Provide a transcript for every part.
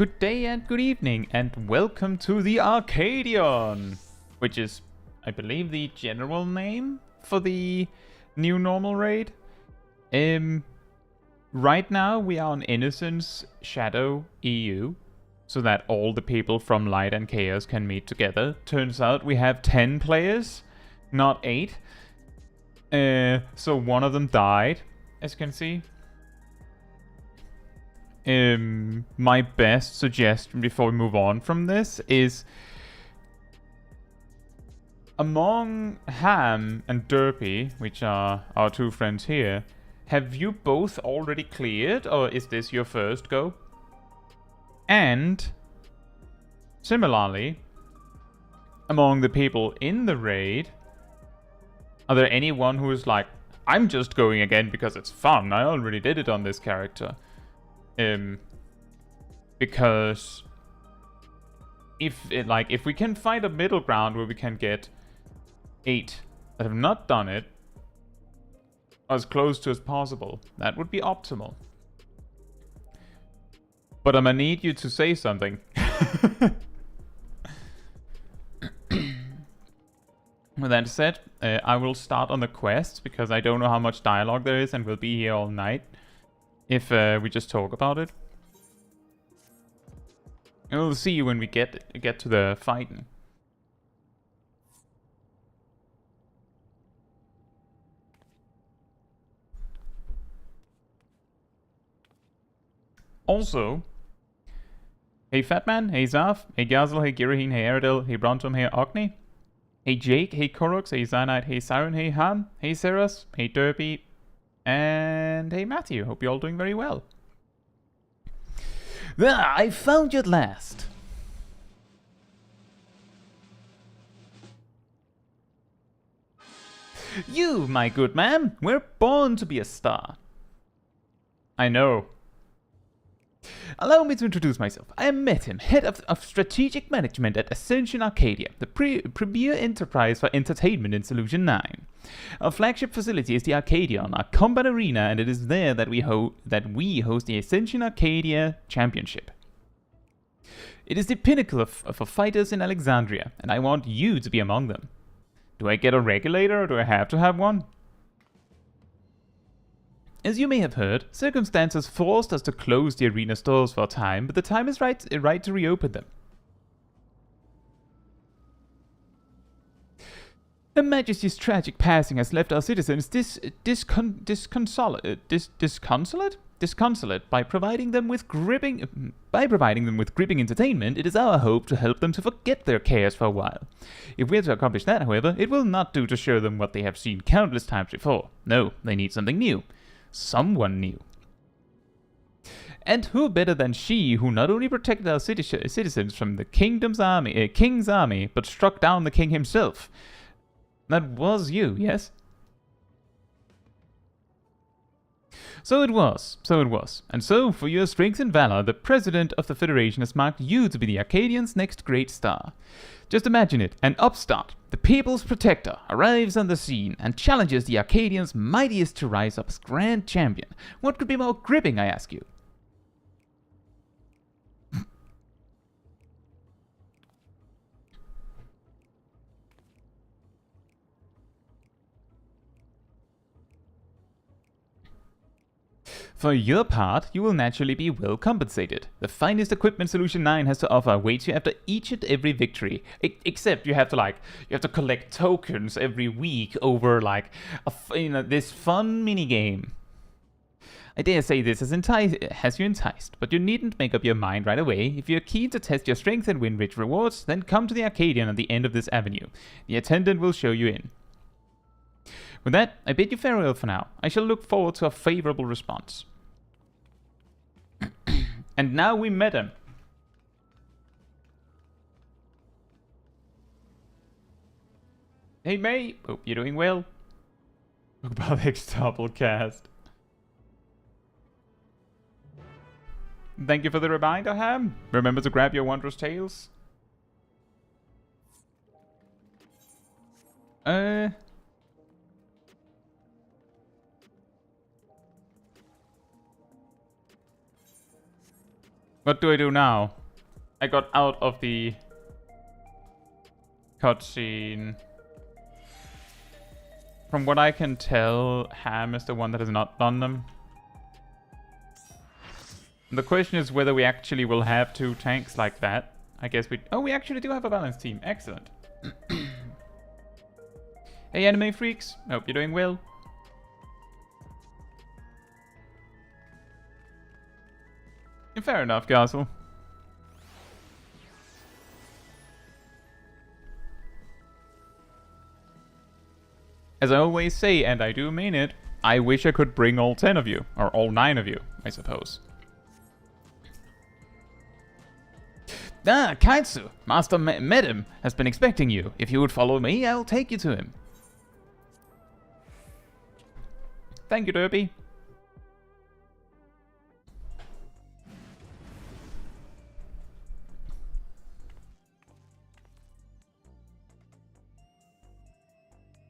Good day and good evening, and welcome to the Arcadion, which is, I believe, the general name for the new normal raid. Right now we are on Innocence Shadow EU, so that all the people from Light and Chaos can meet together. Turns out we have 10 players, not 8. So one of them died, as you can see. My best suggestion before we move on from this is, among Ham and Derpy, which are our two friends here, have you both already cleared, or is this your first go? And similarly, among the people in the raid, are there anyone who is like, I'm just going again because it's fun, I already did it on this character? Because if we can find a middle ground where we can get 8 that have not done it as close to as possible, that would be optimal. But I'm gonna need you to say something. With that said, I will start on the quest because I don't know how much dialogue there is and we'll be here all night if we just talk about it. And we'll see when we get to the fighting. Also, hey Fatman, hey Zaf, hey Gazel, hey Giraheen, hey Aradil, hey Brontom, hey Ogni, hey Jake, hey Korox, hey Zanite, hey Siren, hey Han, hey Seras, hey Derpy, and hey Matthew. Hope you're all doing very well. There, I found you at last. You, my good man, were born to be a star. I know. Allow me to introduce myself. I am Metim, Head of Strategic Management at Ascension Arcadia, the premier enterprise for entertainment in Solution 9. Our flagship facility is the Arcadion, our combat arena, and it is there that we host the Ascension Arcadia Championship. It is the pinnacle for fighters in Alexandria, and I want you to be among them. Do I get a regulator, or do I have to have one? As you may have heard, circumstances forced us to close the arena's doors for a time, but the time is right to reopen them. Her Majesty's tragic passing has left our citizens disconsolate by providing them with gripping entertainment. It is our hope to help them to forget their cares for a while. If we are to accomplish that, however, it will not do to show them what they have seen countless times before. No, they need something new. Someone new. And who better than she, who not only protected our citizens from the king's army, but struck down the king himself? That was you, yes? So it was. And so, for your strength and valor, the president of the Federation has marked you to be the Arcadians' next great star. Just imagine it, an upstart, the people's protector, arrives on the scene and challenges the Arcadians' mightiest to rise up as grand champion. What could be more gripping, I ask you? For your part, you will naturally be well compensated. The finest equipment Solution 9 has to offer awaits you after each and every victory. Except you have to collect tokens every week over this fun minigame. I dare say this has you enticed, but you needn't make up your mind right away. If you're keen to test your strength and win rich rewards, then come to the Arcadian at the end of this avenue. The attendant will show you in. With that, I bid you farewell for now. I shall look forward to a favorable response. And now we met him. Hey May, hope you're doing well. Robotics double cast. Thank you for the reminder, Ham. Remember to grab your wondrous tails. What do I do now? I got out of the cutscene. From what I can tell, Ham is the one that has not done them. The question is whether we actually will have 2 tanks like that. I guess we... Oh, we actually do have a balanced team. Excellent. Hey, anime freaks. Hope you're doing well. Fair enough, Castle. As I always say, and I do mean it, I wish I could bring all 10 of you. Or all 9 of you, I suppose. Ah, Caetsu! Master Medem has been expecting you. If you would follow me, I'll take you to him. Thank you, Derby.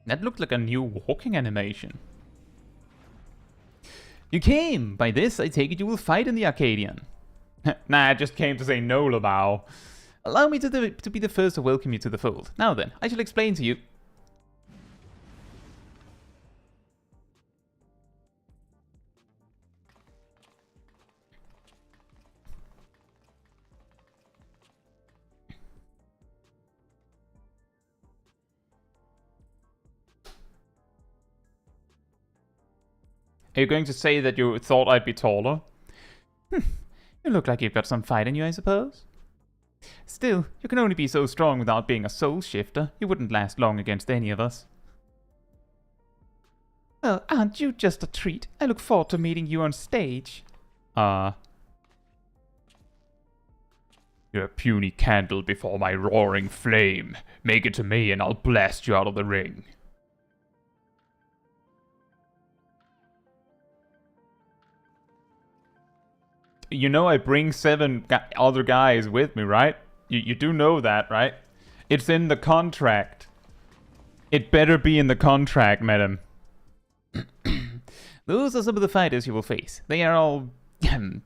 That looked like a new walking animation. You came! By this, I take it you will fight in the Arcadian. Nah, I just came to say no, Labao. Allow me to be the first to welcome you to the fold. Now then, I shall explain to you... Are you going to say that you thought I'd be taller? You look like you've got some fight in you, I suppose. Still, you can only be so strong without being a soul shifter. You wouldn't last long against any of us. Well, aren't you just a treat? I look forward to meeting you on stage. You're a puny candle before my roaring flame. Make it to me and I'll blast you out of the ring. You know I bring 7 other guys with me, right? You do know that, right? It's in the contract. It better be in the contract, madam. Those are some of the fighters you will face. They are all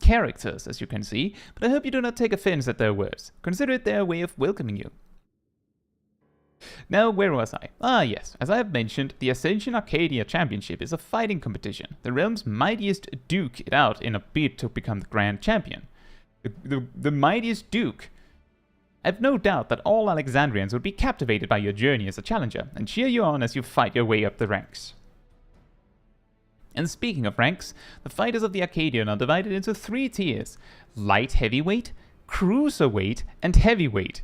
characters, as you can see, but I hope you do not take offense at their words. Consider it their way of welcoming you. Now, where was I? Ah, yes. As I have mentioned, the Ascension Arcadia Championship is a fighting competition. The realm's mightiest duke it out in a bid to become the Grand Champion. The mightiest duke. I've no doubt that all Alexandrians would be captivated by your journey as a challenger, and cheer you on as you fight your way up the ranks. And speaking of ranks, the fighters of the Arcadian are divided into 3 tiers: light heavyweight, cruiserweight, and heavyweight.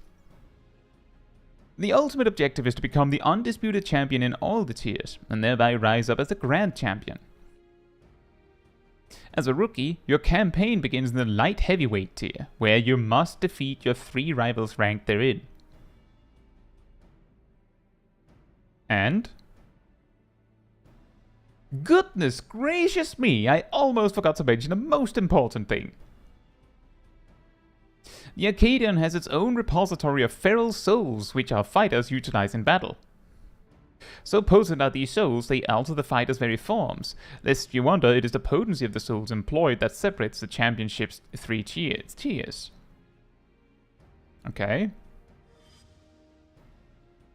The ultimate objective is to become the undisputed champion in all the tiers, and thereby rise up as the Grand Champion. As a rookie, your campaign begins in the light heavyweight tier, where you must defeat your 3 rivals ranked therein. And... goodness gracious me, I almost forgot to mention the most important thing. The Arcadian has its own repository of feral souls, which our fighters utilize in battle. So potent are these souls, they alter the fighter's very forms. Lest you wonder, it is the potency of the souls employed that separates the championship's 3 tiers. Okay.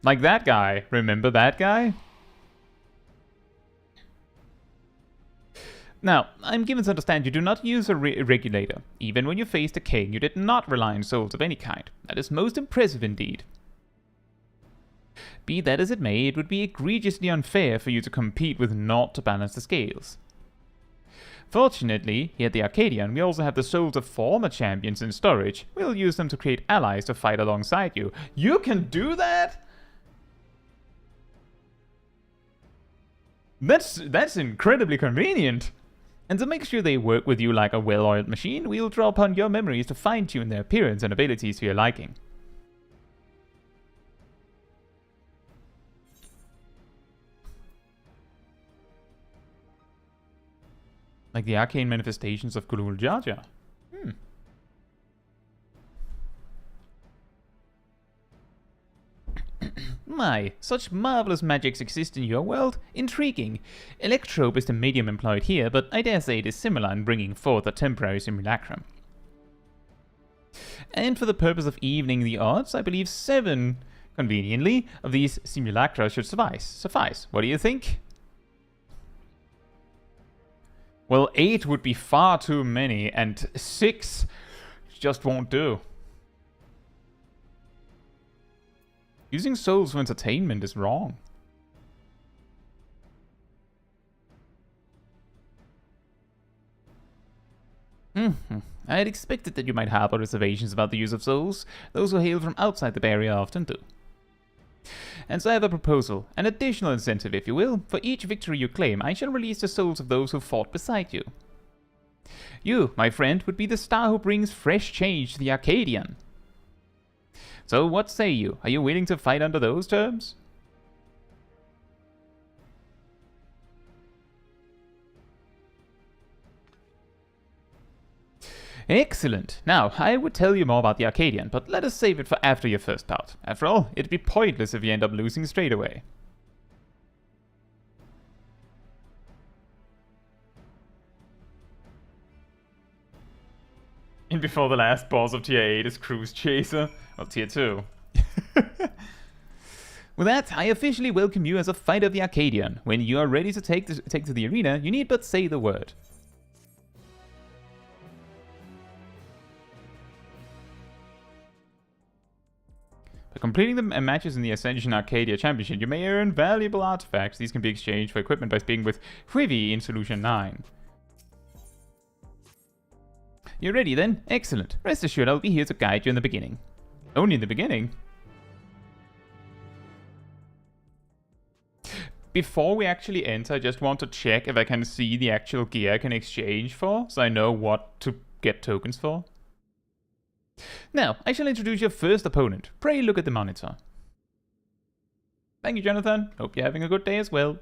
Like that guy. Remember that guy? Now, I'm given to understand you do not use a regulator. Even when you faced the king, you did not rely on souls of any kind. That is most impressive indeed. Be that as it may, it would be egregiously unfair for you to compete with naught to balance the scales. Fortunately, here at the Arcadian, we also have the souls of former champions in storage. We'll use them to create allies to fight alongside you. You can do that?! That's incredibly convenient! And to make sure they work with you like a well-oiled machine, we'll draw upon your memories to fine-tune their appearance and abilities to your liking. Like the arcane manifestations of Kulul Jaja. My, such marvelous magics exist in your world? Intriguing. Electrope is the medium employed here, but I dare say it is similar in bringing forth a temporary simulacrum. And for the purpose of evening the odds, I believe 7, conveniently, of these simulacra should suffice. What do you think? Well, 8 would be far too many, and 6 just won't do. Using souls for entertainment is wrong. I had expected that you might harbor reservations about the use of souls. Those who hail from outside the barrier often do. And so I have a proposal, an additional incentive if you will. For each victory you claim, I shall release the souls of those who fought beside you. You, my friend, would be the star who brings fresh change to the Arcadian. So what say you? Are you willing to fight under those terms? Excellent. Now, I would tell you more about the Arcadian, but let us save it for after your first bout. After all, it'd be pointless if you end up losing straight away. And before the last boss of Tier 8 is Cruise Chaser, well, Tier 2. With that, I officially welcome you as a fighter of the Arcadian. When you are ready to take to the arena, you need but say the word. By completing the matches in the Ascension Arcadia Championship, you may earn valuable artifacts. These can be exchanged for equipment by speaking with FFXIV in Solution 9. You're ready then? Excellent. Rest assured I'll be here to guide you in the beginning. Only in the beginning? Before we actually enter, I just want to check if I can see the actual gear I can exchange for, so I know what to get tokens for. Now, I shall introduce your first opponent. Pray look at the monitor. Thank you, Jonathan. Hope you're having a good day as well.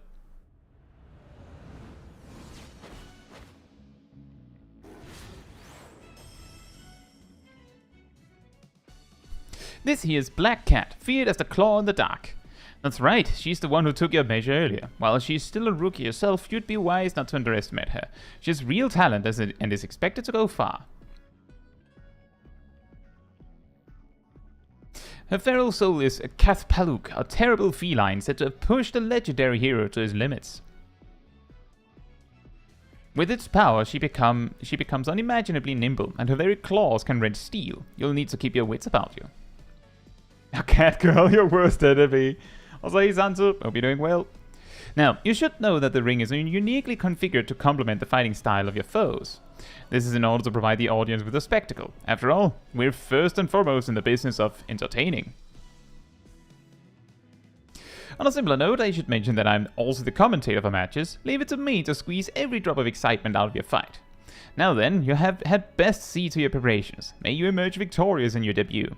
This here's Black Cat, feared as the Claw in the Dark. That's right, she's the one who took your measure earlier. While she's still a rookie herself, you'd be wise not to underestimate her. She has real talent and is expected to go far. Her feral soul is a Cathpaluk, a terrible feline said to have pushed a legendary hero to his limits. With its power, she becomes unimaginably nimble, and her very claws can rend steel. You'll need to keep your wits about you. A cat girl, your worst enemy. Also, hey Sansu, hope you're doing well. Now, you should know that the ring is uniquely configured to complement the fighting style of your foes. This is in order to provide the audience with a spectacle. After all, we're first and foremost in the business of entertaining. On a similar note, I should mention that I'm also the commentator for matches. Leave it to me to squeeze every drop of excitement out of your fight. Now then, you have had best see to your preparations. May you emerge victorious in your debut.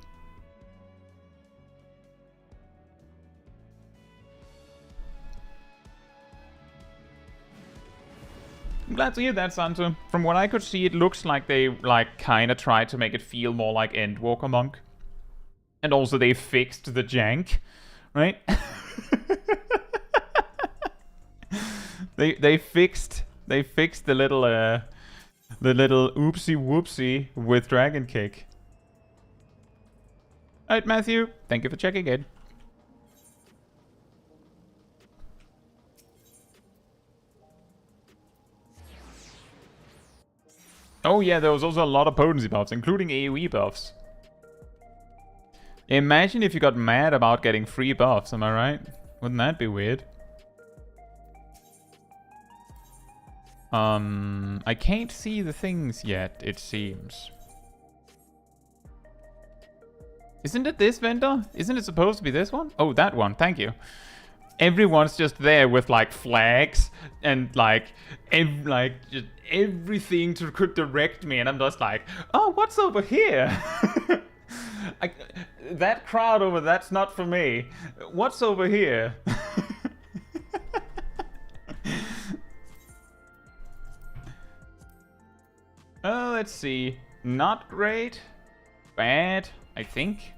I'm glad to hear that, Santo. From what I could see, it looks like they, kinda tried to make it feel more like Endwalker Monk. And also they fixed the jank, right? they fixed the little oopsie whoopsie with Dragon Kick. Alright, Matthew, thank you for checking in. Oh yeah, there was also a lot of potency buffs, including AoE buffs. Imagine if you got mad about getting free buffs, am I right? Wouldn't that be weird? I can't see the things yet, it seems. Isn't it this vendor? Isn't it supposed to be this one? Oh, that one, thank you. Everyone's just there with like flags and just everything to could direct me, and I'm just like, oh, what's over here? That crowd over, that's not for me. What's over here? Let's see. Not great. Bad, I think.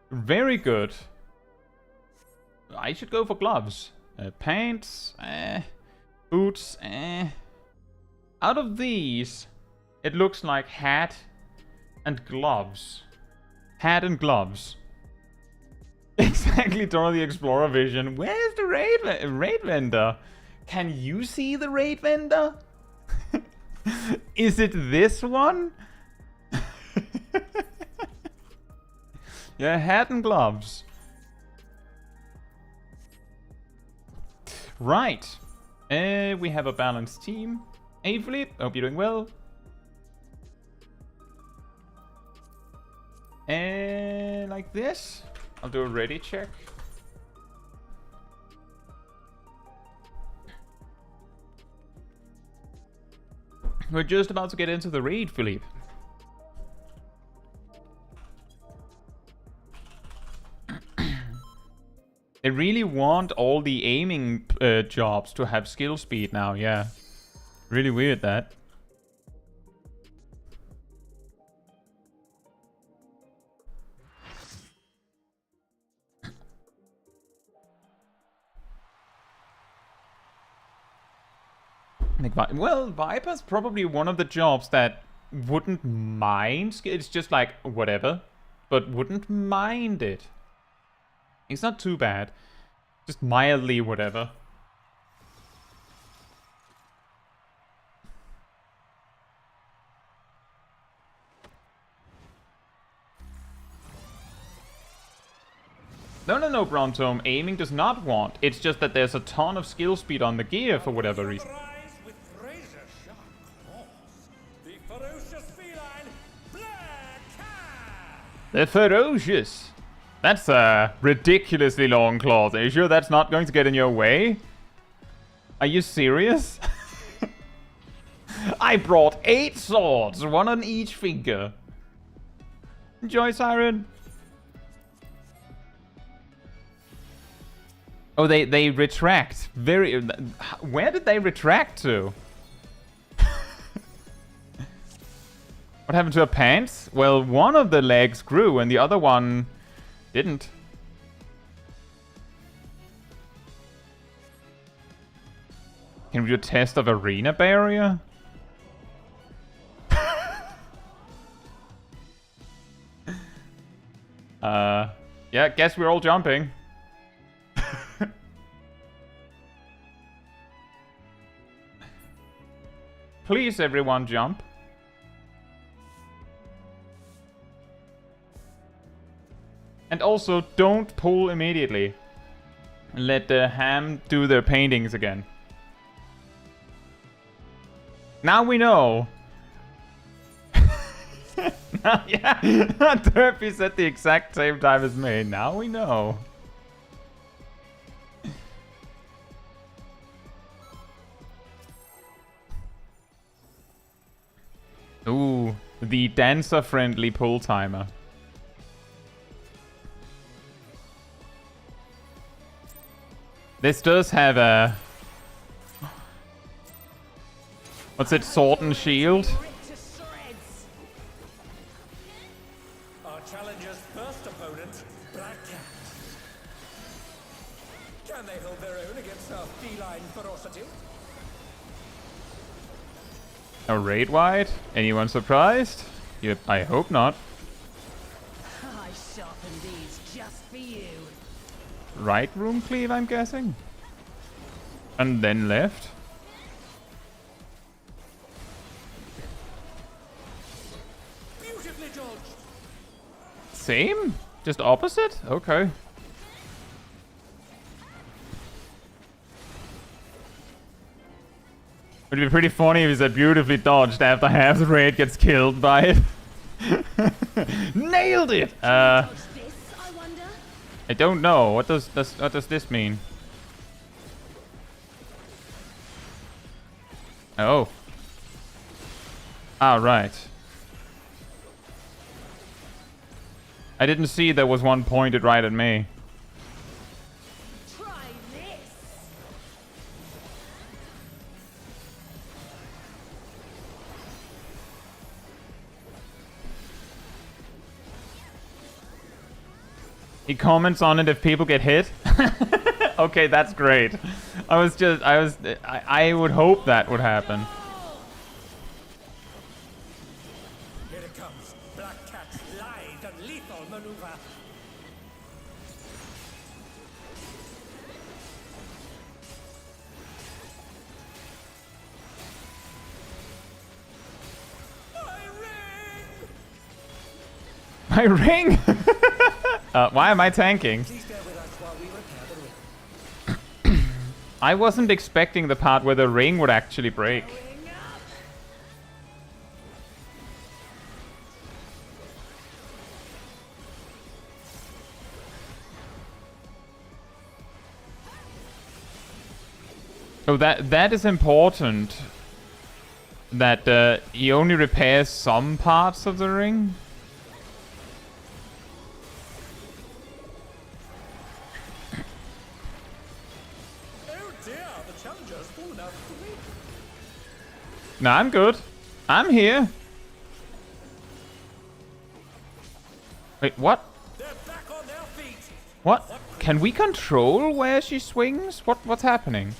Very good. I should go for gloves. Pants. Boots. Out of these, It looks like hat and gloves. Hat and gloves. Exactly, Dora the Explorer vision. Where's the raid vendor? Can you see the raid vendor? Is it this one? Yeah, hat and gloves. Right. We have a balanced team. Hey, Philippe, hope you're doing well. And like this. I'll do a ready check. We're just about to get into the raid, Philippe. They really want all the aiming jobs to have skill speed now, yeah. Really weird that. Well, Viper's probably one of the jobs that wouldn't mind. It's just like, whatever. But wouldn't mind it. It's not too bad. Just mildly whatever. No, Brontome. Aiming does not want. It's just that there's a ton of skill speed on the gear for whatever reason. They're ferocious. That's a ridiculously long claws. Are you sure that's not going to get in your way? Are you serious? I brought 8 swords, 1 on each finger. Enjoy, Siren. Oh, they retract. Very. Where did they retract to? What happened to her pants? Well, one of the legs grew and the other one didn't. Can we do a test of arena barrier? Yeah, guess we're all jumping. Please, everyone, jump. And also, don't pull immediately. Let the ham do their paintings again. Now we know. Yeah, Derpy's at the exact same time as me. Now we know. Ooh, the dancer-friendly pull timer. This does have a... What's it? Sword and shield? Our challenger's first opponent, Black Cat. Can they hold their own against our feline ferocity? A raid wide? Anyone surprised? Yep, I hope not. I sharpened these just for you. Right room cleave, I'm guessing? And then left? Beautifully dodged. Same? Just opposite? Okay. It'd be pretty funny if he said beautifully dodged after half the raid gets killed by it. Nailed it! I don't know. What does this mean? Oh. Ah, right. I didn't see there was one pointed right at me. Try this. He comments on it if people get hit. Okay, that's great. I would hope that would happen. it comes. Black Cat's lithe and lethal maneuver. My ring! Why am I tanking? Please bear with us while we repair the ring. I wasn't expecting the part where the ring would actually break. Oh, that is important. That he only repairs some parts of the ring. Oh dear, the challenger's fallen out of the ring. No, I'm good. I'm here. Wait, what? They're back on their feet. What? Can we control where she swings? What's happening?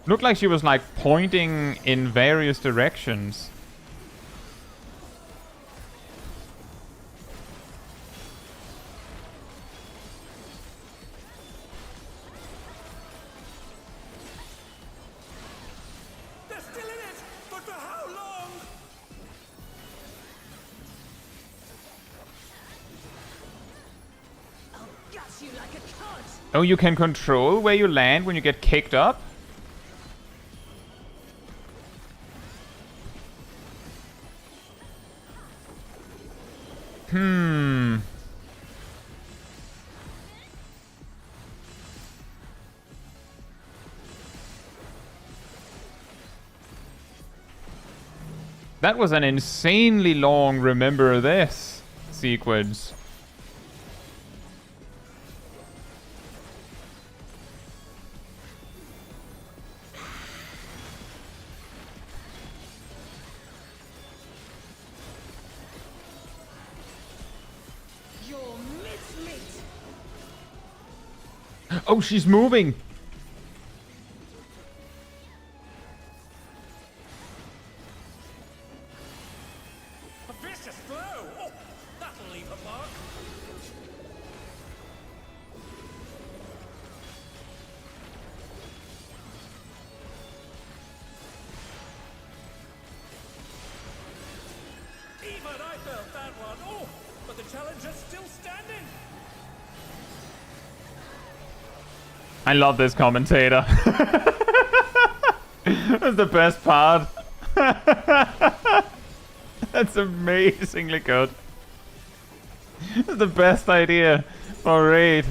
Looked like she was like pointing in various directions. They're still in it, but for how long? I'll gut you like a cod. Oh, you can control where you land when you get kicked up? That was an insanely long remember this sequence. You're mincemeat. Oh, she's moving. A vicious blow. Oh, that'll leave a mark. Even I felt that one. Oh, but the challenger's still standing. I love this commentator. That's the best part. That's amazingly good. That's the best idea for Raid.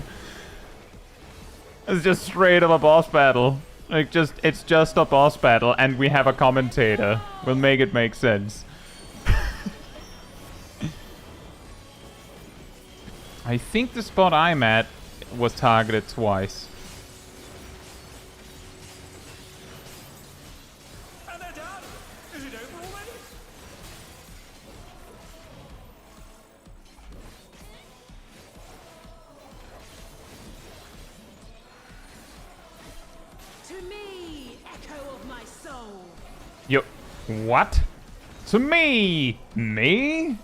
It's just straight up a boss battle. Like it's just a boss battle and we have a commentator. We'll make it make sense. I think the spot I'm at was targeted twice. And they're done. Is it over already? To me, echo of my soul. Yo, what? To me? Me?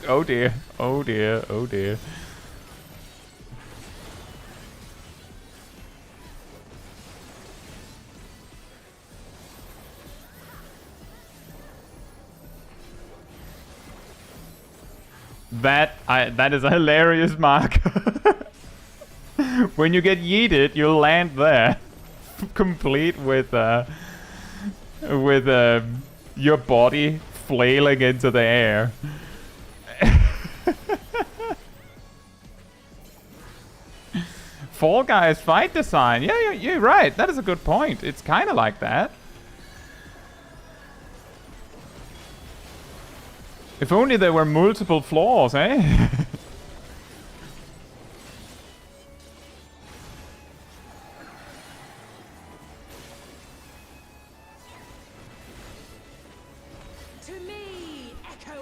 Oh dear. Oh dear. Oh dear. That is a hilarious mark. When you get yeeted, you'll land there, complete with your body flailing into the air. Fall Guys fight design. Yeah, you're right. That is a good point. It's kind of like that. If only there were multiple floors, eh?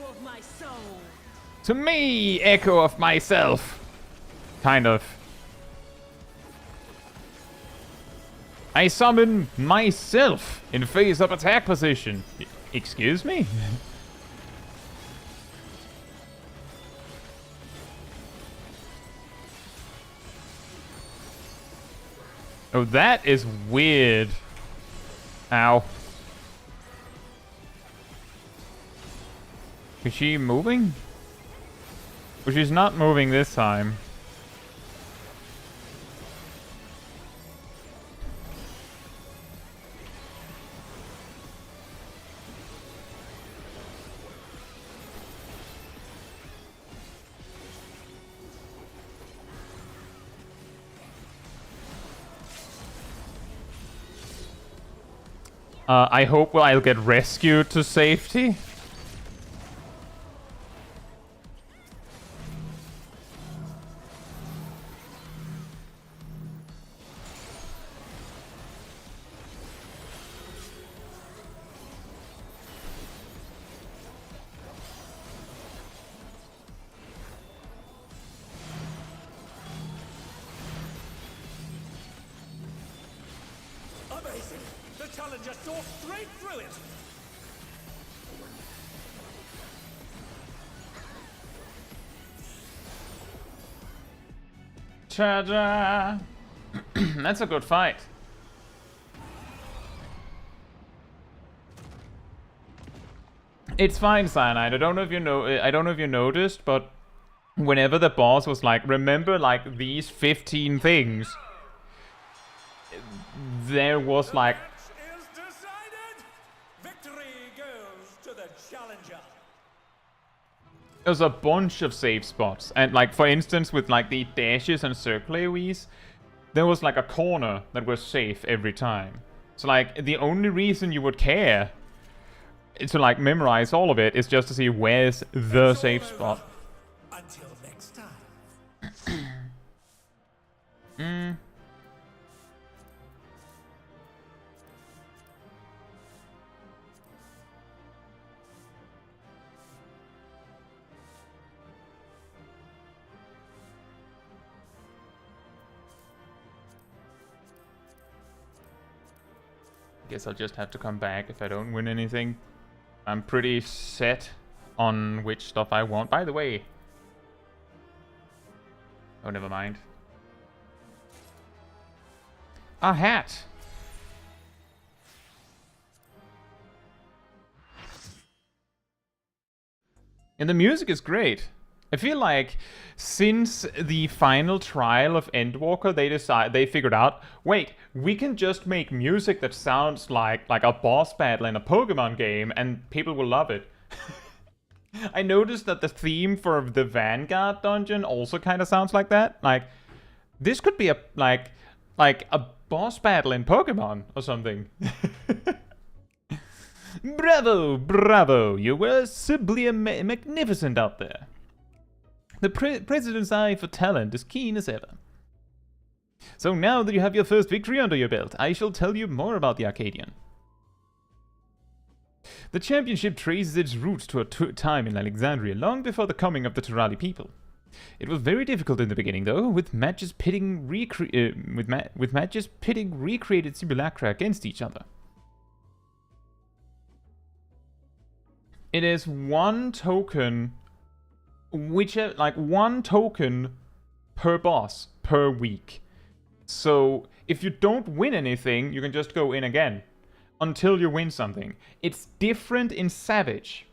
of my soul. To me, echo of myself. Kind of. I summon myself in face-up attack position. Excuse me? Oh, that is weird. Ow. Is she moving? Well, she's not moving this time. I hope I'll get rescued to safety. Amazing! The challenger saw straight through it! Ta-da! That's a good fight. It's fine, Cyanide. I don't know if you know. I don't know if you noticed, but whenever the boss was like, "Remember, like these 15 things," there was like. Match is decided! Victory goes to the challenger! There's a bunch of safe spots, and like for instance with like the dashes and circle AoEs, there was like a corner that was safe every time. So like the only reason you would care to like memorize all of it is just to see where's the It's safe all spot. over. Until next time. Guess I'll just have to come back if I don't win anything. I'm pretty set on which stuff I want. By the way... Oh, never mind. A hat! And the music is great. I feel like since the final trial of Endwalker, they figured out, wait, we can just make music that sounds like a boss battle in a Pokemon game, and people will love it. I noticed that the theme for the Vanguard dungeon also kind of sounds like that. Like, this could be a like a boss battle in Pokemon or something. Bravo, bravo! You were simply magnificent out there. The President's eye for talent is keen as ever. So now that you have your first victory under your belt, I shall tell you more about the Arcadian. The championship traces its roots to a time in Alexandria long before the coming of the Turali people. It was very difficult in the beginning, though, with matches pitting recreated simulacra against each other. It is one token, one token per boss per week. So if you don't win anything, you can just go in again until you win something. It's different in Savage.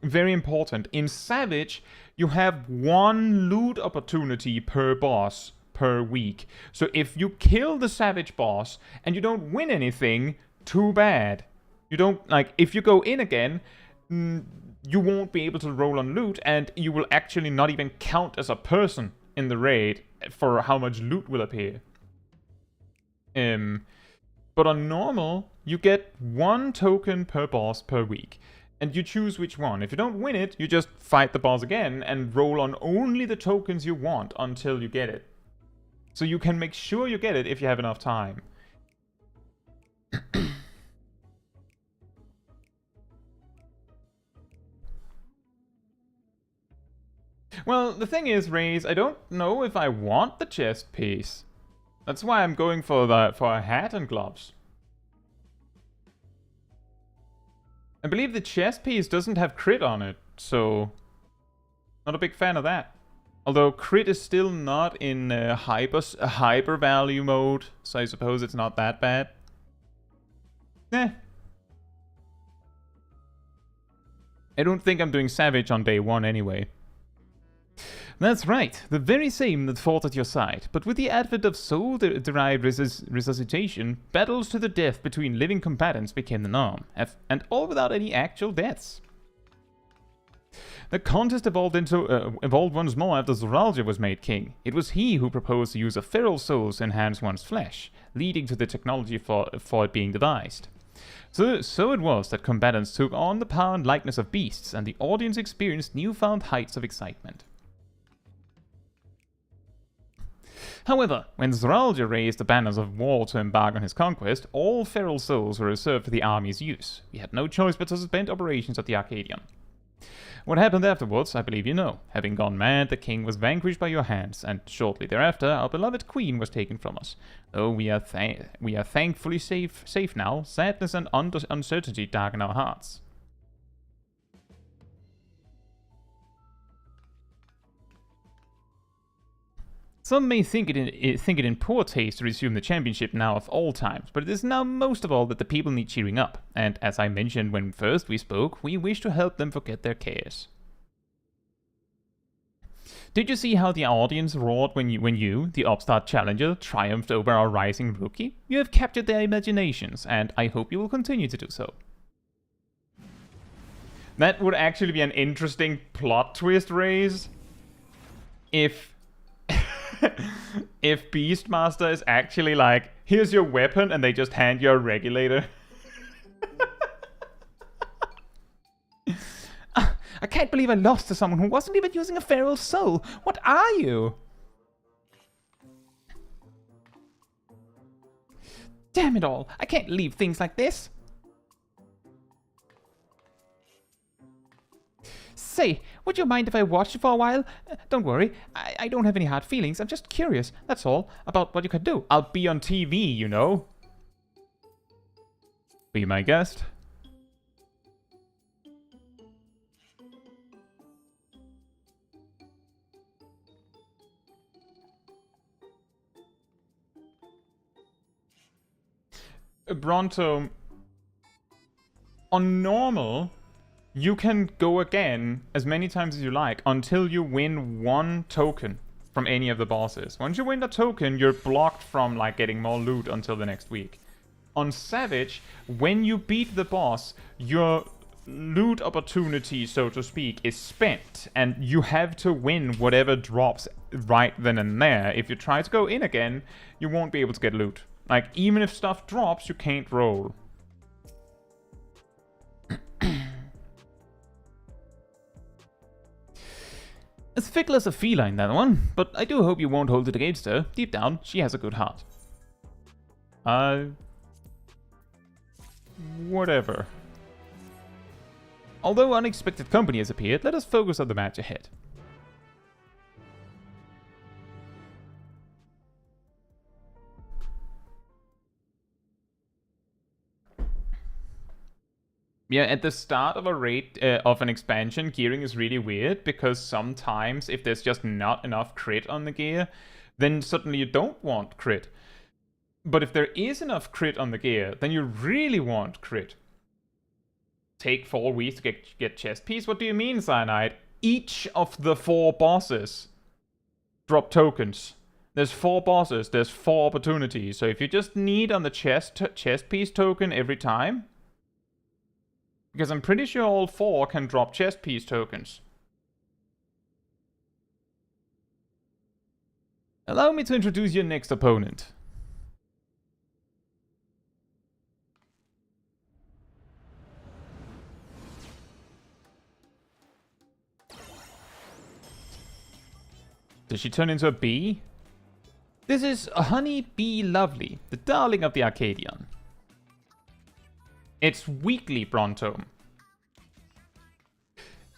Very important. In Savage, you have one loot opportunity per boss per week. So if you kill the Savage boss and you don't win anything, too bad. You don't, like, if you go in again, you won't be able to roll on loot, and you will actually not even count as a person in the raid for how much loot will appear. But on normal, you get one token per boss per week, and you choose which one. If you don't win it, you just fight the boss again and roll on only the tokens you want until you get it. So you can make sure you get it if you have enough time. Well, the thing is, Raze, I don't know if I want the chest piece. That's why I'm going for a hat and gloves. I believe the chest piece doesn't have crit on it, so not a big fan of that. Although crit is still not in hyper value mode, so I suppose it's not that bad. Eh. I don't think I'm doing Savage on day 1 anyway. That's right, the very same that fought at your side, but with the advent of soul-derived resuscitation, battles to the death between living combatants became the norm, and all without any actual deaths. The contest evolved once more after Zoralja was made king. It was he who proposed the use of feral souls to enhance one's flesh, leading to the technology for it being devised. So it was that combatants took on the power and likeness of beasts, and the audience experienced newfound heights of excitement. However, when Zoralja raised the banners of war to embark on his conquest, all feral souls were reserved for the army's use. We had no choice but to suspend operations at the Arcadion. What happened afterwards, I believe you know. Having gone mad, the king was vanquished by your hands, and shortly thereafter, our beloved queen was taken from us. Though we are thankfully safe now, sadness and uncertainty darken our hearts. Some may think it in poor taste to resume the championship now of all times, but it is now most of all that the people need cheering up, and as I mentioned when first we spoke, we wish to help them forget their cares. Did you see how the audience roared when you, the upstart challenger, triumphed over our rising rookie? You have captured their imaginations, and I hope you will continue to do so. That would actually be an interesting plot twist, Raze. If Beastmaster is actually like, here's your weapon, and they just hand you a regulator. I can't believe I lost to someone who wasn't even using a feral soul. What are you? Damn it all, I can't leave things like this. Say, would you mind if I watched you for a while? Don't worry, I don't have any hard feelings. I'm just curious, that's all, about what you could do. I'll be on TV, you know. Be my guest. Bronto, on normal, you can go again as many times as you like until you win 1 token from any of the bosses. Once you win the token, you're blocked from like getting more loot until the next week. On Savage, when you beat the boss, your loot opportunity, so to speak, is spent, and you have to win whatever drops right then and there. If you try to go in again, you won't be able to get loot. Like, even if stuff drops, you can't roll. As fickle as a feline, that one, but I do hope you won't hold it against her. Deep down, she has a good heart. Whatever. Although unexpected company has appeared, let us focus on the match ahead. Yeah, at the start of a raid, of an expansion, gearing is really weird, because sometimes if there's just not enough crit on the gear, then suddenly you don't want crit. But if there is enough crit on the gear, then you really want crit. Take 4 weeks to get chest piece? What do you mean, Cyanide? Each of the 4 bosses drop tokens. There's 4 bosses, there's 4 opportunities, so if you just need on the chest piece token every time, because I'm pretty sure all 4 can drop chest piece tokens. Allow me to introduce your next opponent. Does she turn into a bee? This is Honey Bee Lovely, the darling of the Arcadion. It's weekly, Bronto.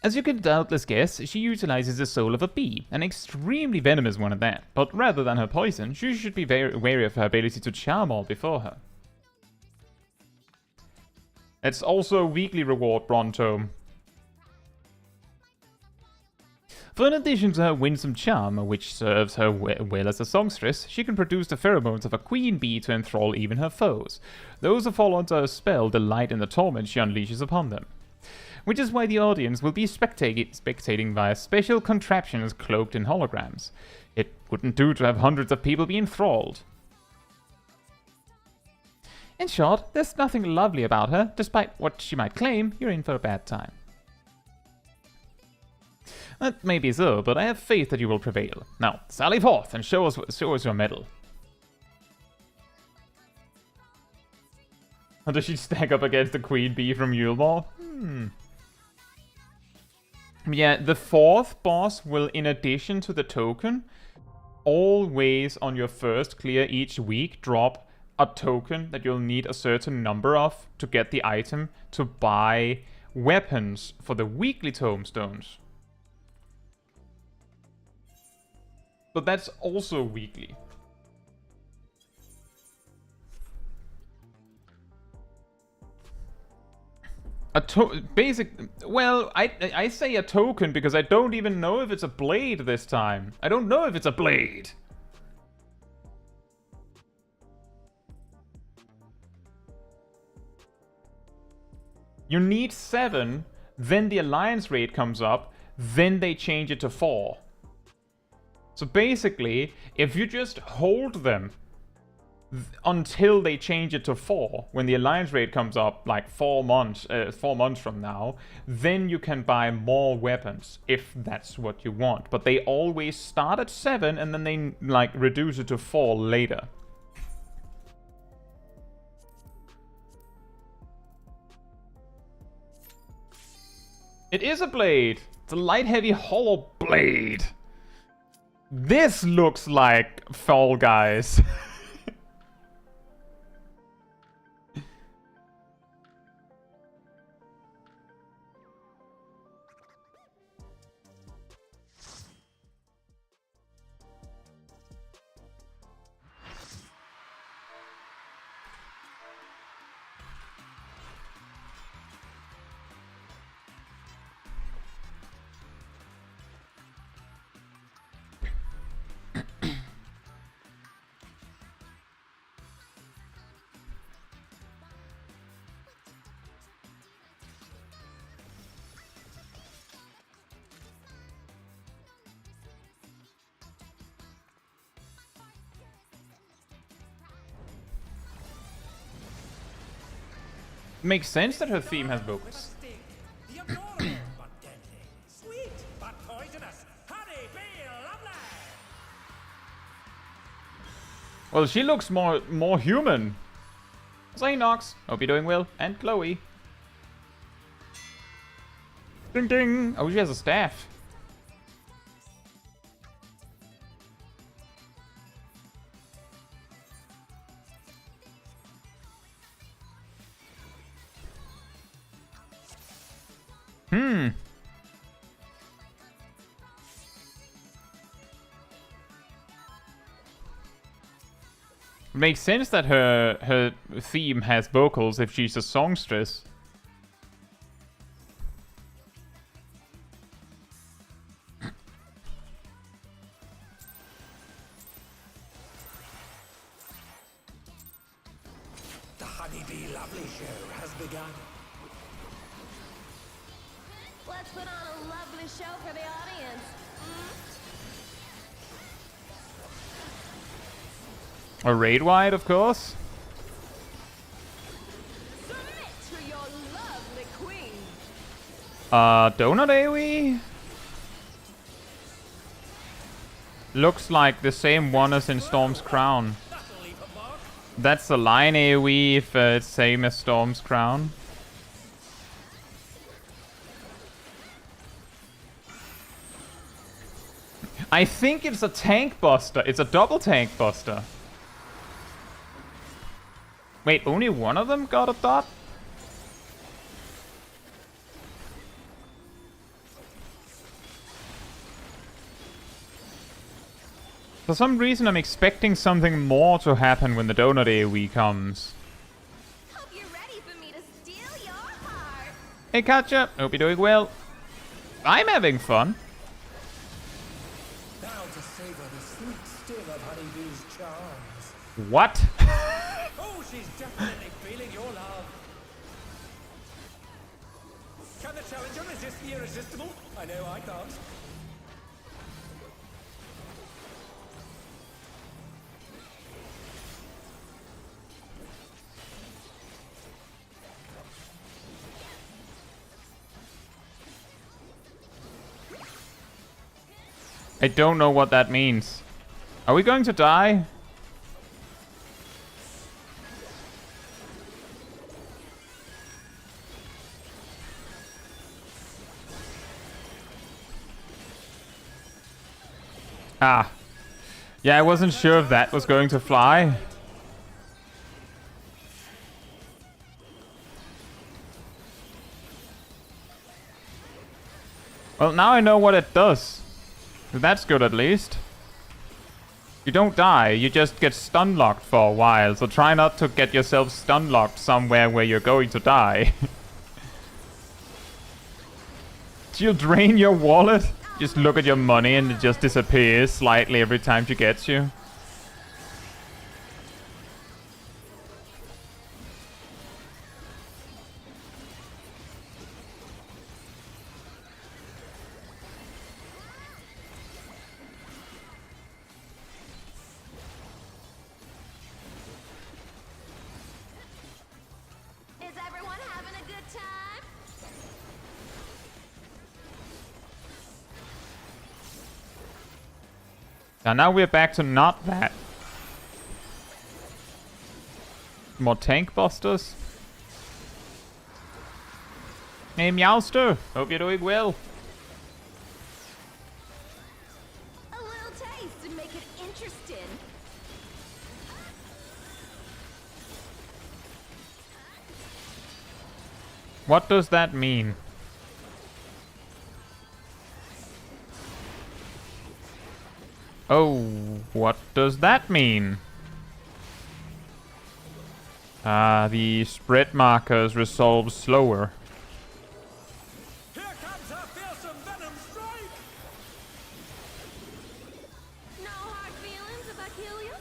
As you can doubtless guess, she utilizes the soul of a bee, an extremely venomous one at that, but rather than her poison, you should be very wary of her ability to charm all before her. It's also a weekly reward, Bronto. For in addition to her winsome charm, which serves her well as a songstress, she can produce the pheromones of a queen bee to enthrall even her foes. Those who fall under her spell delight in the torment she unleashes upon them. Which is why the audience will be spectating via special contraptions cloaked in holograms. It wouldn't do to have hundreds of people be enthralled. In short, there's nothing lovely about her. Despite what she might claim, you're in for a bad time. That may be so, but I have faith that you will prevail. Now, sally forth and show us your mettle. How does she stack up against the queen bee from Yulmore? Yeah, the fourth boss will, in addition to the token, always on your first clear each week drop a token that you'll need a certain number of to get the item to buy weapons for the weekly tomestones. But that's also weekly. Well, I say a token because I don't even know if it's a blade this time. I don't know if it's a blade. You need 7, then the alliance raid comes up, then they change it to 4. So basically, if you just hold them until they change it to 4, when the alliance raid comes up, like 4 months from now, then you can buy more weapons if that's what you want. But they always start at 7 and then they like reduce it to 4 later. It is a blade. It's a light, heavy, hollow blade. This looks like Fall Guys. Makes sense that her theme has vocals. The abnormal but deadly. Sweet but poisonous. Honey, be lovely. Well, she looks more human. Say Nox, hope you're doing well, and Chloe. Ding ding. Oh, she has a staff. Makes sense that her theme has vocals if she's a songstress. The Honeybee Lovely show has begun. Let's put on a lovely show for the audience. A raid wide, of course. Submit to your lovely queen. Donut AoE? Looks like the same one as in Storm's Crown. That'll leave a mark. That's the line AoE if it's same as Storm's Crown. I think it's a tank buster. It's a double tank buster. Wait, only one of them got a dot? For some reason, I'm expecting something more to happen when the donut AoE comes. Hope you're ready for me to steal your heart. Hey, Katja. Hope you're doing well. I'm having fun. Now to savor the sweet sting of Honeybee's charms. What? Oh, she's definitely feeling your love. Can the challenger resist the irresistible? I know I can't. I don't know what that means. Are we going to die? Ah. Yeah, I wasn't sure if that was going to fly. Well, now I know what it does. That's good at least. You don't die, you just get stun locked for a while, so try not to get yourself stun locked somewhere where you're going to die. She'll drain your wallet. Just look at your money and it just disappears slightly every time she gets you. Is everyone having a good time? Now we're back to not that. More tank busters. Hey Meowster, hope you're doing well. A little taste to make it interesting. What does that mean? Oh, what does that mean? The spread markers resolve slower. Here comes our fearsome venom strike! No hard feelings if I kill you?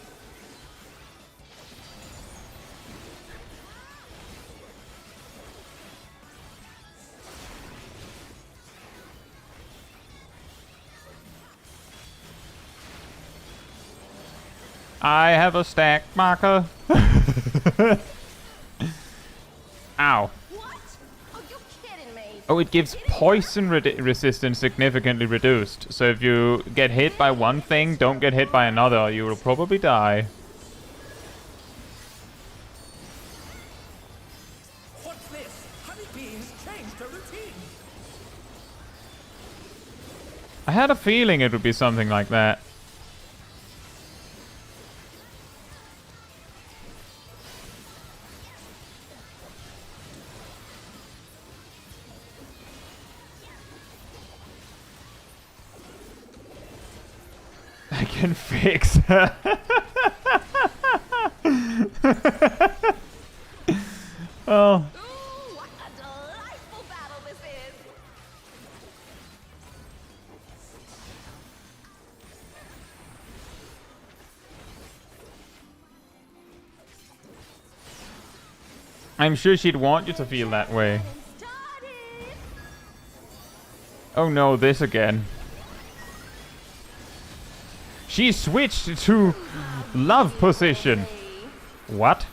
I have a stack marker. Ow. What? Oh, you kidding me? Oh, it gives poison resistance significantly reduced. So if you get hit by one thing, don't get hit by another. You will probably die. What's this? Honeybee's changed her routine. I had a feeling it would be something like that. I can fix. Oh. Ooh, what a delightful battle this is! I'm sure she'd want you to feel that way. Started! Oh no, this again. She switched to love position. What?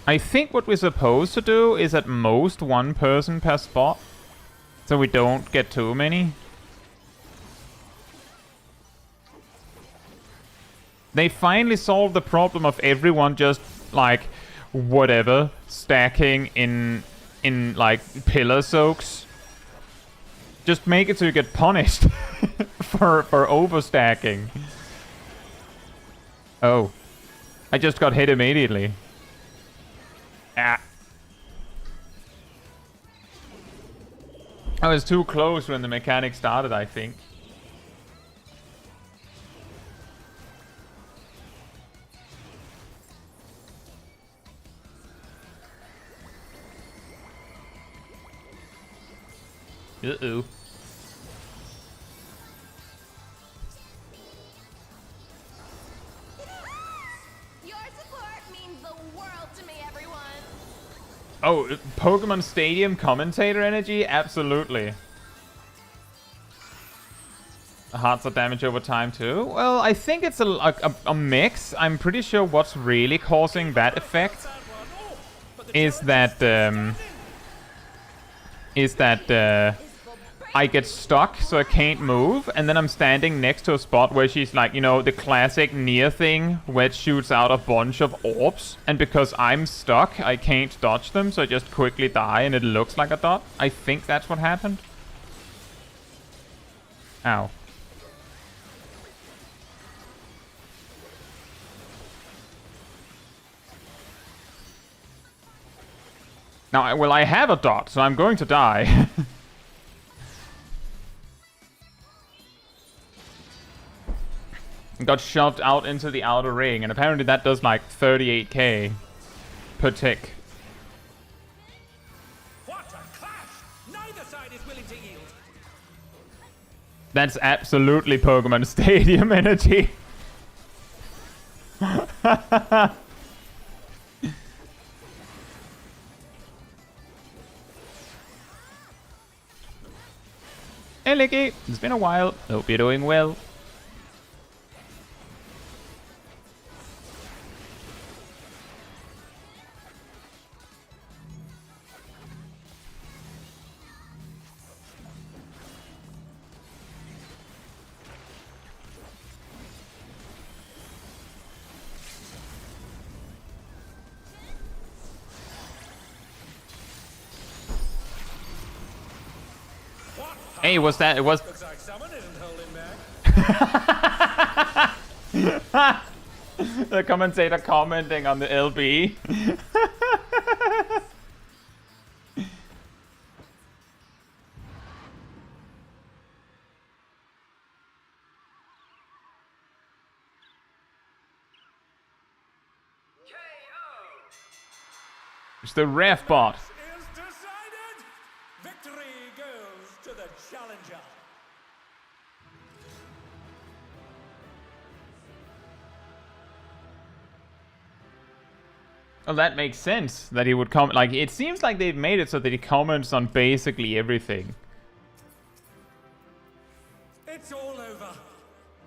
I think what we're supposed to do is at most one person per spot, so we don't get too many. They finally solved the problem of everyone just, like, whatever, stacking in like, pillar soaks. Just make it so you get punished for overstacking. Oh. I just got hit immediately. Ah. I was too close when the mechanic started, I think. Uh-oh. Your support means the world to me, everyone. Oh, Pokemon Stadium commentator energy? Absolutely. Hearts of damage over time too? Well, I think it's a mix. I'm pretty sure what's really causing that effect is that I get stuck, so I can't move, and then I'm standing next to a spot where she's like, you know, the classic near thing where it shoots out a bunch of orbs, and because I'm stuck, I can't dodge them, so I just quickly die, and it looks like a dot. I think that's what happened. Ow. Now, well, I have a dot, so I'm going to die. Got shoved out into the outer ring, and apparently that does like 38k per tick. What a clash! Neither side is willing to yield. That's absolutely Pokemon Stadium energy. Hey Licky, it's been a while. Hope you're doing well. Hey, was that? It was. Looks like someone isn't holding back. The commentator commenting on the LB. It's the ref bot. Is decided. Victory goes to the challenger. Well, that makes sense that he would comment. Like, it seems like they've made it so that he comments on basically everything. It's all over.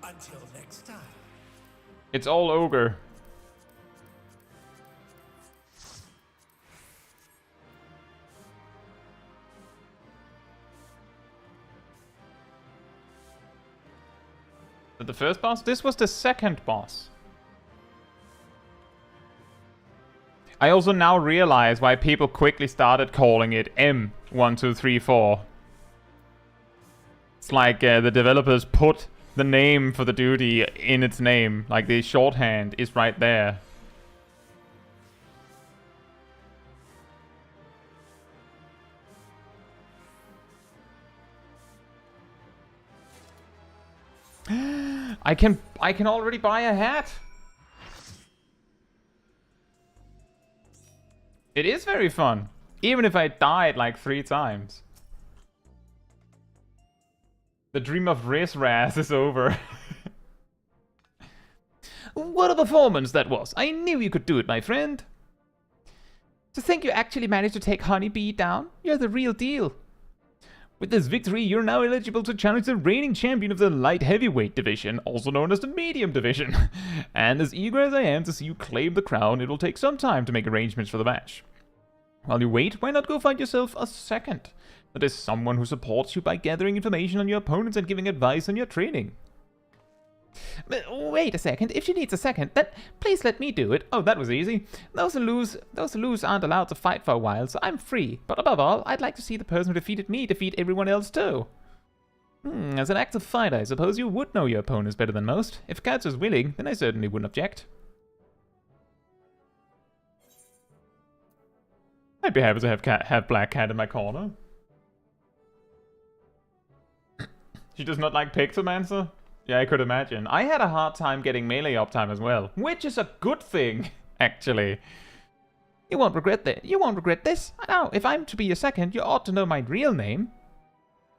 Until next time. It's all ogre. The first boss? This was the second boss. I also now realize why people quickly started calling it M1234. It's like the developers put the name for the duty in its name. Like the shorthand is right there. I can already buy a hat. It is very fun, even if I died like 3 times. The dream of Raz is over. What a performance that was. I knew you could do it, my friend. To think you actually managed to take Honeybee down? You're the real deal. With this victory, you're now eligible to challenge the reigning champion of the light heavyweight division, also known as the medium division. And as eager as I am to see you claim the crown, it will take some time to make arrangements for the match. While you wait, why not go find yourself a second? That is someone who supports you by gathering information on your opponents and giving advice on your training. Wait a second, if she needs a second, then please let me do it. Oh, that was easy. Those who lose aren't allowed to fight for a while, so I'm free. But above all, I'd like to see the person who defeated me defeat everyone else too. As an active fighter, I suppose you would know your opponents better than most. If Caetsu is willing, then I certainly wouldn't object. I'd be happy to have Black Cat in my corner. She does not like Pixelmancer? Yeah, I could imagine. I had a hard time getting melee uptime as well, which is a good thing, actually. You won't regret that. You won't regret this. Now, if I'm to be your second, you ought to know my real name.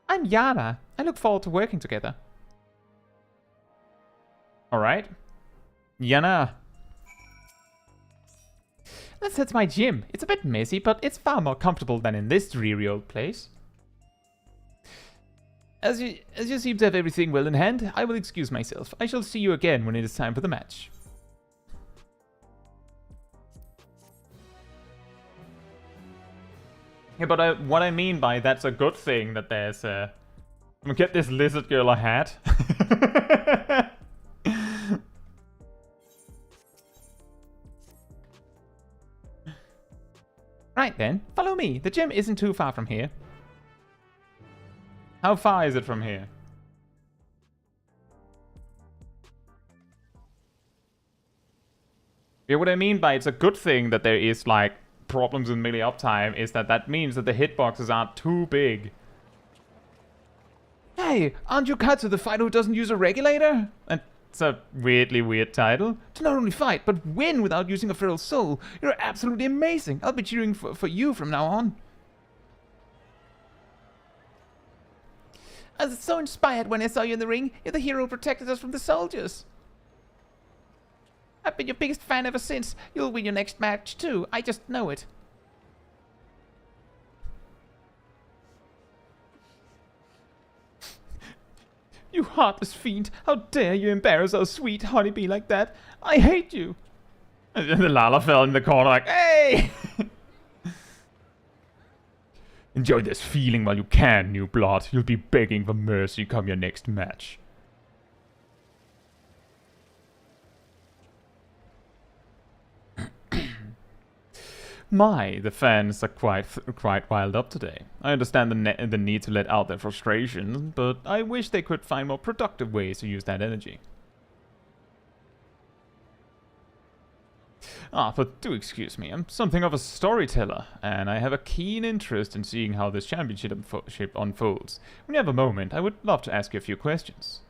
I'm Yana. I look forward to working together. Alright. Yana. Let's head to my gym. It's a bit messy, but it's far more comfortable than in this dreary old place. As you seem to have everything well in hand, I will excuse myself. I shall see you again when it is time for the match. Yeah, but what I mean by that's a good thing that there's I'm gonna get this lizard girl a hat. Right then, follow me. The gym isn't too far from here. How far is it from here? Yeah, what I mean by it's a good thing that there is, like, problems in melee uptime is that means that the hitboxes aren't too big. Hey, aren't you Caetsu the fighter who doesn't use a regulator? And it's a weirdly weird title. To not only fight, but win without using a feral soul. You're absolutely amazing. I'll be cheering for you from now on. I was so inspired when I saw you in the ring. You're the hero who protected us from the soldiers. I've been your biggest fan ever since. You'll win your next match too. I just know it. You heartless fiend. How dare you embarrass our sweet honeybee like that? I hate you. And then the Lala fell in the corner like, hey! Enjoy this feeling while you can, new blood. You'll be begging for mercy come your next match. My, the fans are quite riled up today. I understand the need to let out their frustrations, but I wish they could find more productive ways to use that energy. But do excuse me, I'm something of a storyteller, and I have a keen interest in seeing how this championship unfolds. When you have a moment, I would love to ask you a few questions.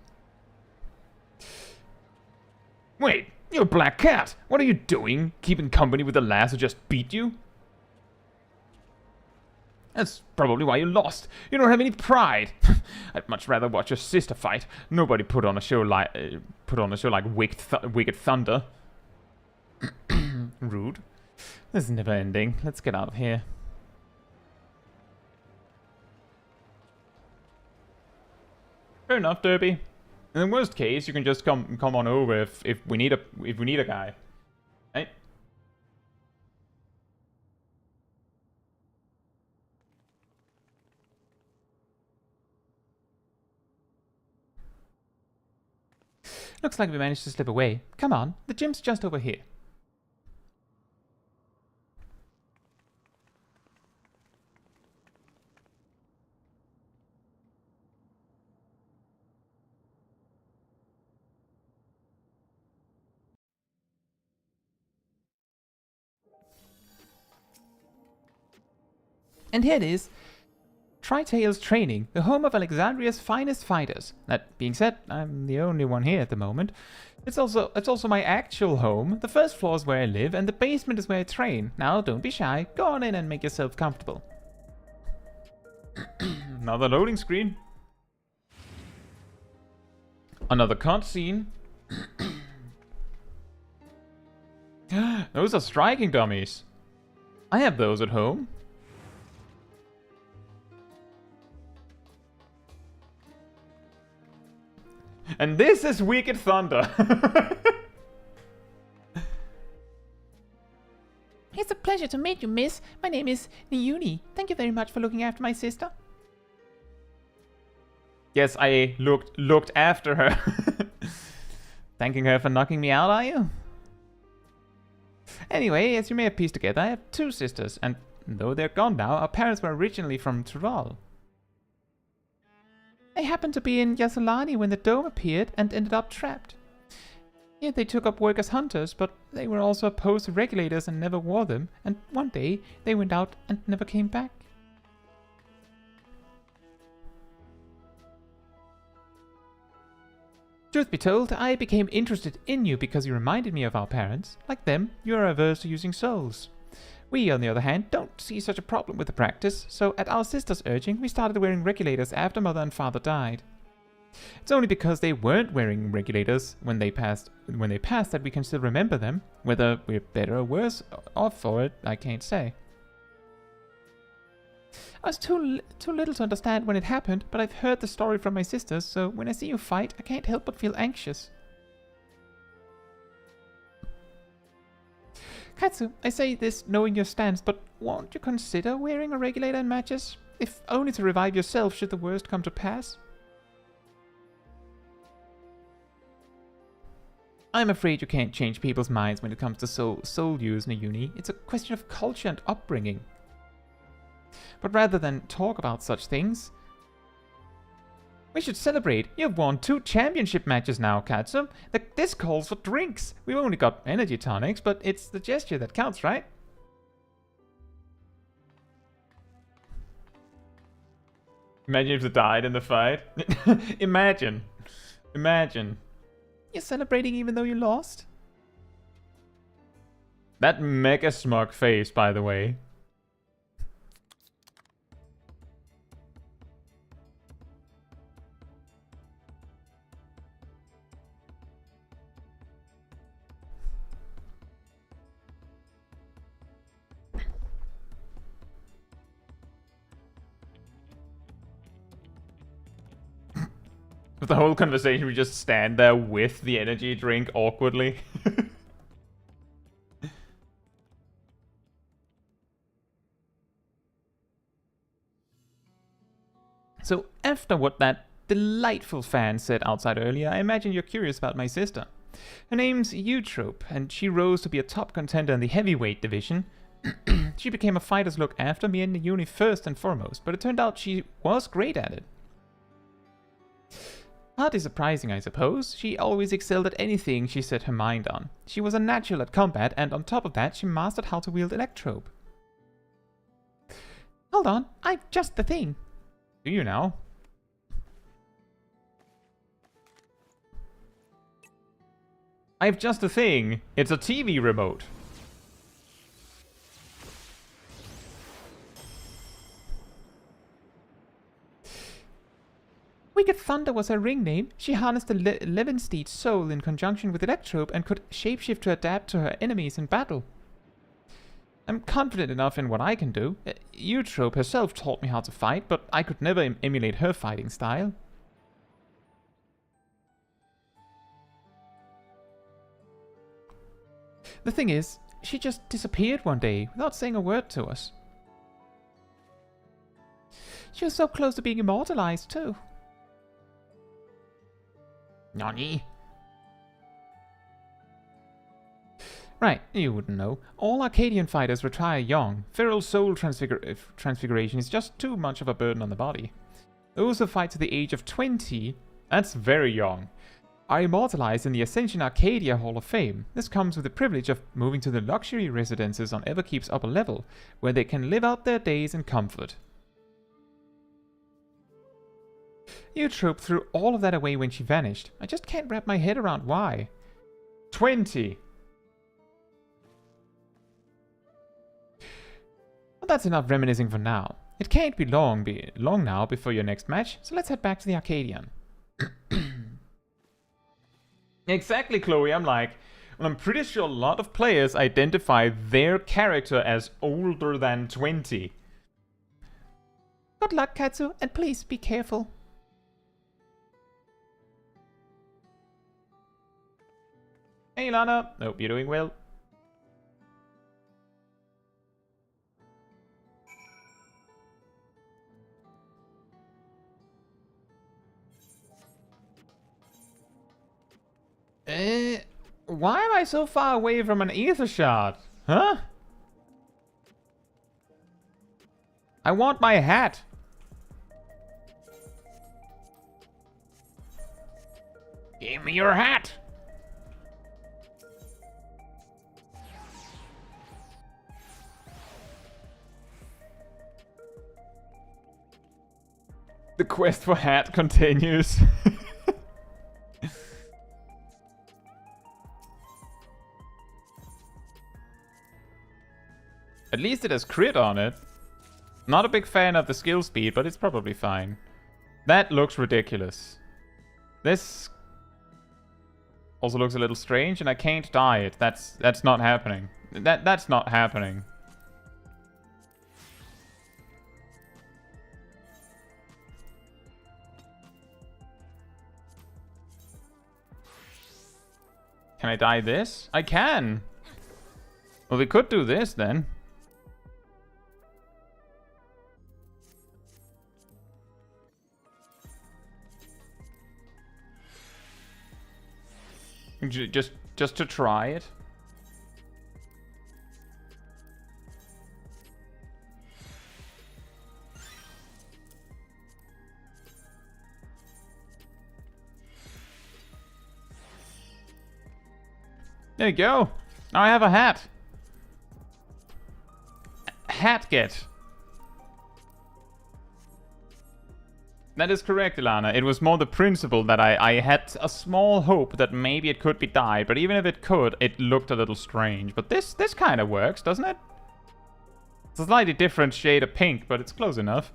Wait, you're a Black Cat! What are you doing? Keeping company with the lass who just beat you? That's probably why you lost. You don't have any pride. I'd much rather watch your sister fight. Nobody put on a show like Wicked Thunder. Rude. This is never ending. Let's get out of here. Fair enough, Derby. In the worst case, you can just come on over if we need a guy. Right? Looks like we managed to slip away. Come on, the gym's just over here. And here it is. Tri-Tails Training, the home of Alexandria's finest fighters. That being said, I'm the only one here at the moment. It's also my actual home. The first floor is where I live, and the basement is where I train. Now, don't be shy. Go on in and make yourself comfortable. Another loading screen. Another cutscene. Those are striking dummies. I have those at home. And this is Wicked Thunder. It's a pleasure to meet you, miss. My name is Niuni. Thank you very much for looking after my sister. Yes, I looked after her. Thanking her for knocking me out, are you? Anyway, as you may have pieced together, I have two sisters, and though they're gone now, our parents were originally from Tyrol. I happened to be in Yassolani when the dome appeared and ended up trapped. Yeah, they took up work as hunters, but they were also opposed to regulators and never wore them, and one day they went out and never came back. Truth be told, I became interested in you because you reminded me of our parents. Like them, you are averse to using souls. We, on the other hand, don't see such a problem with the practice, so at our sister's urging, we started wearing regulators after mother and father died. It's only because they weren't wearing regulators when they passed that we can still remember them. Whether we're better or worse off for it, I can't say. I was too little to understand when it happened, but I've heard the story from my sisters, so when I see you fight, I can't help but feel anxious. Caetsu, I say this knowing your stance, but won't you consider wearing a regulator in matches? If only to revive yourself should the worst come to pass. I'm afraid you can't change people's minds when it comes to soul use, Nayuni. It's a question of culture and upbringing. But rather than talk about such things, we should celebrate. You've won 2 championship matches now, Caetsu. This calls for drinks. We've only got energy tonics, but it's the gesture that counts, right? Imagine if they died in the fight. Imagine. Imagine. You're celebrating even though you lost? That mega smug face, by the way. With the whole conversation, we just stand there with the energy drink awkwardly. So, after what that delightful fan said outside earlier, I imagine you're curious about my sister. Her name's Eutrope, and she rose to be a top contender in the heavyweight division. She became a fighter's look after me and Nayuni first and foremost, but it turned out she was great at it. Hardly surprising, I suppose. She always excelled at anything she set her mind on. She was a natural at combat, and on top of that, she mastered how to wield Electrope. Hold on, I've just the thing. Do you now? I've just a thing. It's a TV remote. Wicked Thunder was her ring name. She harnessed the Levensteed's soul in conjunction with Electrope and could shapeshift to adapt to her enemies in battle. I'm confident enough in what I can do. Eutrope herself taught me how to fight, but I could never emulate her fighting style. The thing is, she just disappeared one day without saying a word to us. She was so close to being immortalized, too. Nani? Right, you wouldn't know. All Arcadian fighters retire young. Feral soul transfiguration is just too much of a burden on the body. Those who fight to the age of 20, That's very young. are immortalized in the Ascension Arcadia Hall of Fame. This comes with the privilege of moving to the luxury residences on Everkeep's upper level, where they can live out their days in comfort. Eutrope threw all of that away when she vanished. I just can't wrap my head around why. 20. Well, that's enough reminiscing for now. It can't be long now before your next match, so let's head back to the Arcadian. Exactly, Chloe. I'm like, well, I'm pretty sure a lot of players identify their character as older than 20. Good luck, Caetsu, and please be careful. Hey, Lana. Hope you're doing well. Why am I so far away from an ether shard? Huh? I want my hat. Give me your hat. The quest for hat continues. At least it has crit on it. Not a big fan of the skill speed, but it's probably fine. That looks ridiculous. This also looks a little strange, and I can't dye it. That's not happening. That's not happening. Can I dye this? I can! Well, we could do this then. Just to try it. There you go. Now I have a hat. Hat get. That is correct, Ilana. It was more the principle that I had a small hope that maybe it could be dyed, but even if it could, it looked a little strange. But this kind of works, doesn't it? It's a slightly different shade of pink, but it's close enough.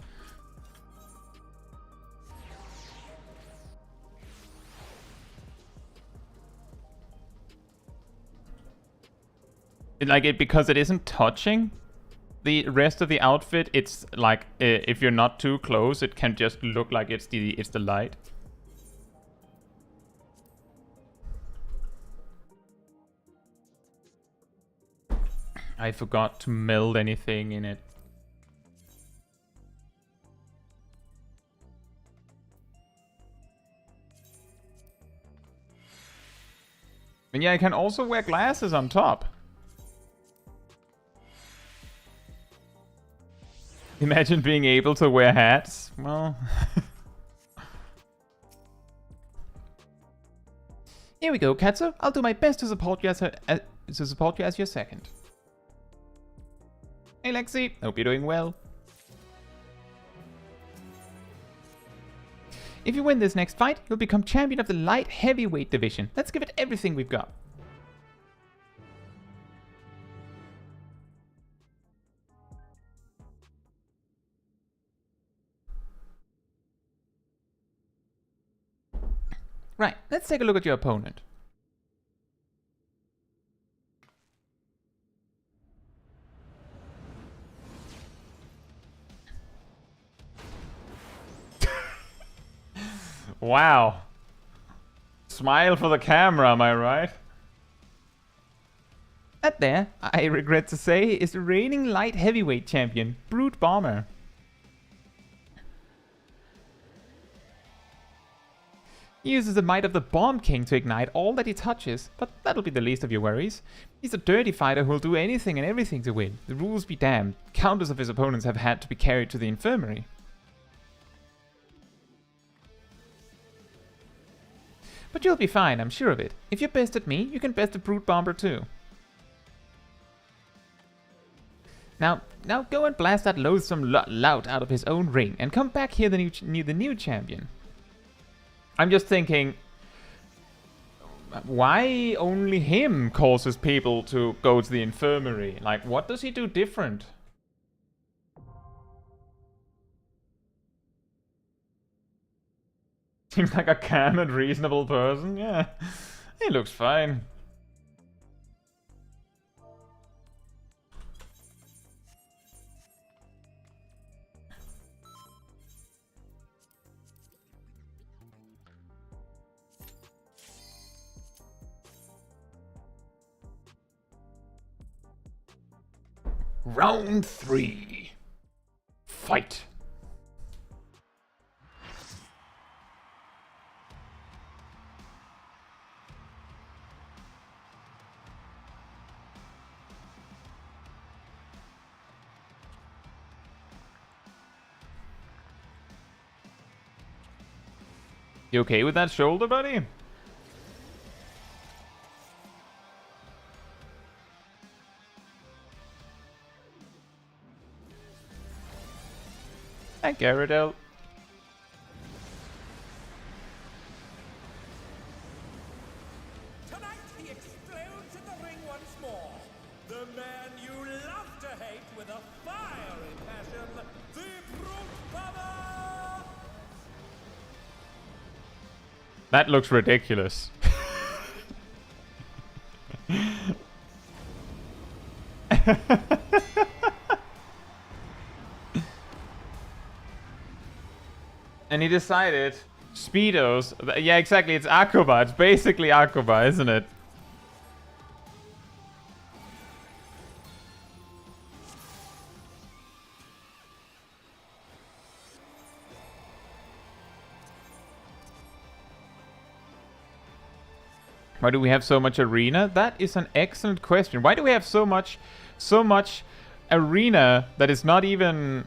Because it isn't touching the rest of the outfit, it's like if you're not too close, it can just look like it's the light. I forgot to meld anything in it. And yeah, I can also wear glasses on top. Imagine being able to wear hats. Well... Here we go, Caetsu. I'll do my best to support you as your second. Hey, Lexi. Hope you're doing well. If you win this next fight, you'll become champion of the light heavyweight division. Let's give it everything we've got. Right, let's take a look at your opponent. Wow. Smile for the camera, am I right? That there, I regret to say, is the reigning light heavyweight champion, Brute Bomber. He uses the might of the Bomb King to ignite all that he touches, but that'll be the least of your worries. He's a dirty fighter who'll do anything and everything to win. The rules be damned. Countless of his opponents have had to be carried to the infirmary. But you'll be fine, I'm sure of it. If you bested me, you can best the Brute Bomber too. Now go and blast that loathsome lout out of his own ring, and come back here the new champion. I'm just thinking, why only him causes people to go to the infirmary? Like, what does he do different? Seems like a calm and reasonable person, yeah. He looks fine. Round 3. Fight. You okay with that shoulder, buddy? Hi, Gyarados. he explodes in the ring once more. The man you love to hate with a fiery passion, the Brute Bomber! That looks ridiculous. And he decided Speedos. Yeah, exactly. It's Akuba. It's basically Akuba, isn't it? Why do we have so much arena? That is an excellent question. Why do we have so much arena that is not even...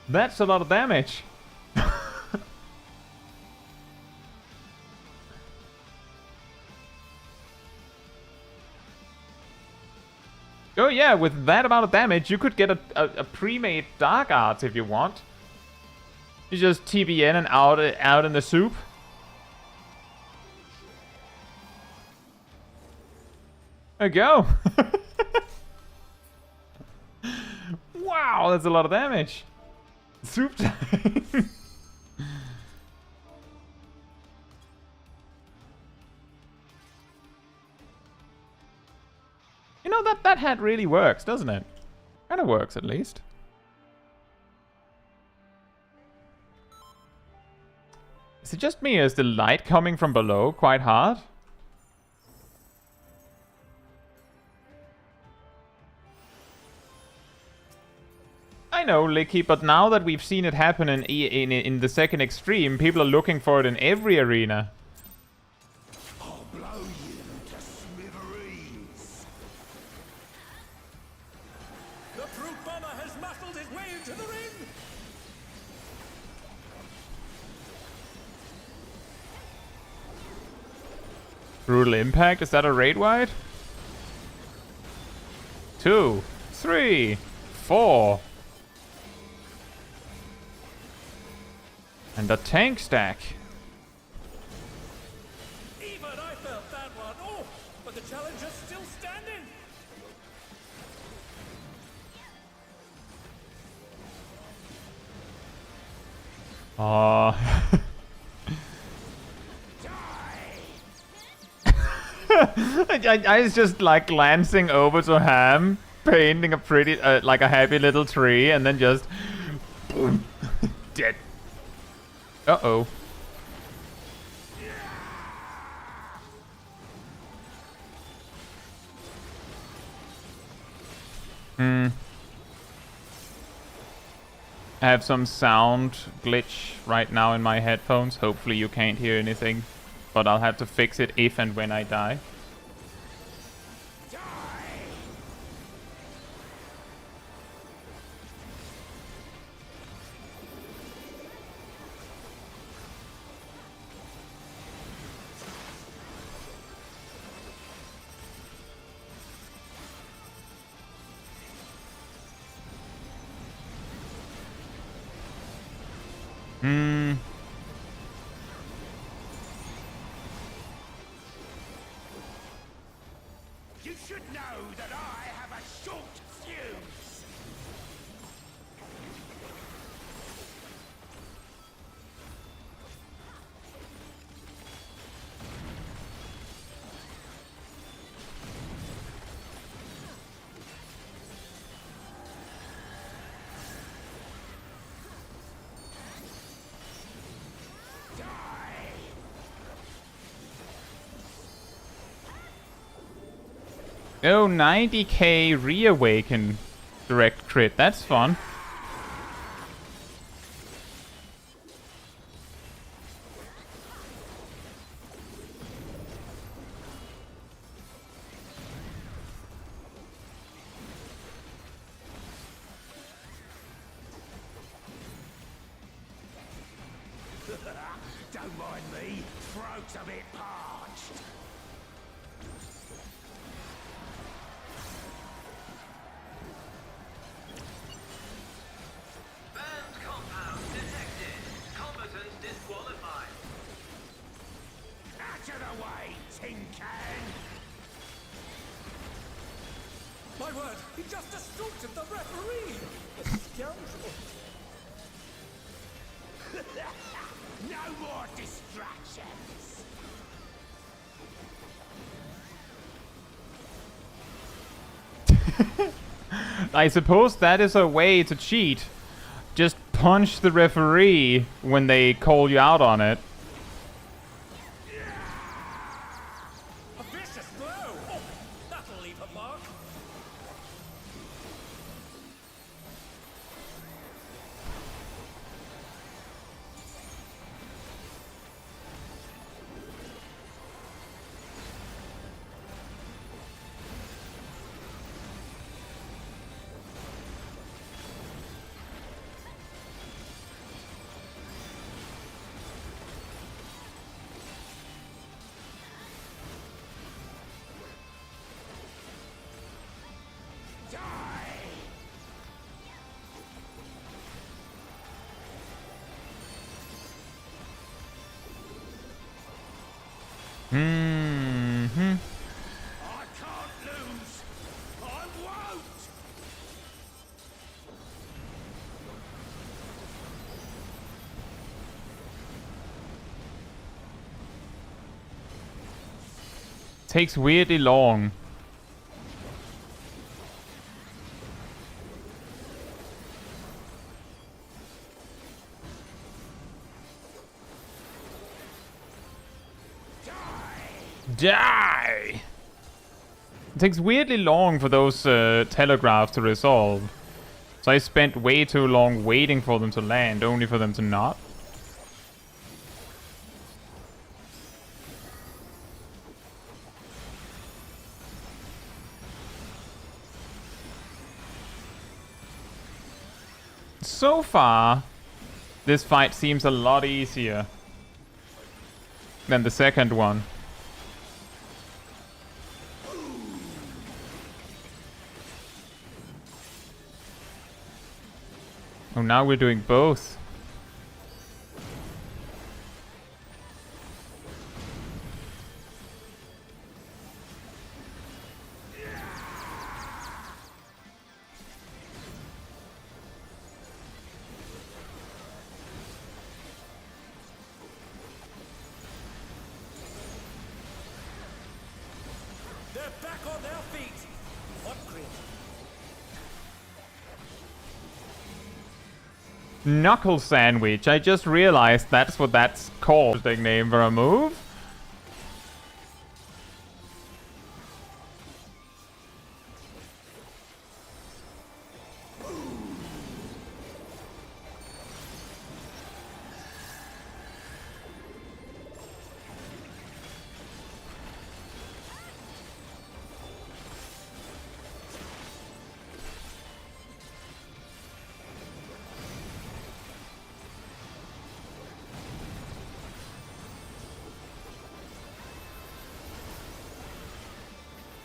That's a lot of damage. Oh yeah, with that amount of damage, you could get a pre-made Dark Arts if you want. You just TBN and out in the soup. There you go. Wow, that's a lot of damage. Soup time. You know, that hat really works, doesn't it? Kinda works, at least. Is it just me, or is the light coming from below quite hard? I know, Licky, but now that we've seen it happen in the second extreme, people are looking for it in every arena. I'll blow you to smithereens. The Brute Bomber has muscled his way into the ring. Brutal Impact, is that a raid wide? 2, 3, 4. And a tank stack. Even I felt that one. Oh, but the challenger's still standing. I was just like glancing over to Ham, painting a pretty, like a happy little tree, and then just boom, dead. Uh-oh. I have some sound glitch right now in my headphones. Hopefully you can't hear anything, but I'll have to fix it if and when I die. You should know that I have a short fuse. Oh, 90k reawaken direct crit. That's fun. Don't mind me. Throat's a bit parched. word! He just assaulted the referee! The scoundrel! No more distractions! I suppose that is a way to cheat. Just punch the referee when they call you out on it. A vicious blow! Oh, that'll leave a mark! Mm-hmm. I can't lose! I won't! Takes weirdly long. Die! It takes weirdly long for those telegraphs to resolve. So I spent way too long waiting for them to land, only for them to not. So far, this fight seems a lot easier than the second one. Oh, now we're doing both. They're back on their feet! What grit? Knuckle sandwich. I just realized that's what that's called. Interesting name for a move.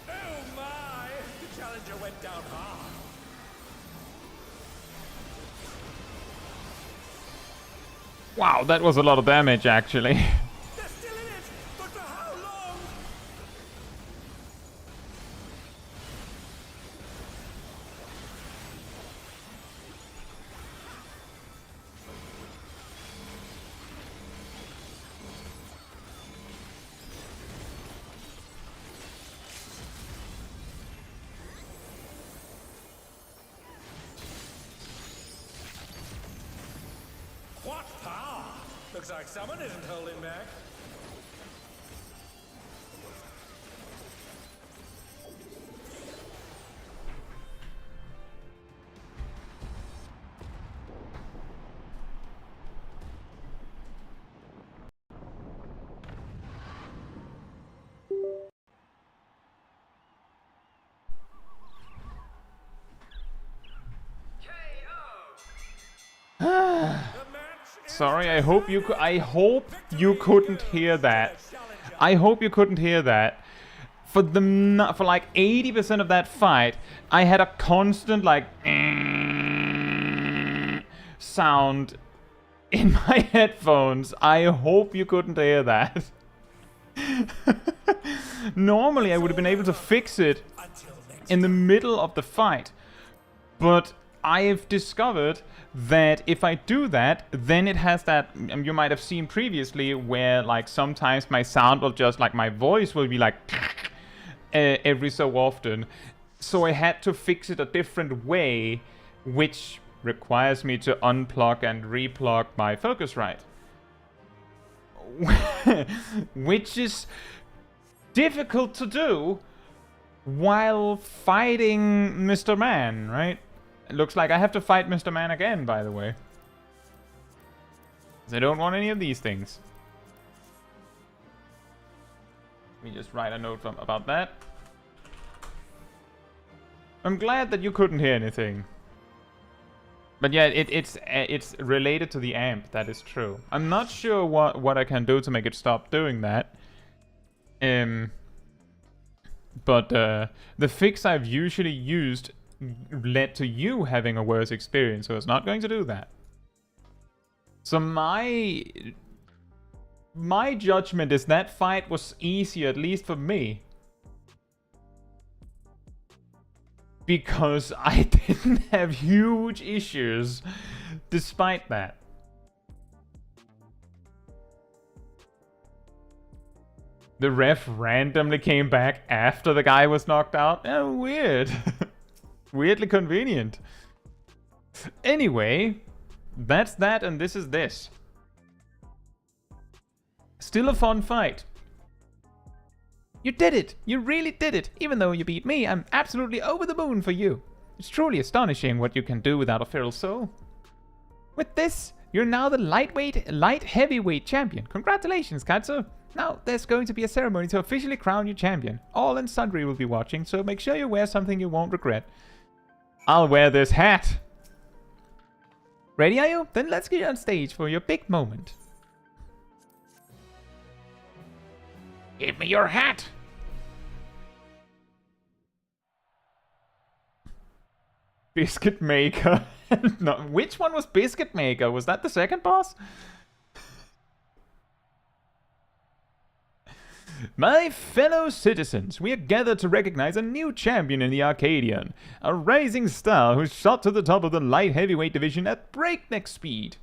Oh my! The challenger went down hard. Wow, that was a lot of damage actually. They're still in it! But for how long? What power! Looks like someone isn't holding back. Sorry, I hope you couldn't hear that. I hope you couldn't hear that. For like 80% of that fight, I had a constant like sound in my headphones. I hope you couldn't hear that. Normally I would have been able to fix it in the middle of the fight. But I've discovered that if I do that, then it has that, you might have seen previously, where like sometimes my sound will just, like my voice will be like every so often. So I had to fix it a different way, which requires me to unplug and replug my Focusrite. Which is difficult to do while fighting Mr. Man, right? It looks like I have to fight Mr. Man again, by the way. 'Cause I don't want any of these things. Let me just write a note about that. I'm glad that you couldn't hear anything. But yeah, it's related to the amp, that is true. I'm not sure what I can do to make it stop doing that. But the fix I've usually used led to you having a worse experience, so it's not going to do that. So my judgment is that fight was easier, at least for me, because I didn't have huge issues despite that. The ref randomly came back after the guy was knocked out? Oh, weird. Weirdly convenient. Anyway, that's that, and this is this. Still a fun fight. You did it! You really did it! Even though you beat me, I'm absolutely over the moon for you. It's truly astonishing what you can do without a feral soul. With this, you're now the light heavyweight champion. Congratulations, Caetsu! Now, there's going to be a ceremony to officially crown you champion. All and sundry will be watching, so make sure you wear something you won't regret. I'll wear this hat! Ready, are you? Then let's get on stage for your big moment. Give me your hat! Biscuit Maker. No, which one was Biscuit Maker? Was that the second boss? My fellow citizens, we are gathered to recognize a new champion in the Arcadian, a rising star who shot to the top of the light heavyweight division at breakneck speed.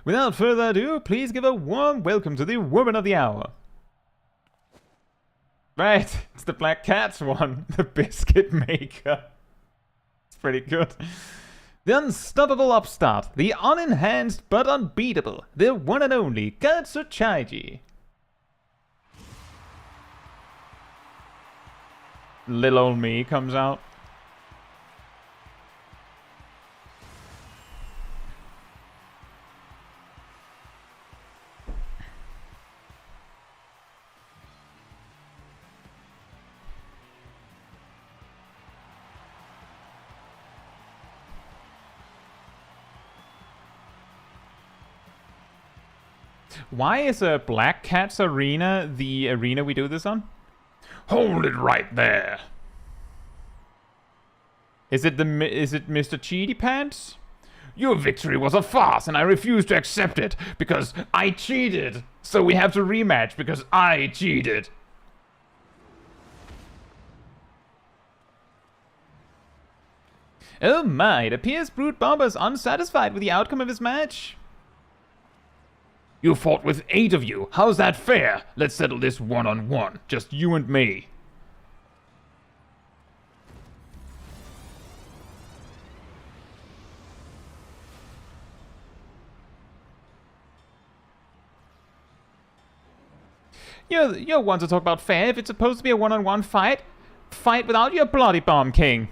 Without further ado, please give a warm welcome to the Woman of the Hour. Right, it's the Black Cat's one, the Biscuit Maker. It's pretty good. The unstoppable upstart, the unenhanced but unbeatable, the one and only Caetsu Chaiji. Little old me comes out. Why is a Black Cat's arena the arena we do this on? Hold it right there. Is it Mr. Cheaty Pants? Your victory was a farce and I refuse to accept it because I cheated. So we have to rematch because I cheated. Oh my, it appears Brute Bomber is unsatisfied with the outcome of his match. You fought with 8 of you. How's that fair? Let's settle this one-on-one. Just you and me. You're one to talk about fair if it's supposed to be a one-on-one fight. Fight without your bloody bomb, King.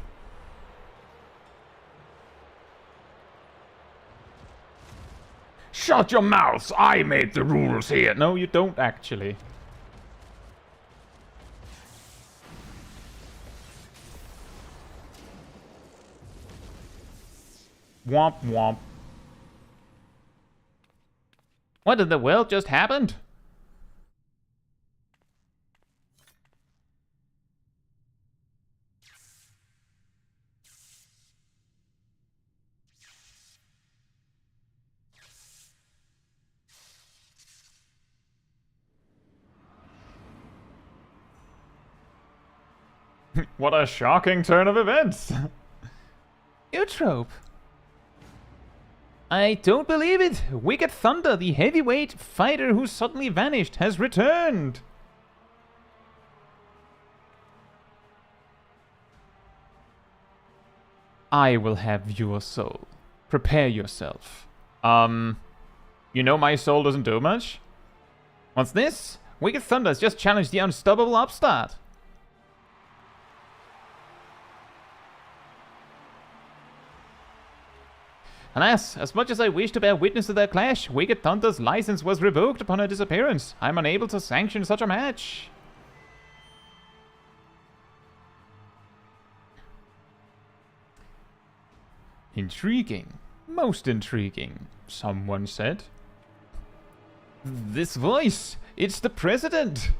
Shut your mouths! I made the rules here! No, you don't actually. Womp womp. What in the world just happened? What a shocking turn of events! Eutrope. I don't believe it! Wicked Thunder, the heavyweight fighter who suddenly vanished, has returned! I will have your soul. Prepare yourself. You know my soul doesn't do much? What's this? Wicked Thunder has just challenged the unstoppable upstart. Alas, as much as I wish to bear witness to their clash, Wicked Thunder's license was revoked upon her disappearance. I am unable to sanction such a match. Intriguing. Most intriguing, someone said. This voice, it's the president!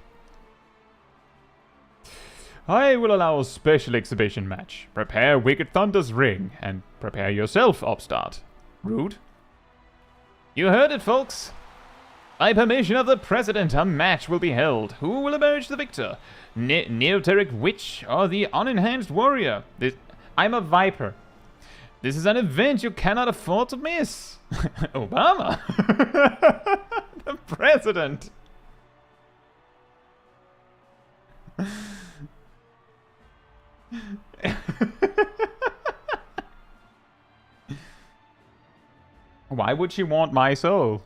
I will allow a special exhibition match. Prepare Wicked Thunder's ring, and prepare yourself, Upstart. Rude. You heard it, folks. By permission of the president, a match will be held. Who will emerge the victor? Neoteric Witch or the Unenhanced Warrior? I'm a Viper. This is an event you cannot afford to miss. Obama. The president. Why would she want my soul?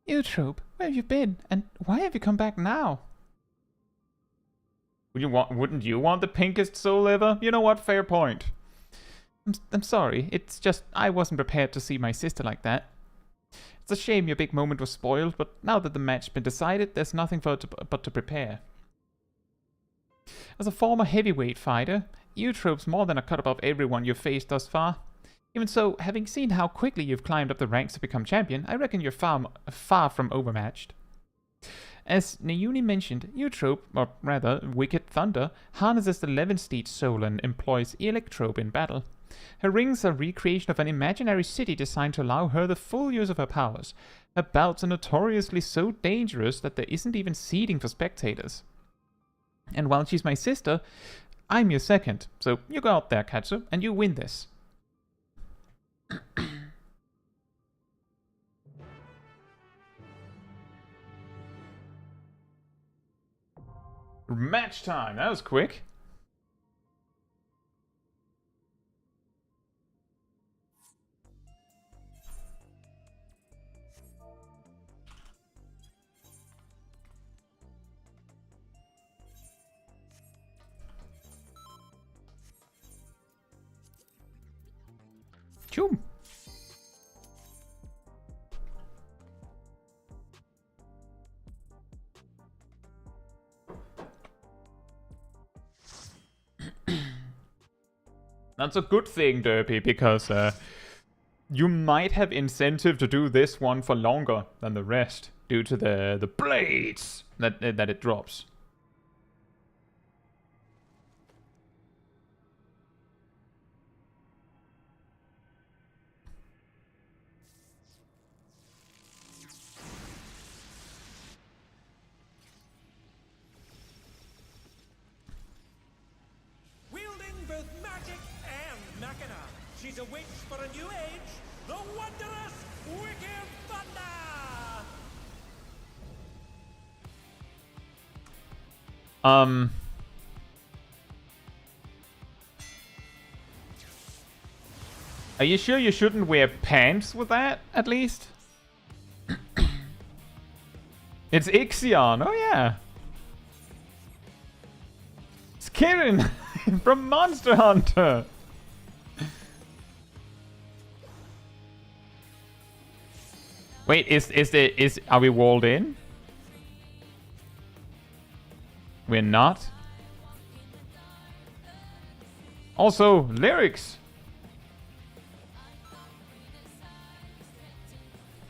Eutrope, where have you been? And why have you come back now? Wouldn't you want the pinkest soul ever? You know what? Fair point. I'm sorry. It's just I wasn't prepared to see my sister like that. It's a shame your big moment was spoiled, but now that the match's been decided, there's nothing but to prepare. As a former heavyweight fighter, Eutrope's more than a cut above everyone you've faced thus far. Even so, having seen how quickly you've climbed up the ranks to become champion, I reckon you're far from overmatched. As Nayuni mentioned, Eutrope, or rather, Wicked Thunder, harnesses the Levensteed soul and employs Electrope in battle. Her rings are a recreation of an imaginary city designed to allow her the full use of her powers. Her bouts are notoriously so dangerous that there isn't even seating for spectators. And while she's my sister, I'm your second, so you go out there, Caetsu, and you win this. Match time! That was quick. Choom! That's a good thing, Derpy, because you might have incentive to do this one for longer than the rest due to the blades that it drops. She's a witch for a new age, the wondrous Wicked Thunder! Are you sure you shouldn't wear pants with that, at least? It's Ixion, oh yeah. It's Kirin from Monster Hunter. Wait, are we walled in? We're not. Also, lyrics.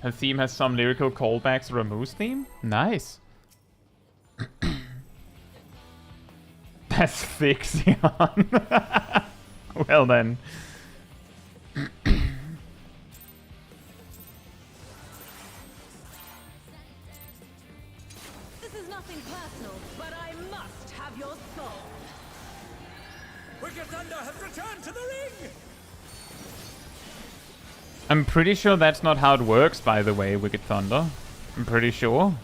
Her theme has some lyrical callbacks to Ramu's theme. Nice. That's Fixion. Well then. This is nothing personal, but I must have your soul. Wicked Thunder has returned to the ring! I'm pretty sure that's not how it works, by the way, Wicked Thunder. I'm pretty sure.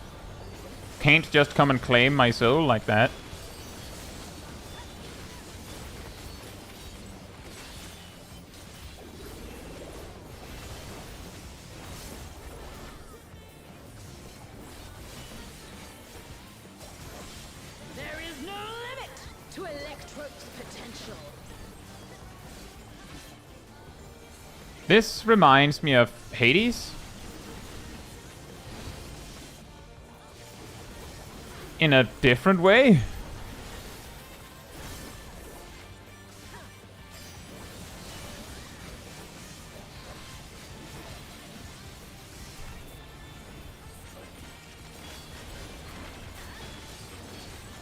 Can't just come and claim my soul like that. There is no limit to Electrope's potential. This reminds me of Hades. In a different way.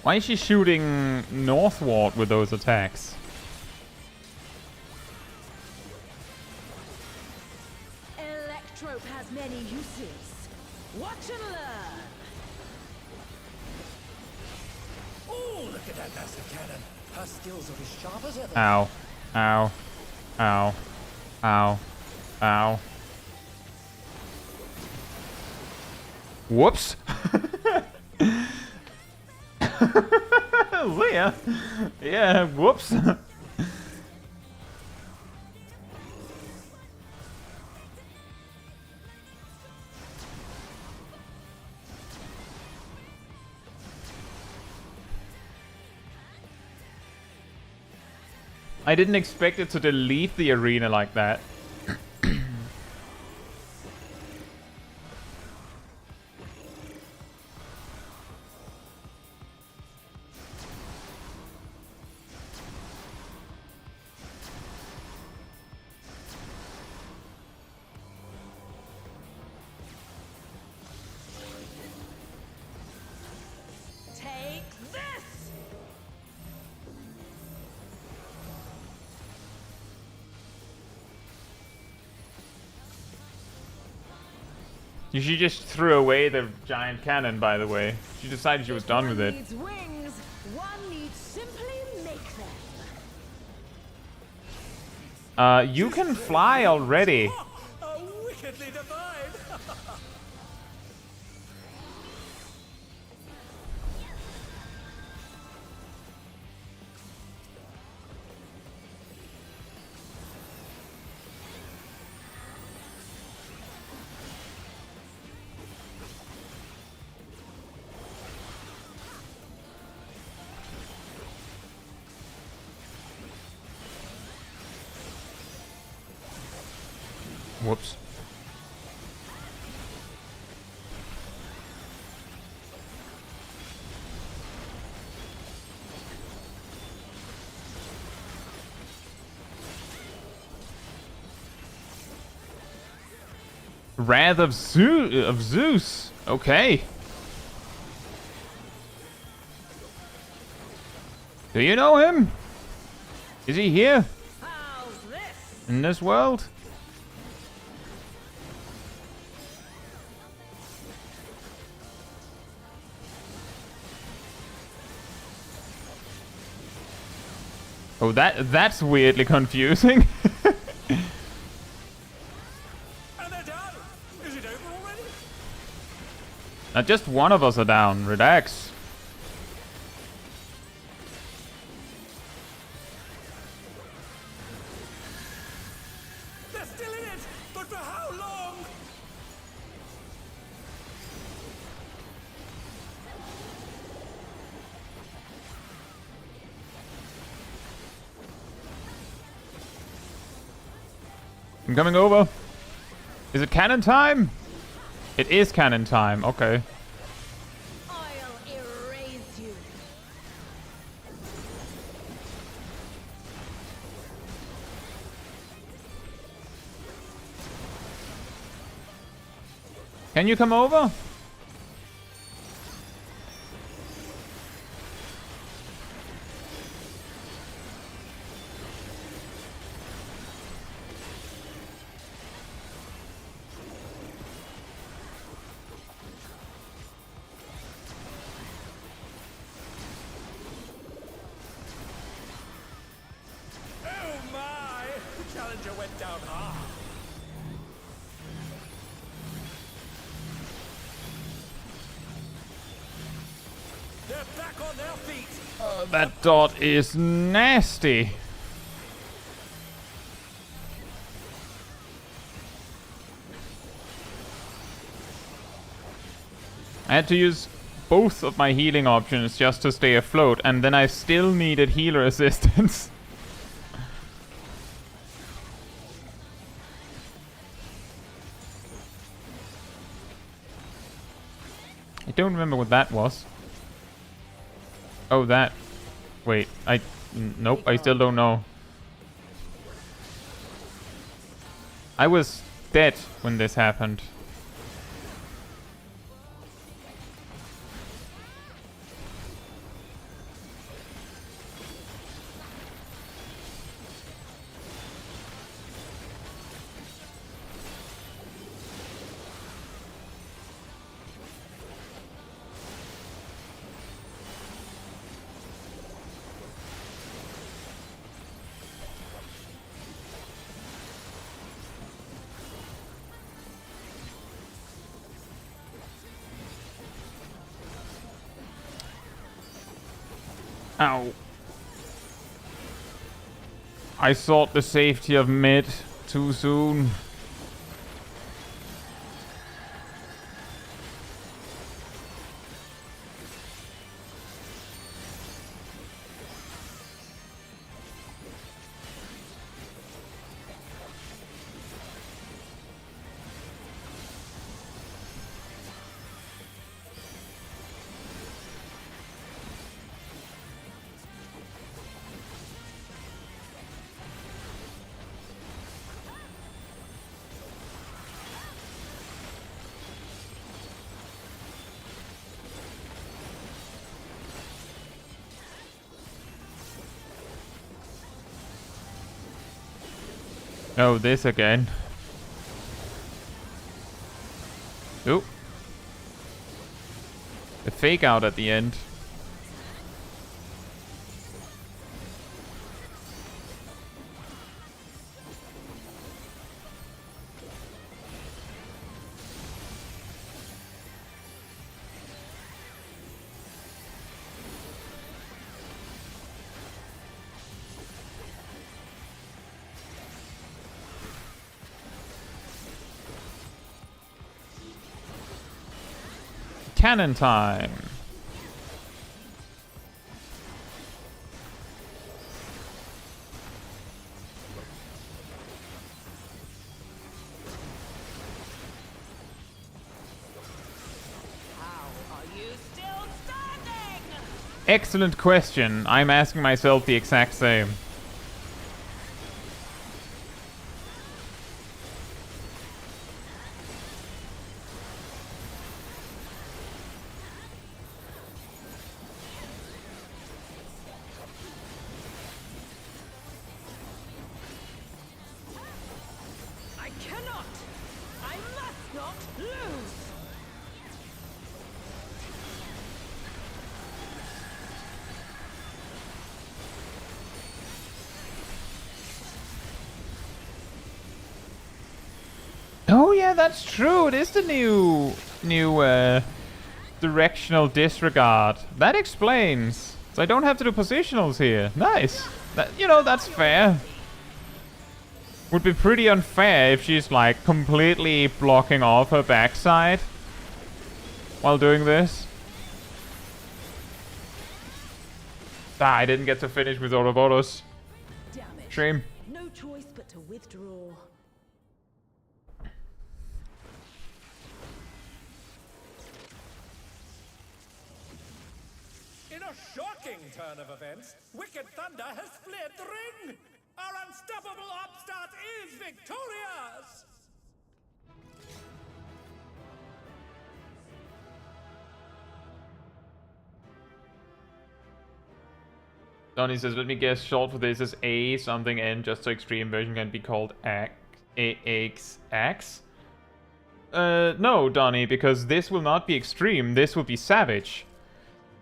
Why is she shooting northward with those attacks? Electrope has many uses. Watch and learn. Oh, look at that massive cannon. Her skills are as sharp as ever. Ow. Ow. Ow. Ow. Ow. Whoops. Yeah. Yeah, whoops. I didn't expect it to delete the arena like that. Take this! She just threw away the giant cannon, by the way. She decided she was done with it. One needs wings, one needs simply make them. You can fly already. Oh, wickedly divine! Whoops. Wrath of Zeus. Okay. Do you know him? Is he here How's this? in this world? Oh, that's weirdly confusing. And they're down! Is it over already? Now just one of us are down. Relax. They're still in it! But for how long? I'm coming over. Is it cannon time? It is cannon time. Okay. I'll erase you. Can you come over? Get back on their feet! That dot is nasty. I had to use both of my healing options just to stay afloat, and then I still needed healer assistance. I don't remember what that was. Oh, that. Wait, nope, I still don't know. I was dead when this happened. Ow. I sought the safety of mid too soon. Oh, this again. Ooh. A fake out at the end. Cannon time. Excellent question. I'm asking myself the exact same. Oh yeah, that's true. It is the new directional disregard. That explains. So I don't have to do positionals here. Nice. That, you know, that's fair. Would be pretty unfair if she's like completely blocking off her backside while doing this. Ah, I didn't get to finish with Ouroboros. Damn it. Shame. No choice but to withdraw. In a shocking turn of events, Wicked Thunder has fled the ring! Our unstoppable upstart is victorious! Donnie says, let me guess, short for this is A something N, just so extreme version can be called AXX? No, Donnie, because this will not be extreme, this will be savage.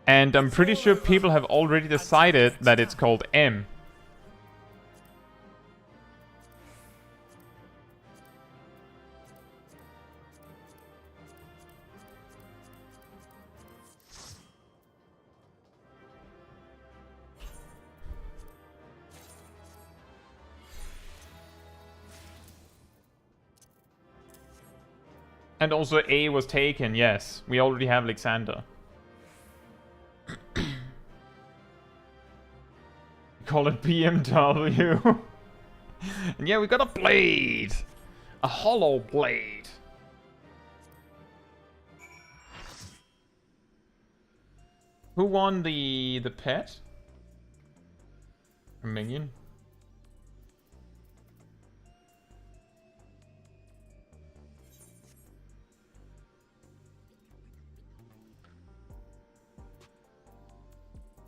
And I'm pretty sure people have already decided that it's called M. And also A was taken, yes. We already have Alexander. Call it BMW. And yeah, we got a blade. A hollow blade. Who won the pet? A minion?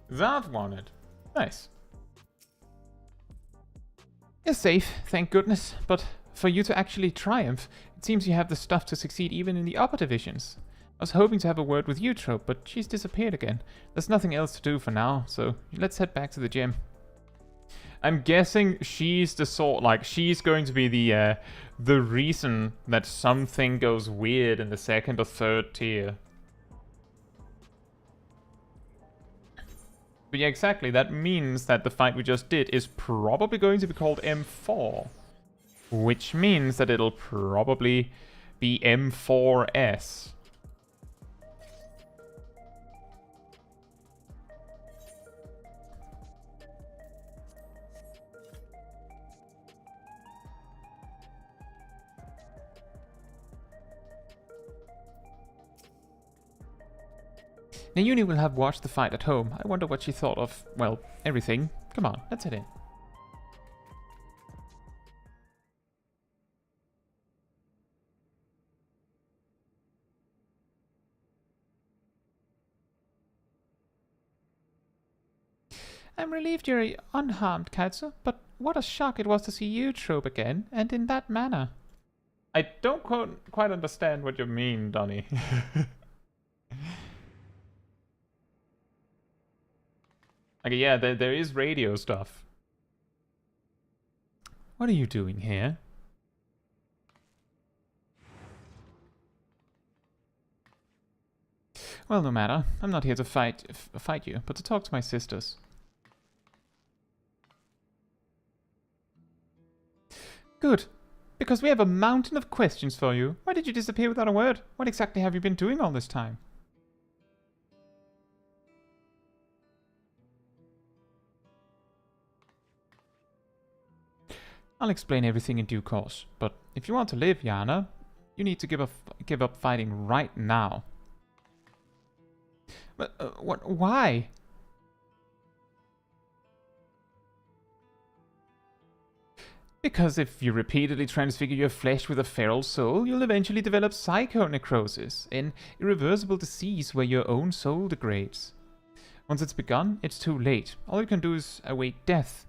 That won it. Nice. You're safe, thank goodness. But for you to actually triumph, it seems you have the stuff to succeed even in the upper divisions. I was hoping to have a word with Eutrope, but she's disappeared again. There's nothing else to do for now, so let's head back to the gym. I'm guessing she's the sort, like, she's going to be the reason that something goes weird in the second or third tier. But yeah, exactly. That means that the fight we just did is probably going to be called M4. Which means that it'll probably be M4S. Naomi will have watched the fight at home. I wonder what she thought of, well, everything. Come on, let's head in. I'm relieved you're unharmed, Caetsu, but what a shock it was to see Eutrope again, and in that manner. I don't quite understand what you mean, Donnie. Okay, yeah, there is radio stuff. What are you doing here? Well, no matter. I'm not here to fight you, but to talk to my sisters. Good, because we have a mountain of questions for you. Why did you disappear without a word? What exactly have you been doing all this time? I'll explain everything in due course, but if you want to live, Yana, you need to give up fighting right now. But why? Because if you repeatedly transfigure your flesh with a feral soul, you'll eventually develop psychonecrosis, an irreversible disease where your own soul degrades. Once it's begun, it's too late. All you can do is await death.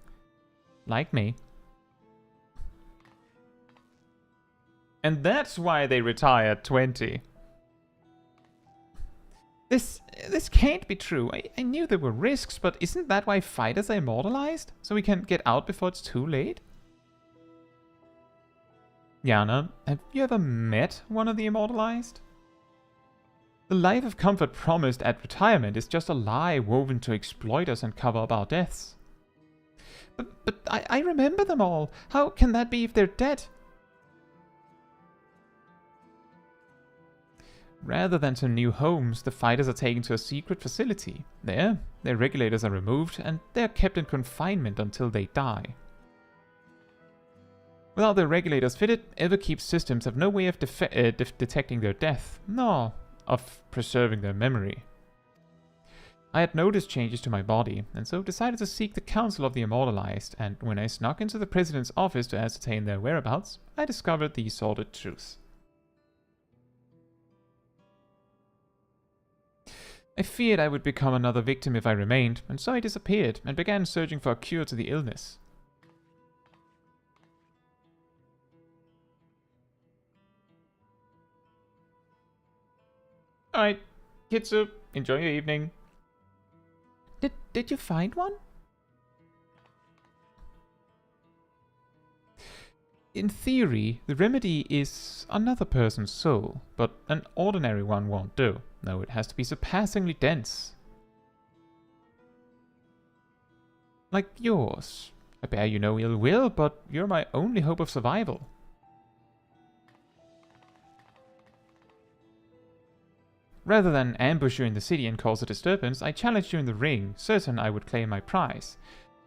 Like me. And that's why they retire at 20. This can't be true. I knew there were risks, but isn't that why fighters are immortalized? So we can get out before it's too late? Yana, have you ever met one of the immortalized? The life of comfort promised at retirement is just a lie woven to exploit us and cover up our deaths. But I remember them all. How can that be if they're dead? Rather than to new homes, the fighters are taken to a secret facility. There, their regulators are removed, and they are kept in confinement until they die. Without their regulators fitted, Everkeep's systems have no way of detecting their death, nor of preserving their memory. I had noticed changes to my body, and so decided to seek the counsel of the immortalized, and when I snuck into the president's office to ascertain their whereabouts, I discovered the sordid truth. I feared I would become another victim if I remained, and so I disappeared and began searching for a cure to the illness. Alright, Caetsu, enjoy your evening. Did you find one? In theory, the remedy is another person's soul, but an ordinary one won't do. No, it has to be surpassingly dense. Like yours. I bear you no ill will, but you're my only hope of survival. Rather than ambush you in the city and cause a disturbance, I challenged you in the ring, certain I would claim my prize.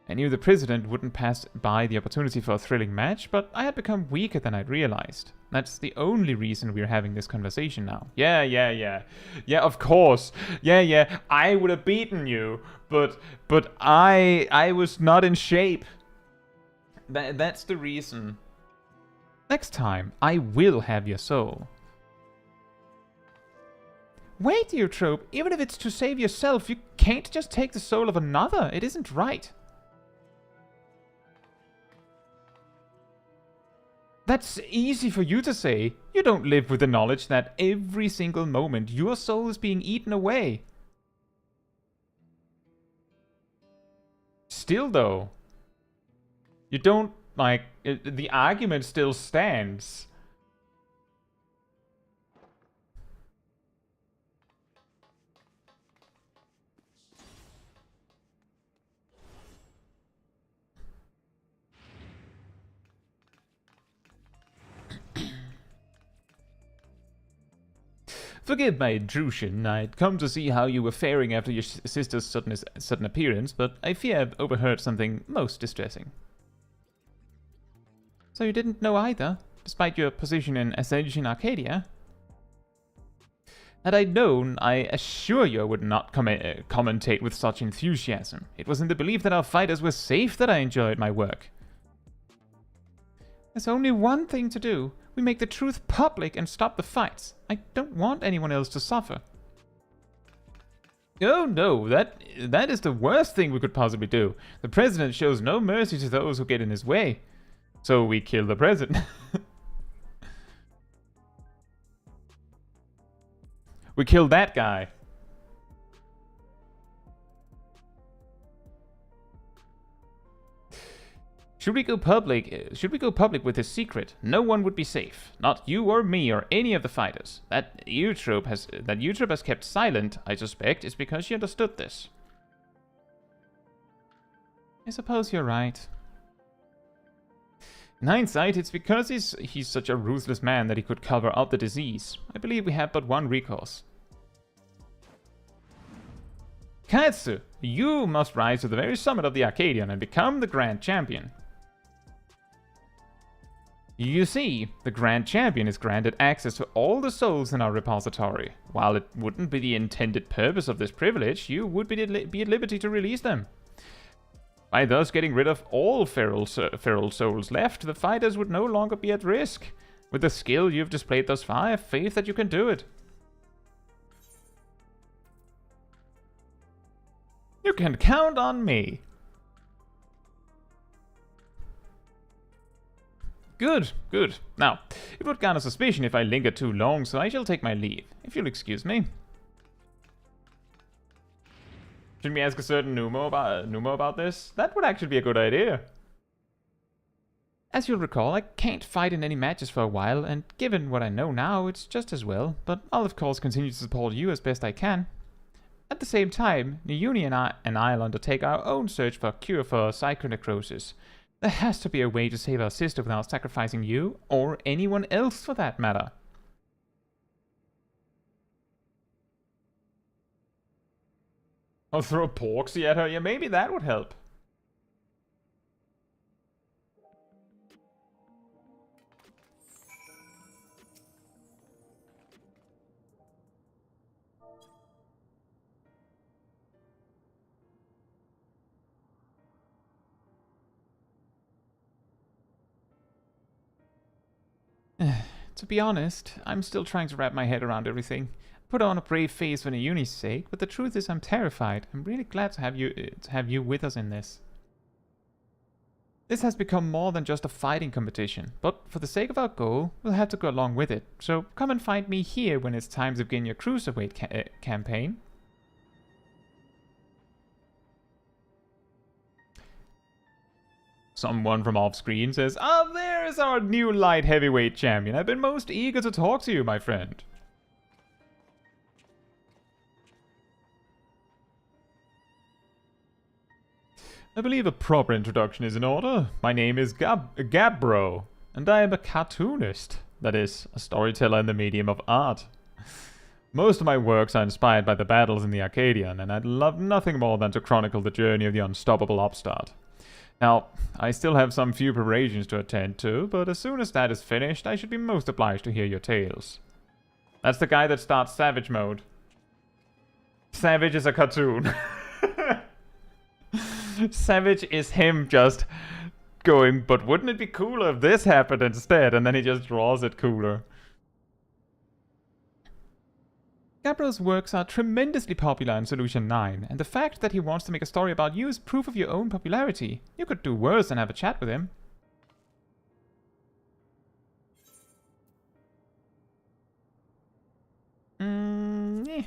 I knew the president wouldn't pass by the opportunity for a thrilling match, but I had become weaker than I'd realized. That's the only reason we're having this conversation now. Yeah, of course. Yeah, I would have beaten you, but I was not in shape. That's the reason. Next time, I will have your soul. Wait, you trope. Even if it's to save yourself, you can't just take the soul of another. It isn't right. That's easy for you to say. You don't live with the knowledge that every single moment your soul is being eaten away. Still though, you don't, like, the argument still stands. Forgive my intrusion. I'd come to see how you were faring after your sister's sudden appearance, but I fear I've overheard something most distressing. So you didn't know either, despite your position in Ascension Arcadia? Had I known, I assure you I would not commentate with such enthusiasm. It was in the belief that our fighters were safe that I enjoyed my work. There's only one thing to do. We make the truth public and stop the fights. I don't want anyone else to suffer. Oh no, that is the worst thing we could possibly do. The president shows no mercy to those who get in his way. So we kill the president. We kill that guy. Should we go public with his secret, no one would be safe. Not you or me or any of the fighters. That Eutrope has kept silent, I suspect, is because she understood this. I suppose you're right. In hindsight, it's because he's such a ruthless man that he could cover up the disease. I believe we have but one recourse. Caetsu, you must rise to the very summit of the Arcadion and become the Grand Champion. You see, the Grand Champion is granted access to all the souls in our repository. While it wouldn't be the intended purpose of this privilege, you would be at liberty to release them. By thus getting rid of all feral souls left, the fighters would no longer be at risk. With the skill you've displayed thus far, I have faith that you can do it. You can count on me. Good, good. Now, it would garner suspicion if I linger too long, so I shall take my leave, if you'll excuse me. Shouldn't we ask a certain Numo about this? That would actually be a good idea. As you'll recall, I can't fight in any matches for a while, and given what I know now, it's just as well, but I'll of course continue to support you as best I can. At the same time, Niuni and I'll undertake our own search for a cure for psychonecrosis. There has to be a way to save our sister without sacrificing you, or anyone else for that matter. I'll throw porksy at her, yeah, maybe that would help. To be honest, I'm still trying to wrap my head around everything. Put on a brave face for Niuni's sake, but the truth is I'm terrified. I'm really glad to have you with us in this. This has become more than just a fighting competition, but for the sake of our goal, we'll have to go along with it. So come and find me here when it's time to begin your Cruiserweight campaign. Someone from off-screen says, "Ah, there is our new light heavyweight champion. I've been most eager to talk to you, my friend." I believe a proper introduction is in order. My name is Gabbro, and I am a cartoonist. That is, a storyteller in the medium of art. Most of my works are inspired by the battles in the Arcadian, and I'd love nothing more than to chronicle the journey of the unstoppable upstart. Now, I still have some few preparations to attend to, but as soon as that is finished, I should be most obliged to hear your tales. That's the guy that starts Savage mode. Savage is a cartoon. Savage is him just going, but wouldn't it be cooler if this happened instead? And then he just draws it cooler. Gabriel's works are tremendously popular in Solution 9, and the fact that he wants to make a story about you is proof of your own popularity. You could do worse than have a chat with him. Yeah.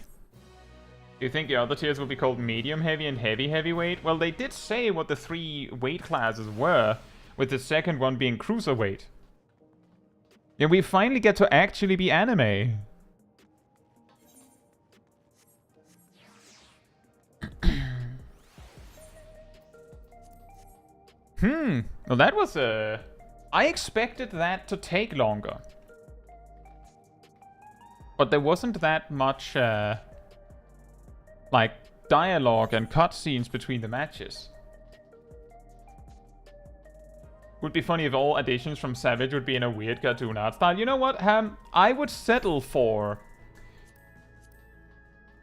Do you think the other tiers will be called medium heavy and heavy heavyweight? Well, they did say what the 3 weight classes were, with the second one being cruiserweight. Yeah, we finally get to actually be anime. Well, that was I expected that to take longer. But there wasn't that much, like, dialogue and cutscenes between the matches. Would be funny if all additions from Savage would be in a weird cartoon art style. You know what, I would settle for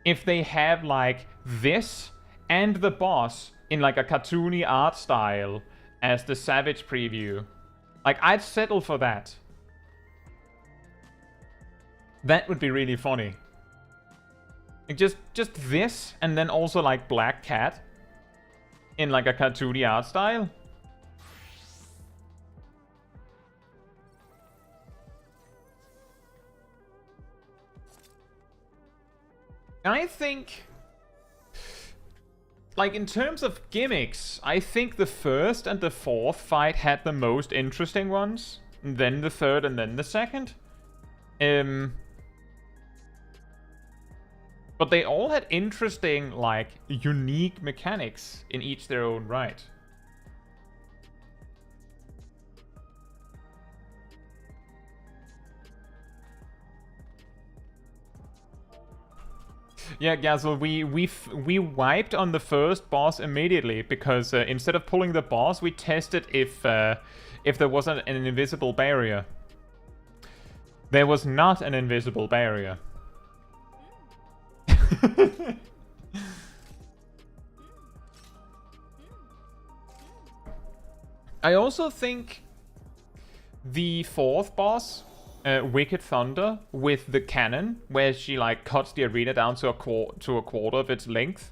if they have, like, this and the boss in, like, a cartoony art style as the Savage preview. Like, I'd settle for that. That would be really funny. Like just this, and then also, like, Black Cat in, like, a cartoony art style. I think, like, in terms of gimmicks, I think the first and the fourth fight had the most interesting ones. And then the third and then the second. But they all had interesting, like, unique mechanics in each their own right. Yeah, Gazel, we wiped on the first boss immediately because instead of pulling the boss, we tested if there wasn't an invisible barrier. There was not an invisible barrier. I also think the fourth boss, Wicked Thunder, with the cannon, where she, like, cuts the arena down to a quarter of its length.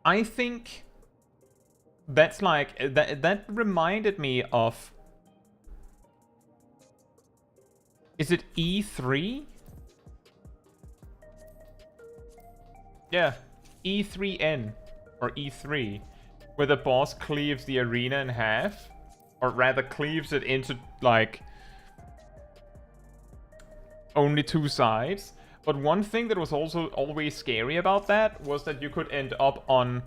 I think that's like that reminded me of, is it E3? Yeah, E3N or E3, where the boss cleaves the arena in half, or rather cleaves it into, like, only 2 sides. But one thing that was also always scary about that was that you could end up on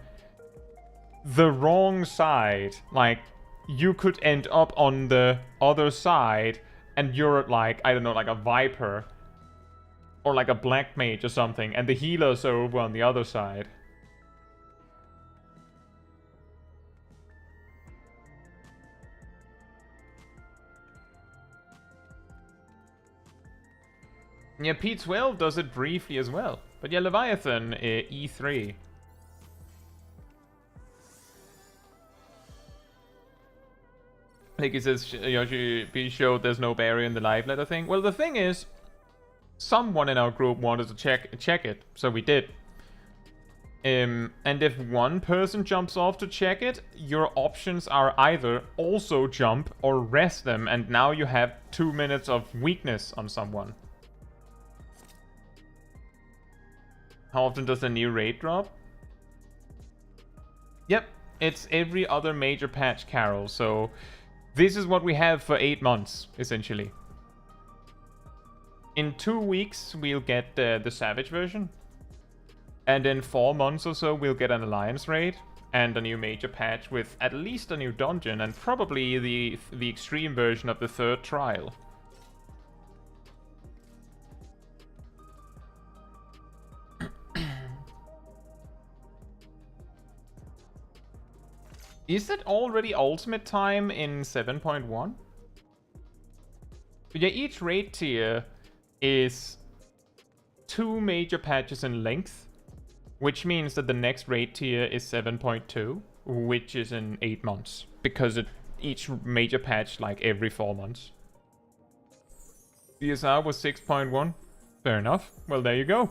the wrong side. Like, you could end up on the other side and you're, like, I don't know, like a Viper or like a Black Mage or something, and the healers are over on the other side. Yeah, P12 does it briefly as well. But yeah, Leviathan, E3. Like, it says, Yoshi P showed there's no barrier in the live letter thing. Well, the thing is, someone in our group wanted to check it, so we did. And if one person jumps off to check it, your options are either also jump or rest them, and now you have 2 minutes of weakness on someone. How often does a new raid drop? Yep, it's every other major patch, Carol, so this is what we have for 8 months, essentially. In 2 weeks, we'll get the Savage version. And in 4 months or so, we'll get an Alliance raid. and a new major patch with at least a new dungeon and probably the extreme version of the third trial. Is it already ultimate time in 7.1? Yeah, each raid tier is 2 major patches in length, which means that the next raid tier is 7.2, which is in 8 months, because each major patch like every 4 months. DSR was 6.1. Fair enough. Well, there you go.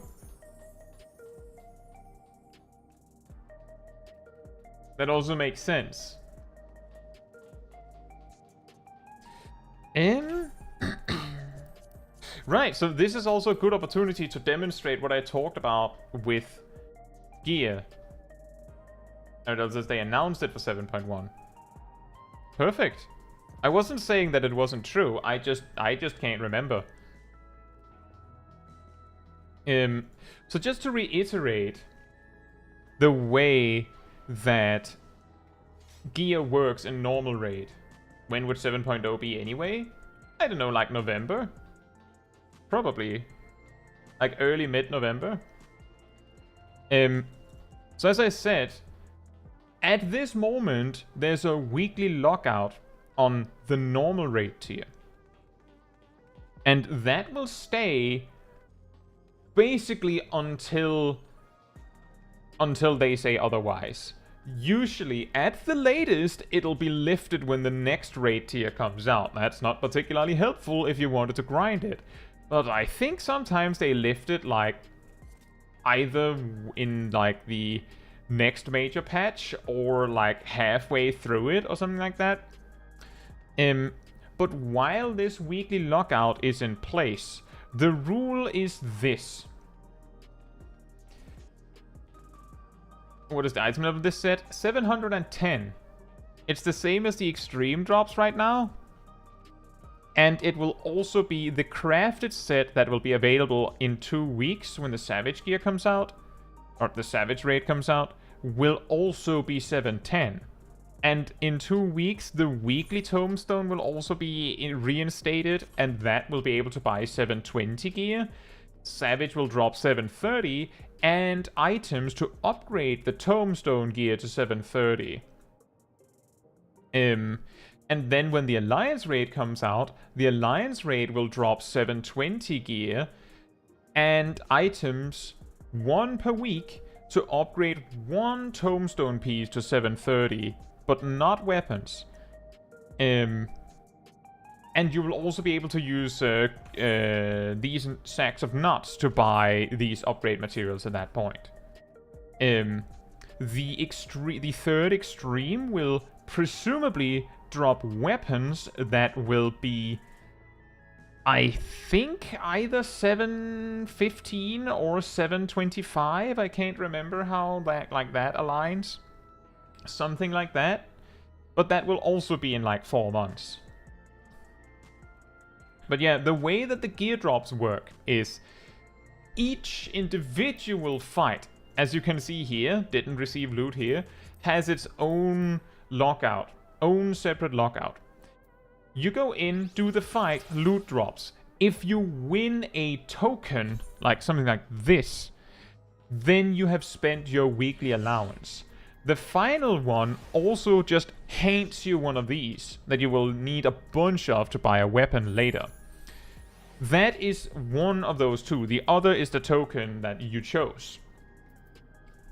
That also makes sense. Right, so this is also a good opportunity to demonstrate what I talked about with gear. Or else they announced it for 7.1. Perfect. I wasn't saying that it wasn't true. I just can't remember. So just to reiterate the way that gear works in normal raid. When would 7.0 be anyway? I don't know, like November? Probably. Like early mid-November. So as I said, at this moment, there's a weekly lockout on the normal raid tier. And that will stay basically until they say otherwise. Usually, at the latest, it'll be lifted when the next raid tier comes out. That's not particularly helpful if you wanted to grind it. But I think sometimes they lift it like either in like the next major patch or like halfway through it or something like that. But while this weekly lockout is in place, the rule is this. What is the item level of this set? 710. It's the same as the extreme drops right now. And it will also be the crafted set that will be available in 2 weeks when the Savage gear comes out. Or the Savage raid comes out. Will also be 710. And in 2 weeks, the weekly tombstone will also be reinstated. And that will be able to buy 720 gear. Savage will drop 730. And items to upgrade the tombstone gear to 730. And then when the Alliance raid comes out, the Alliance raid will drop 720 gear and items 1 per week to upgrade 1 tombstone piece to 730, but not weapons. And you will also be able to use these sacks of nuts to buy these upgrade materials at that point. The third extreme will presumably drop weapons that will be, I think, either 715 or 725. I can't remember how that aligns. Something like that. But that will also be in like 4 months. But yeah, the way that the gear drops work is each individual fight, as you can see here, didn't receive loot here, has its own lockout, own separate lockout. You go in, do the fight, loot drops. If you win a token, like something like this, then you have spent your weekly allowance. The final one also just hands you one of these that you will need a bunch of to buy a weapon later. That is one of those two. The other is the token that you chose.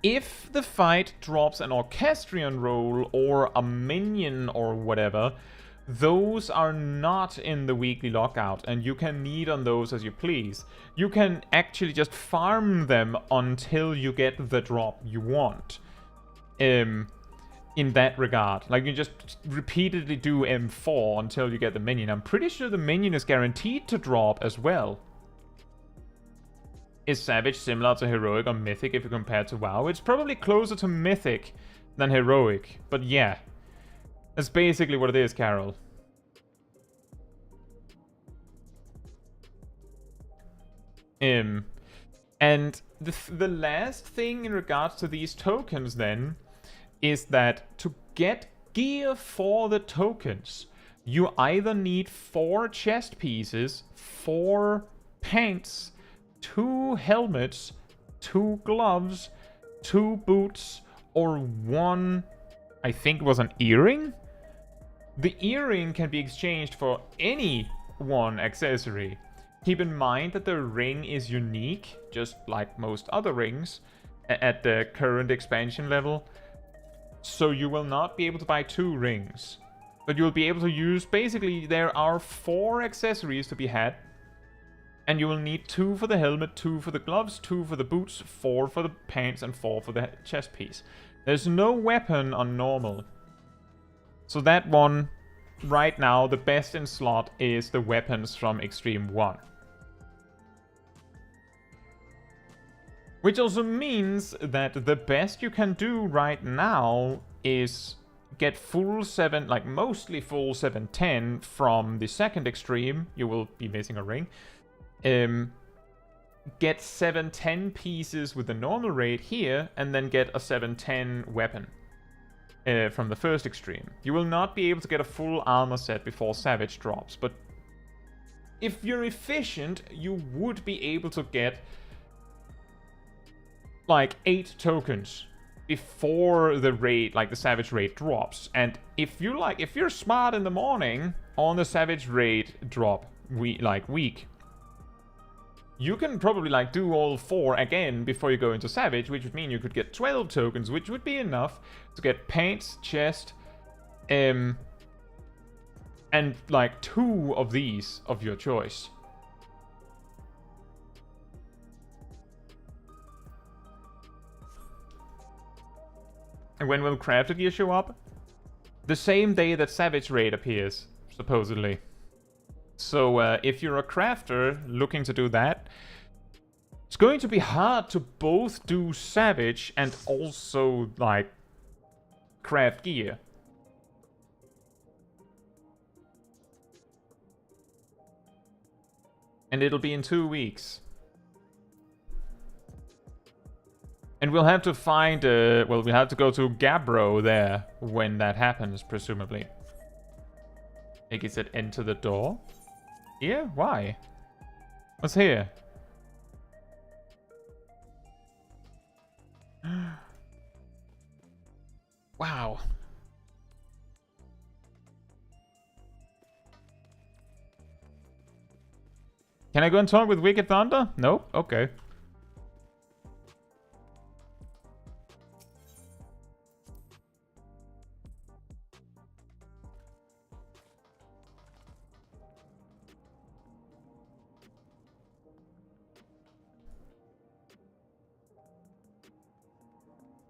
If the fight drops an Orchestrion roll or a minion or whatever, those are not in the weekly lockout, and you can need on those as you please. You can actually just farm them until you get the drop you want. In that regard. Like, you just repeatedly do M4 until you get the minion. I'm pretty sure the minion is guaranteed to drop as well. Is Savage similar to Heroic or Mythic if you compare to WoW? It's probably closer to Mythic than Heroic. But yeah. That's basically what it is, Carol. And the last thing in regards to these tokens then is that to get gear for the tokens, you either need 4 chest pieces, 4 pants, 2 helmets, 2 gloves, 2 boots, or 1, I think it was an earring? The earring can be exchanged for any one accessory. Keep in mind that the ring is unique, just like most other rings, at the current expansion level. So you will not be able to buy 2 rings. But you'll be able to use, basically, there are 4 accessories to be had. And you will need 2 for the helmet, 2 for the gloves, 2 for the boots, 4 for the pants, and 4 for the chest piece. There's no weapon on normal. So that one, right now, the best in slot is the weapons from Extreme 1. Which also means that the best you can do right now is get full 7, like mostly full 710 from the second extreme. You will be missing a ring. Get 710 pieces with the normal raid here, and then get a 710 weapon from the first extreme. You will not be able to get a full armor set before Savage drops, but if you're efficient, you would be able to get like 8 tokens before the raid, like the Savage raid drops. And if you're smart in the morning on the Savage raid drop week, you can probably like do all 4 again before you go into Savage, which would mean you could get 12 tokens, which would be enough to get pants, chest, and like 2 of these of your choice. And when will Crafted Gear show up? The same day that Savage Raid appears, supposedly. So if you're a crafter looking to do that, it's going to be hard to both do Savage and also, like, craft gear. And it'll be in 2 weeks. And we'll have to find, well, we'll have to go to Gabbro there when that happens, presumably. Like, is it enter the door? Here? Why? What's here? Wow. Can I go and talk with Wicked Thunder? Nope? Okay.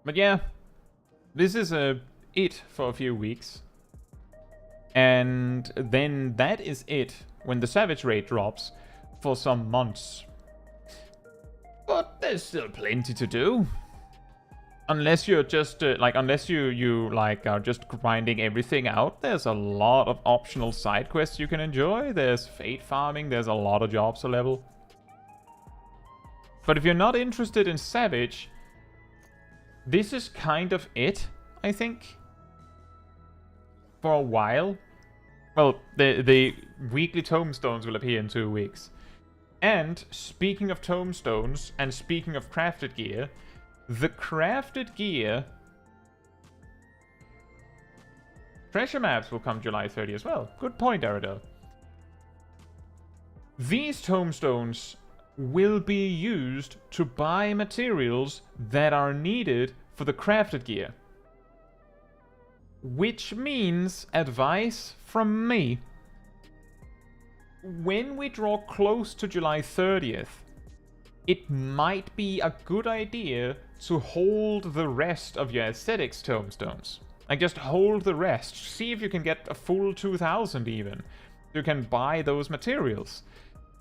But yeah, this is it for a few weeks. And then that is it when the Savage Raid drops for some months. But there's still plenty to do. Unless you're just, unless you are just grinding everything out, there's a lot of optional side quests you can enjoy. There's fate farming, there's a lot of jobs to level. But if you're not interested in Savage, this is kind of it, I think. For a while. Well, the weekly tomestones will appear in 2 weeks. And speaking of tomestones, and speaking of crafted gear, the crafted gear treasure maps will come July 30 as well. Good point, Aradel. These tomestones will be used to buy materials that are needed for the crafted gear. Which means, advice from me, when we draw close to July 30th, it might be a good idea to hold the rest of your aesthetics tomestones. Like, just hold the rest. See if you can get a full 2,000 even. You can buy those materials.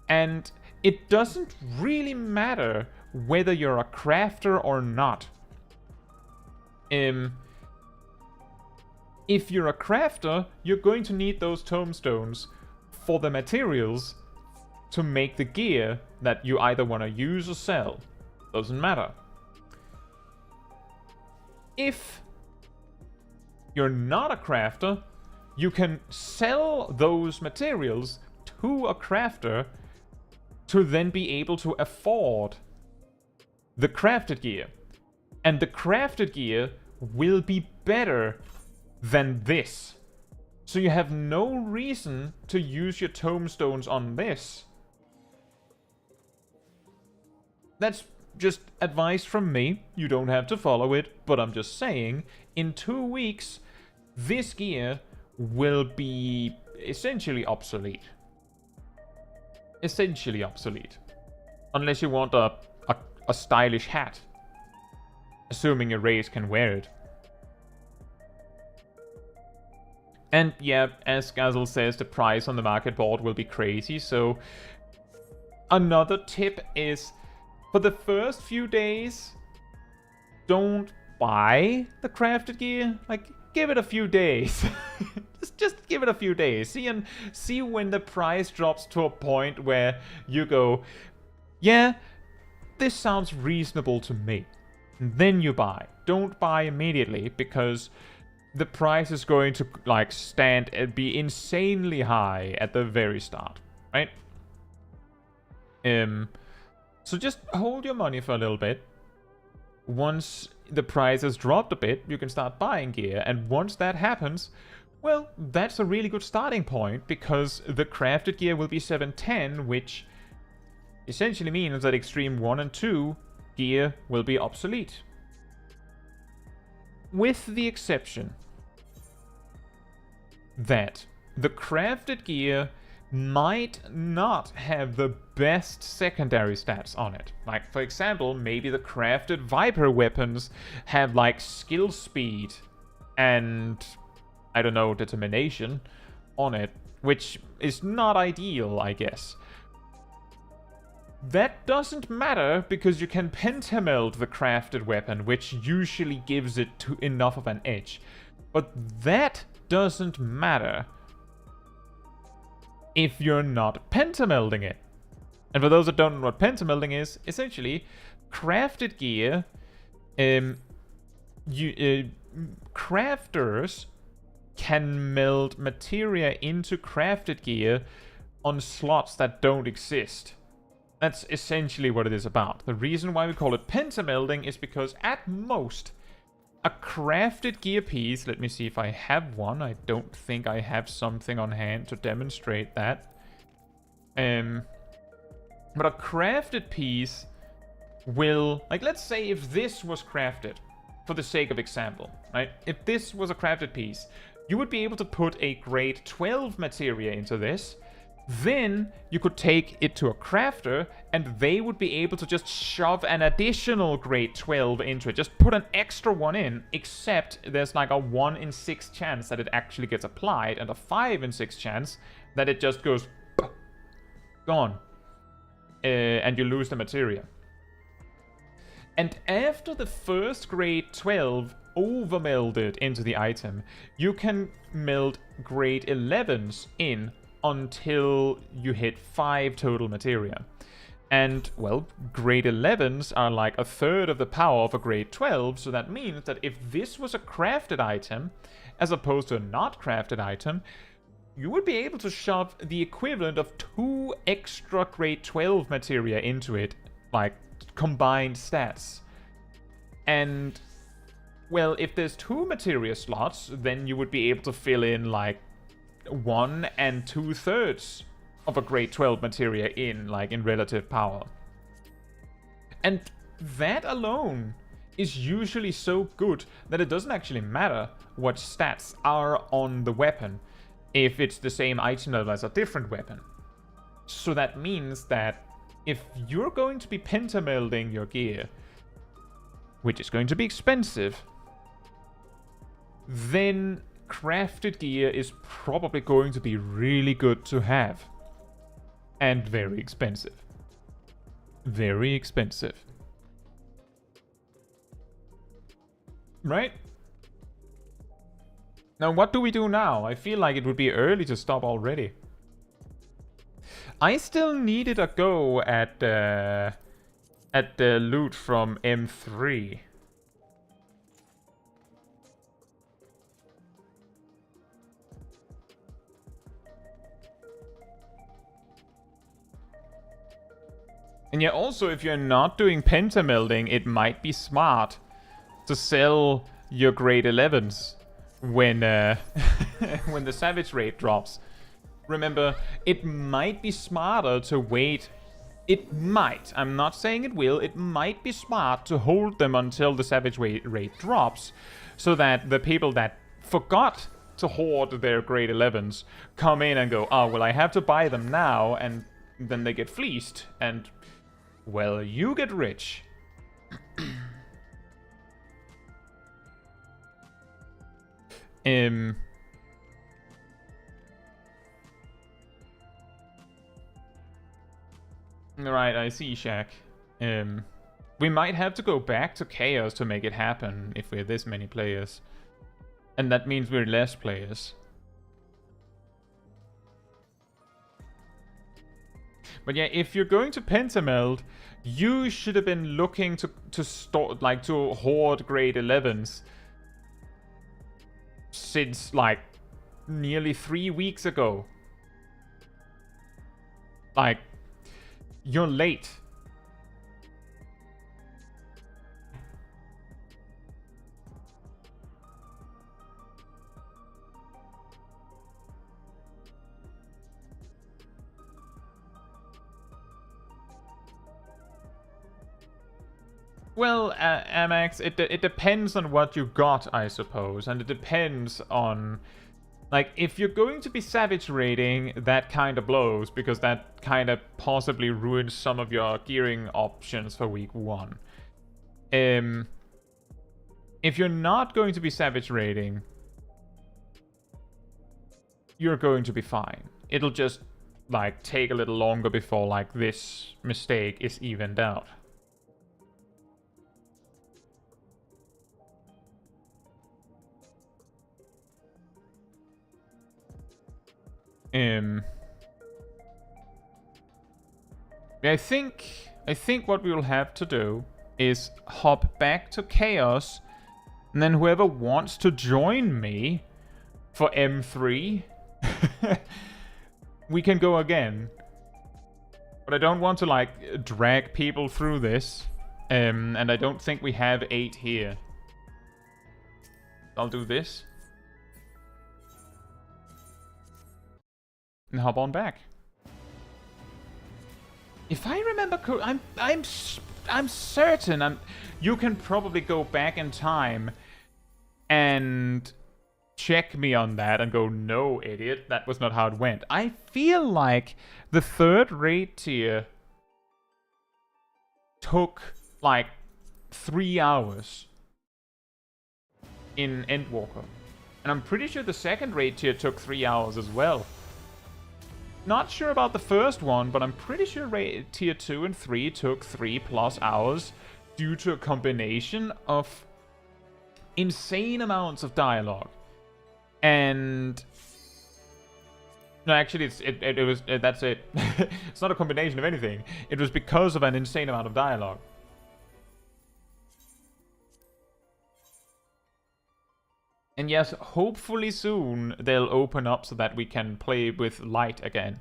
And it doesn't really matter whether you're a crafter or not. If you're a crafter, you're going to need those tomestones for the materials to make the gear that you either want to use or sell. Doesn't matter. If you're not a crafter, you can sell those materials to a crafter to then be able to afford the crafted gear. And the crafted gear will be better than this. So you have no reason to use your tomestones on this. That's just advice from me. You don't have to follow it, but I'm just saying, in 2 weeks, this gear will be essentially obsolete. Essentially obsolete. Unless you want a stylish hat. Assuming your race can wear it. And yeah, as Gazel says, the price on the market board will be crazy, so another tip is, for the first few days, don't buy the crafted gear. Like, give it a few days. just give it a few days. See when the price drops to a point where you go, yeah, this sounds reasonable to me. And then you buy. Don't buy immediately, because the price is going to like stand and be insanely high at the very start, right? So just hold your money for a little bit. Once the price has dropped a bit, you can start buying gear, and once that happens, well, that's a really good starting point, because the crafted gear will be 710, which essentially means that Extreme 1 and 2 gear will be obsolete. With the exception that the crafted gear might not have the best secondary stats on it. Like, for example, maybe the crafted Viper weapons have, like, skill speed and, I don't know, determination on it, which is not ideal, I guess. That doesn't matter, because you can pentameld the crafted weapon, which usually gives it to enough of an edge. But that doesn't matter if you're not pentamelding it. And for those that don't know what pentamelding is, essentially, crafted gear, crafters can meld materia into crafted gear on slots that don't exist. That's essentially what it is about. The reason why we call it pentamelding is because at most, a crafted gear piece, let me see if I have one. I don't think I have something on hand to demonstrate that. But a crafted piece will, like, let's say if this was crafted, for the sake of example, right? If this was a crafted piece, you would be able to put a grade 12 materia into this. Then you could take it to a crafter, and they would be able to just shove an additional grade 12 into it. Just put an extra one in, except there's like a 1 in 6 chance that it actually gets applied, and a 5 in 6 chance that it just goes gone. And you lose the materia. And after the first grade 12 overmelded into the item, you can meld grade 11s in until you hit 5 total materia. And, well, grade 11s are like a third of the power of a grade 12, so that means that if this was a crafted item, as opposed to a not crafted item, you would be able to shove the equivalent of 2 extra grade 12 materia into it, like combined stats. And, well, if there's 2 materia slots, then you would be able to fill in like 1 2/3 of a grade 12 materia in, like, in relative power. And that alone is usually so good that it doesn't actually matter what stats are on the weapon if it's the same item level as a different weapon. So that means that if you're going to be pentamelding your gear, which is going to be expensive, then crafted gear is probably going to be really good to have. And very expensive. Very expensive. Right? Now, what do we do now? I feel like it would be early to stop already. I still needed a go at the loot from M3. And yeah, also, if you're not doing Pentamelding, it might be smart to sell your grade 11s when, when the Savage Raid drops. Remember, it might be smarter to wait. It might. I'm not saying it will. It might be smart to hold them until the Savage Raid drops, so that the people that forgot to hoard their grade 11s come in and go, oh, well, I have to buy them now, and then they get fleeced, and, well, you get rich. Right, I see, Shaq. We might have to go back to Chaos to make it happen if we're this many players. And that means we're less players. But yeah, if you're going to Pentameld, you should have been looking to store, like, to hoard grade 11s since, like, nearly 3 weeks ago. Like, you're late. Well, Amax, it depends on what you got, I suppose, and it depends on, like, if you're going to be Savage Raiding, that kind of blows, because that kind of possibly ruins some of your gearing options for week 1. If you're not going to be Savage Raiding, you're going to be fine. It'll just, like, take a little longer before, like, this mistake is evened out. I think what we will have to do is hop back to Chaos, and then whoever wants to join me for M3, we can go again. But I don't want to, like, drag people through this, and I don't think we have 8 here. I'll do this. And hop on back. If I remember correctly, I'm certain you can probably go back in time and check me on that and go, no, idiot, that was not how it went. I feel like the 3rd raid tier took like 3 hours in Endwalker. And I'm pretty sure the 2nd raid tier took 3 hours as well. Not sure about the first one, but I'm pretty sure raid tier 2 and 3 took 3+ hours due to a combination of insane amounts of dialogue. And no, actually, that's it. It's not a combination of anything. It was because of an insane amount of dialogue. And yes, hopefully soon they'll open up so that we can play with light again.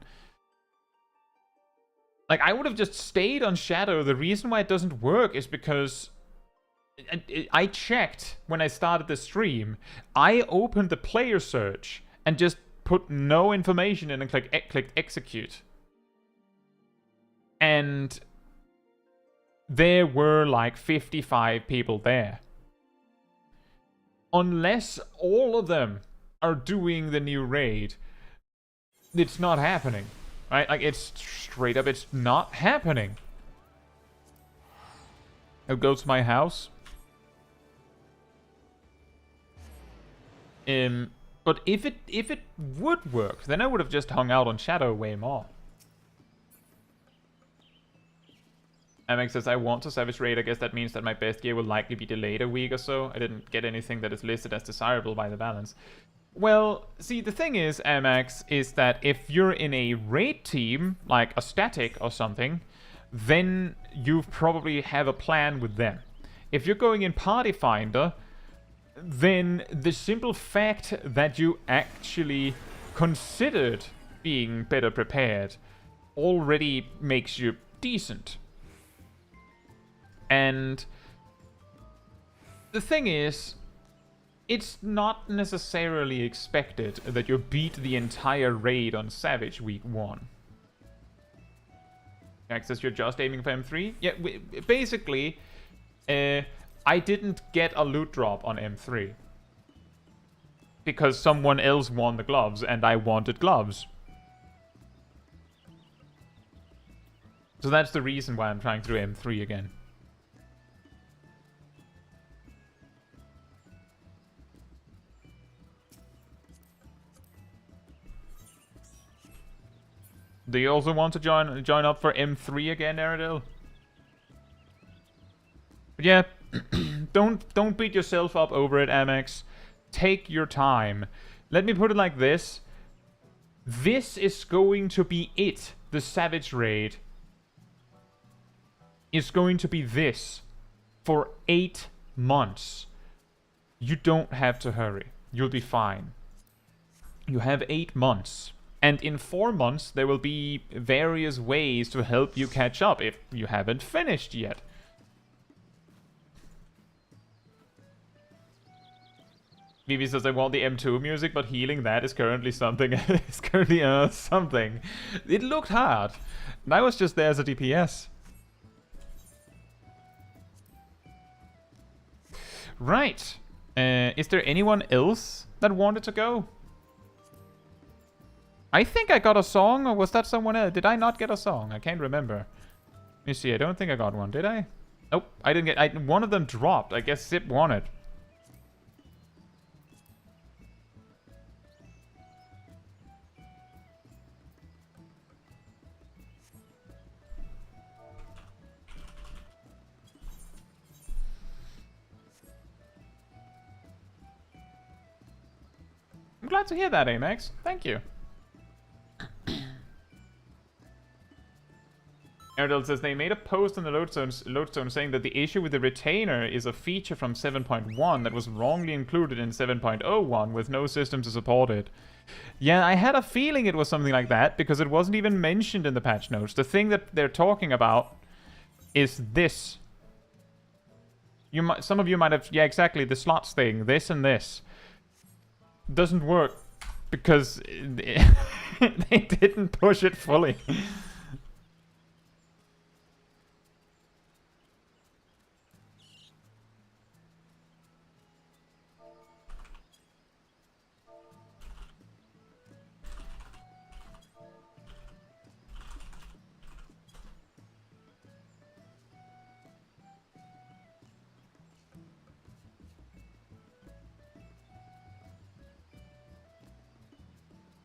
Like, I would have just stayed on Shadow. The reason why it doesn't work is because I checked when I started the stream. I opened the player search and just put no information in and clicked execute. And there were like 55 people there. Unless all of them are doing the new raid, it's not happening. Right? Like, it's straight up, it's not happening. I'll go to my house. But if it would work, then I would have just hung out on Shadow way more. Amex says, I want to Savage Raid. I guess that means that my best gear will likely be delayed a week or so. I didn't get anything that is listed as desirable by the balance. Well, see, the thing is, Amax, is that if you're in a raid team, like a static or something, then you probably have a plan with them. If you're going in Party Finder, then the simple fact that you actually considered being better prepared already makes you decent. And the thing is, it's not necessarily expected that you beat the entire raid on Savage week 1. Access, you're just aiming for M3? Yeah, basically, I didn't get a loot drop on M3. Because someone else won the gloves, and I wanted gloves. So that's the reason why I'm trying to do M3 again. Do you also want to join up for M3 again, Aerodil? But yeah, don't beat yourself up over it, Amex. Take your time. Let me put it like this. This is going to be it. The Savage Raid is going to be this for 8 months. You don't have to hurry. You'll be fine. You have 8 months. And in 4 months, there will be various ways to help you catch up if you haven't finished yet. Vivi says, I want the M2 music, but healing that is currently something. It's currently something. It looked hard. And I was just there as a DPS. Right. Is there anyone else that wanted to go? I think I got a song, or was that someone else? Did I not get a song? I can't remember. Let me see, I don't think I got one, did I? Nope, I didn't get... one of them dropped. I guess Zip won it. I'm glad to hear that, Amex. Thank you. Erdal says they made a post on the Lodestone saying that the issue with the retainer is a feature from 7.1 that was wrongly included in 7.01 with no system to support it. Yeah, I had a feeling it was something like that because it wasn't even mentioned in the patch notes. The thing that they're talking about is this. Some of you might have... Yeah, exactly, the slots thing. This and this. Doesn't work because they didn't push it fully.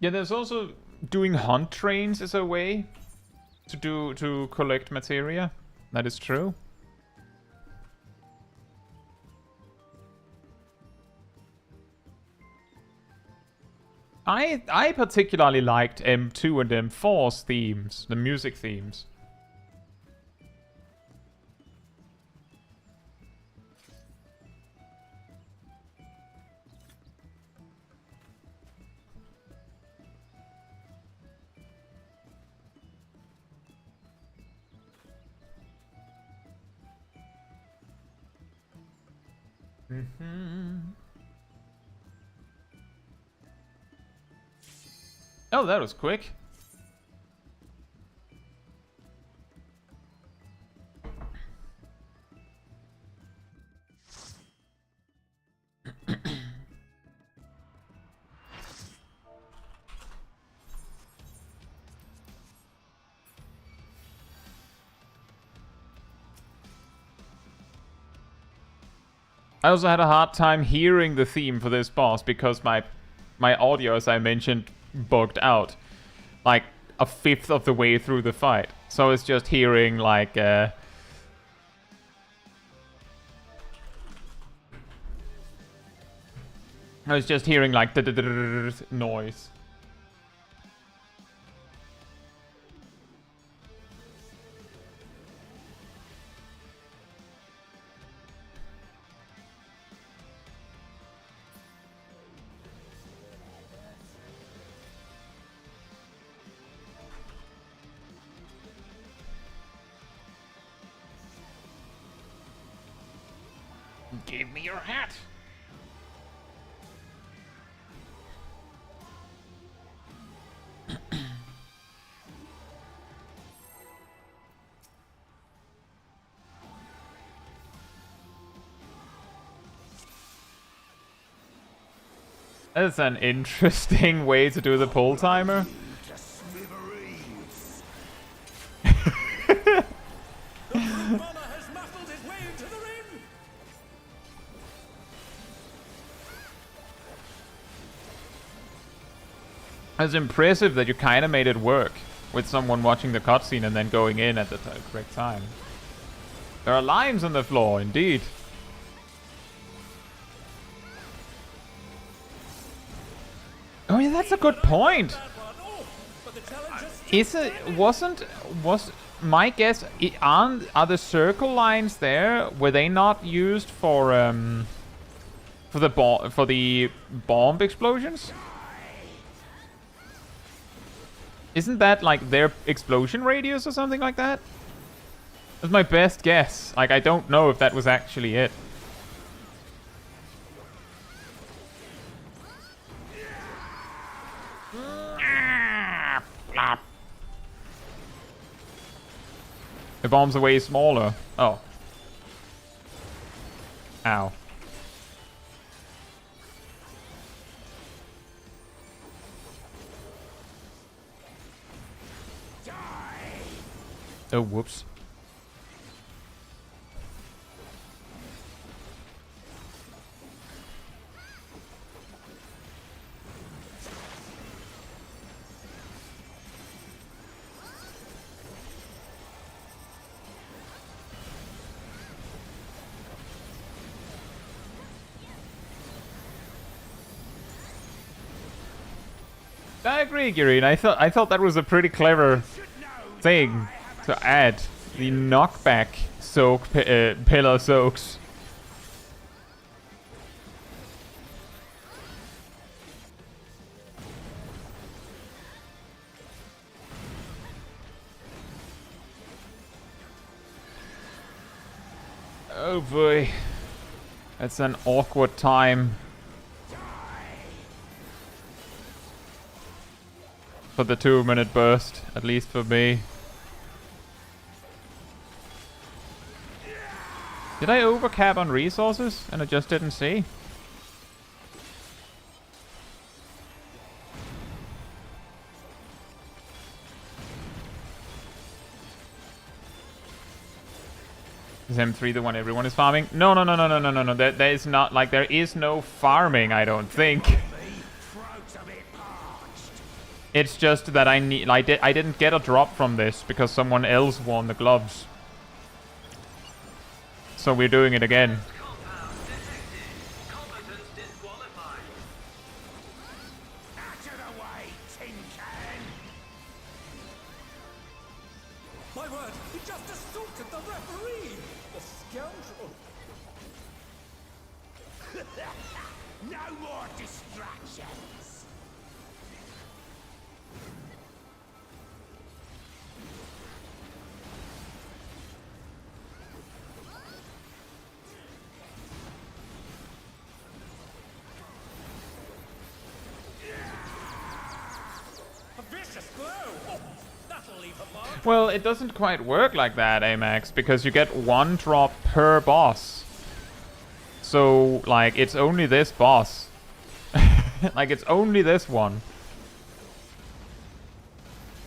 Yeah, there's also doing hunt trains is a way to collect materia. That is true. I particularly liked M2 and M4's themes, the music themes. Oh, that was quick. I also had a hard time hearing the theme for this boss because my audio, as I mentioned, bugged out like a fifth of the way through the fight. So it's just hearing like I was just hearing like the noise. Give me your hat. That's an interesting way to do the pull timer. Has muscled his way into the ring. It's impressive that you kind of made it work with someone watching the cutscene and then going in at the correct time. There are lines on the floor, indeed. Oh yeah, that's a good point. Was my guess, are the circle lines there, were they not used for the bomb explosions? Isn't that like their explosion radius or something like that? That's my best guess. Like, I don't know if that was actually it. The bombs are way smaller. Oh. Ow. Oh, whoops. I agree, Giri. I thought that was a pretty clever thing to add. The knockback soak pillar soaks. Oh boy. That's an awkward time. For the 2-minute burst, at least for me. Did I overcap on resources and I just didn't see? Is M3 the one everyone is farming? No. There is not, like, there is no farming, I don't think. It's just that I didn't get a drop from this because someone else won the gloves. So we're doing it again. My word, he just assaulted the referee! The scoundrel! No more distractions! A vicious blow! Oh, that'll leave a mark. Well, it doesn't quite work like that, Amax, because you get 1 drop per boss. So, like, it's only this boss. Like, it's only this one.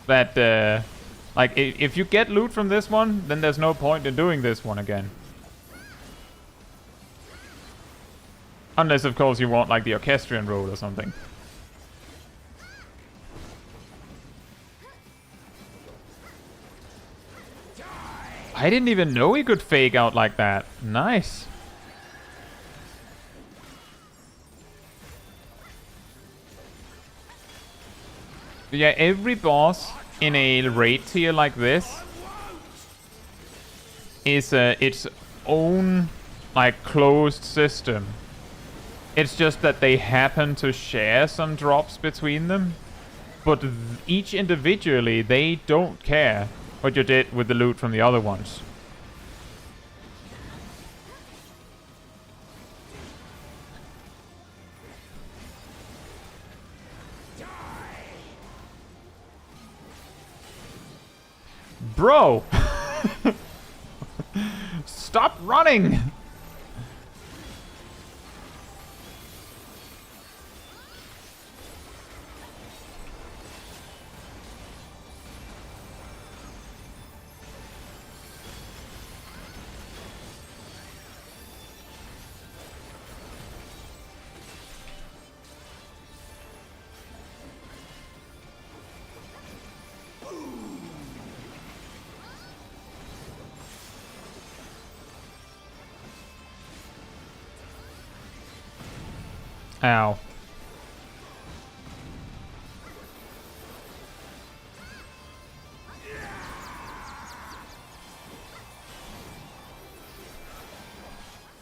That, like, if you get loot from this one, then there's no point in doing this one again. Unless, of course, you want, like, the Orchestrion roll or something. I didn't even know he could fake out like that. Nice. But yeah, every boss in a raid tier like this is its own, like, closed system. It's just that they happen to share some drops between them. But each individually, they don't care what you did with the loot from the other ones. Bro! Stop running! Ow.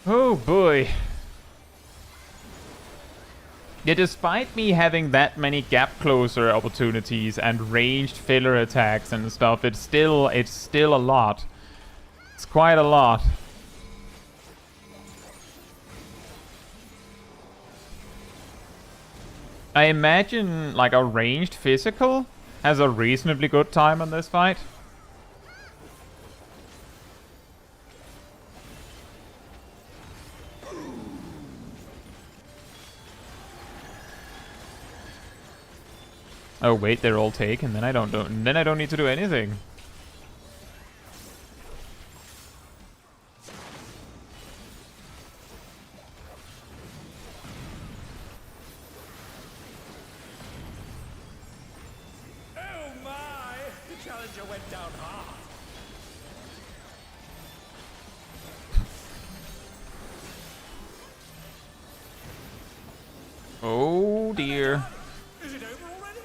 Oh boy. Yeah, despite me having that many gap closer opportunities and ranged filler attacks and stuff, it's still a lot. It's quite a lot. I imagine like a ranged physical has a reasonably good time on this fight. Oh wait, they're all taken. Then I don't need to do anything. Oh my! The challenger went down hard. Oh dear. Is it over already?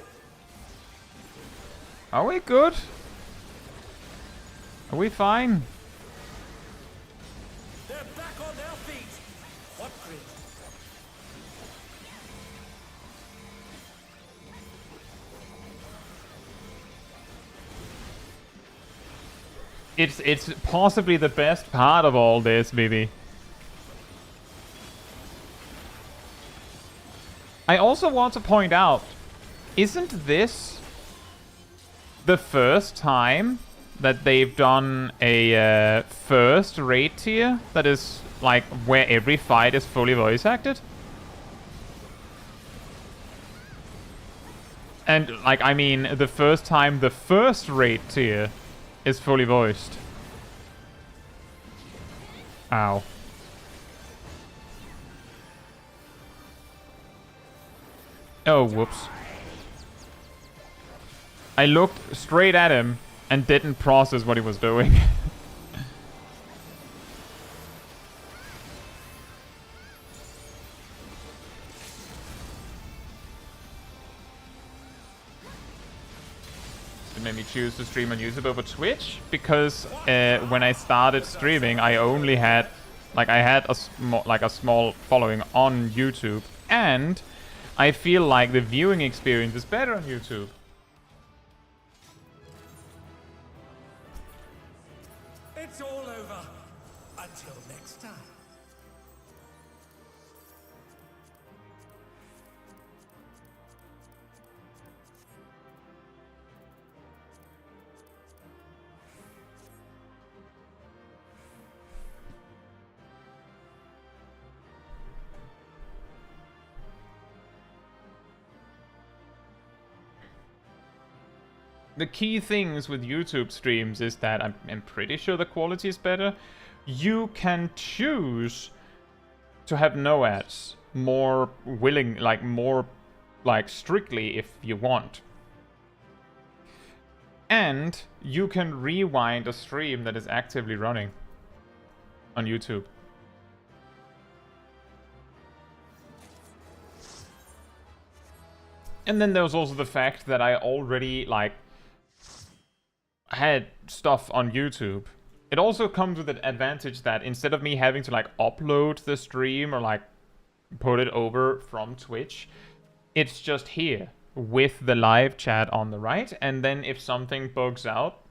Are we good? Are we fine? They're back on their feet. What grit? It's possibly the best part of all this, baby. I also want to point out, isn't this the first time that they've done a first raid tier that is like where every fight is fully voice acted? And like, I mean, the first time the first raid tier is fully voiced. Ow. Oh, whoops. I looked straight at him and didn't process what he was doing. It made me choose to stream on YouTube over Twitch because when I started streaming, I only had, like, I had a small following on YouTube, and I feel like the viewing experience is better on YouTube. It's all over. Until next time. The key things with YouTube streams is that I'm pretty sure the quality is better. You can choose to have no ads more strictly if you want. And you can rewind a stream that is actively running on YouTube. And then there's also the fact that I already had stuff on YouTube. It also comes with the advantage that instead of me having to upload the stream or put it over from Twitch, it's just here with the live chat on the right, and then if something bugs out,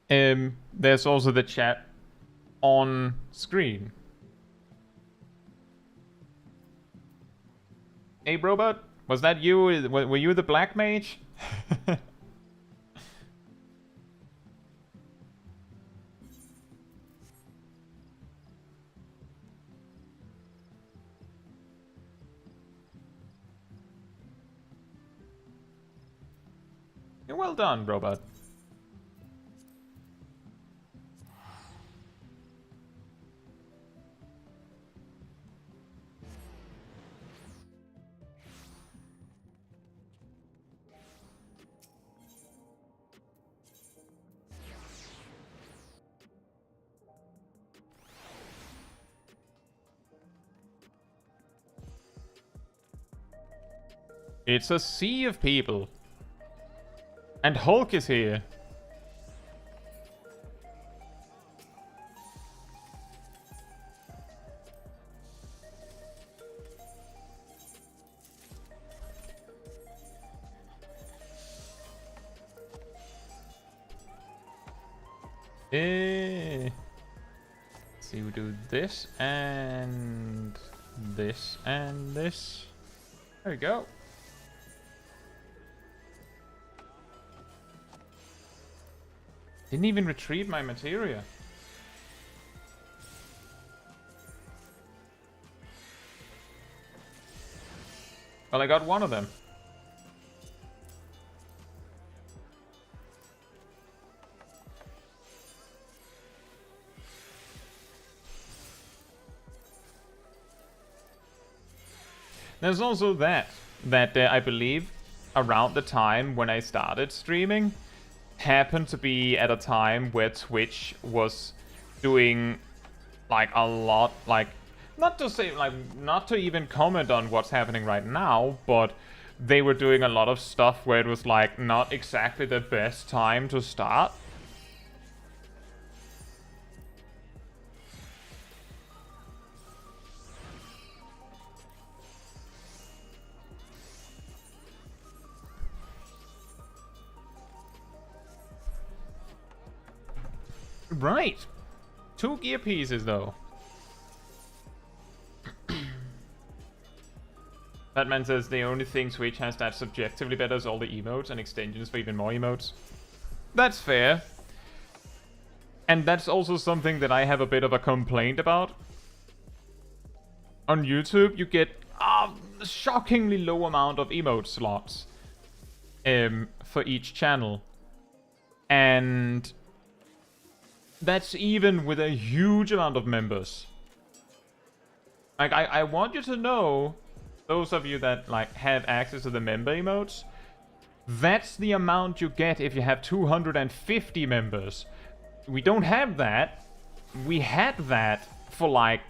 there's also the chat on screen. Hey Robot, was that you? Were you the black mage? well done, robot. It's a sea of people. And Hulk is here. So we do this and this and this. There we go. Didn't even retrieve my materia. Well, I got one of them. There's also that I believe around the time when I started streaming happened to be at a time where Twitch was doing like a lot, like not to even comment on what's happening right now, but they were doing a lot of stuff where it was like not exactly the best time to start. Right. 2 gear pieces, though. Batman says the only thing Twitch has that's subjectively better is all the emotes and extensions for even more emotes. That's fair. And that's also something that I have a bit of a complaint about. On YouTube, you get a shockingly low amount of emote slots for each channel. And that's even with a huge amount of members. Like, I want you to know, those of you that like have access to the member emotes, that's the amount you get if you have 250 members. We don't have that. We had that for like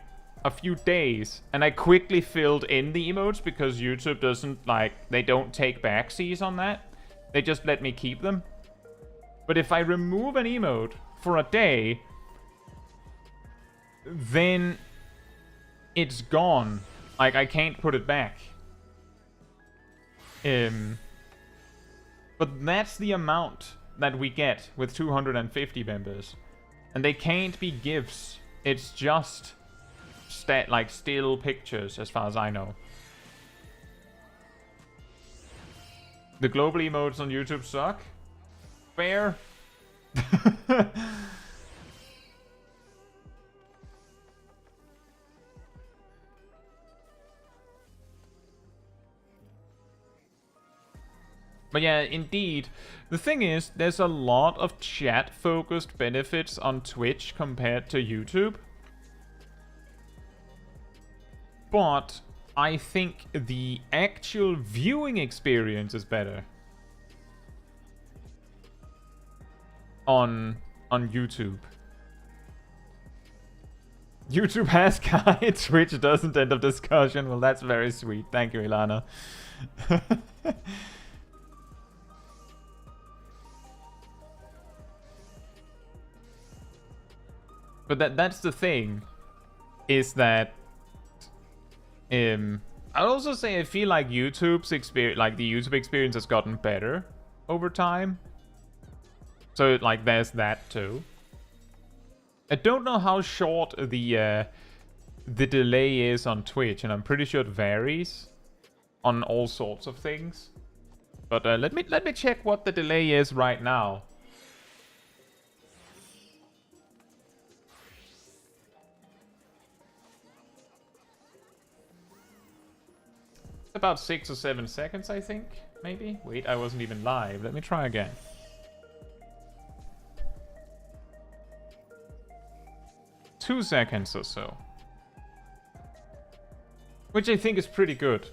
a few days, and I quickly filled in the emotes because YouTube doesn't like, they don't take backsies on that. They just let me keep them. But if I remove an emote for a day, then it's gone. Like, I can't put it back. But that's the amount that we get with 250 members. And they can't be gifts. It's just still pictures, as far as I know. The global emotes on YouTube suck. Fair. But yeah, indeed. The thing is, there's a lot of chat-focused benefits on Twitch compared to YouTube. But I think the actual viewing experience is better on YouTube. YouTube has guide, Twitch doesn't. End of discussion. Well, that's very sweet. Thank you, Ilana. But that's the thing, is that I'd also say I feel like YouTube's experience, like the YouTube experience, has gotten better over time. So like there's that too. I don't know how short the delay is on Twitch, and I'm pretty sure it varies on all sorts of things. But let me check what the delay is right now. About 6 or 7 seconds, I think. maybe? Wait, I wasn't even live. Let me try again. Two seconds or so. Which I think is pretty good.